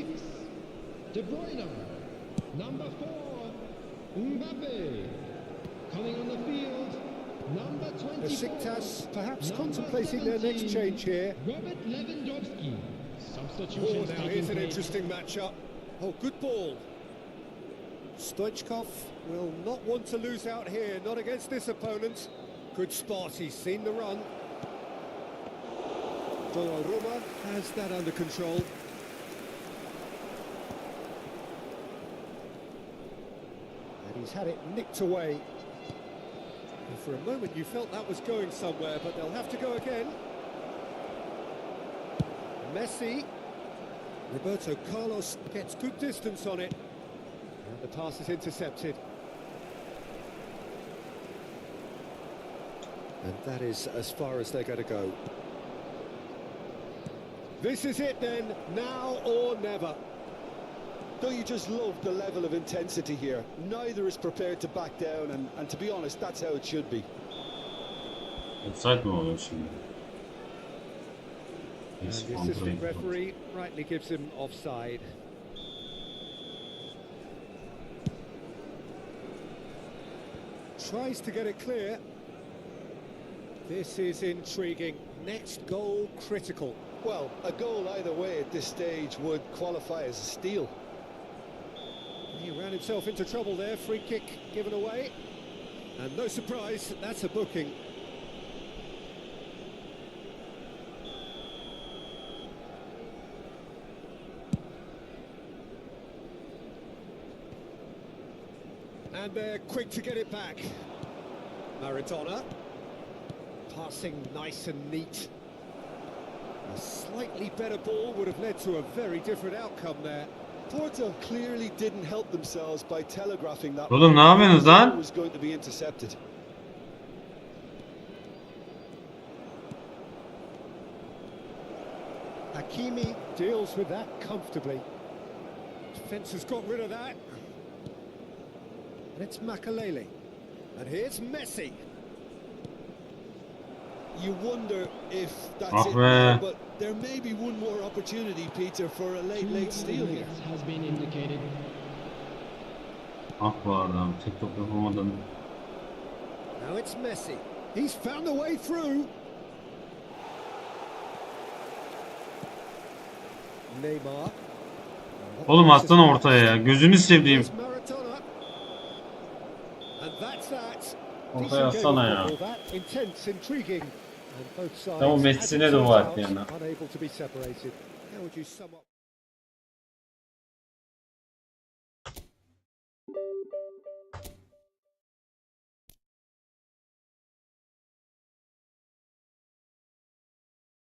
De Bruyne. Number 4, Mbappe. Coming on the field, number 24. Besiktas perhaps number contemplating their next 17, change here. Robert Lewandowski. Oh, Substitutions now taking here's an place. interesting matchup. Oh, good ball. Stoichkov will not want to lose out here, not against this opponent. Good spot, he's seen the run. Donnarumma has that under control. And he's had it nicked away. And for a moment you felt that was going somewhere, but they'll have to go again. Messi. Roberto Carlos gets good distance on it. And the pass is intercepted. And that is as far as they're going to go. This is it then, now or never. Don't you just love the level of intensity here? Neither is prepared to back down, and to be honest, that's how it should be. Offside mi oluyor şimdi? And the assistant referee rightly gives him offside. Tries to get it clear. This is intriguing. Next goal critical. Well, a goal either way at this stage would qualify as a steal. He ran himself into trouble there, free kick given away. And no surprise, that's a booking. And they're quick to get it back. Maradona. Passing nice and neat. A slightly better ball would have led to a very different outcome there. Porto clearly didn't help themselves by telegraphing that Oğlum ne yapıyorsunuz lan? was going to be intercepted. Hakimi deals with that comfortably. Defence has got rid of that. And it's Makalele. And here's Messi. you wonder if that's Ah it be. now, but there may be one more opportunity, Peter, for a late steal here. Has been indicated. Ah bu adam. Tek top yapamadım. Now it's Messi. He's found a way through. Neymar. Oğlum atsana ortaya ya. Gözünü seveyim. Maradona. And that's that. Ortaya Decent game of atsana ya. football, that. Intense, intriguing. And both sides Tamam, had Messi'ne it de sorted var out, yani. unable to be separated. How would you sum up?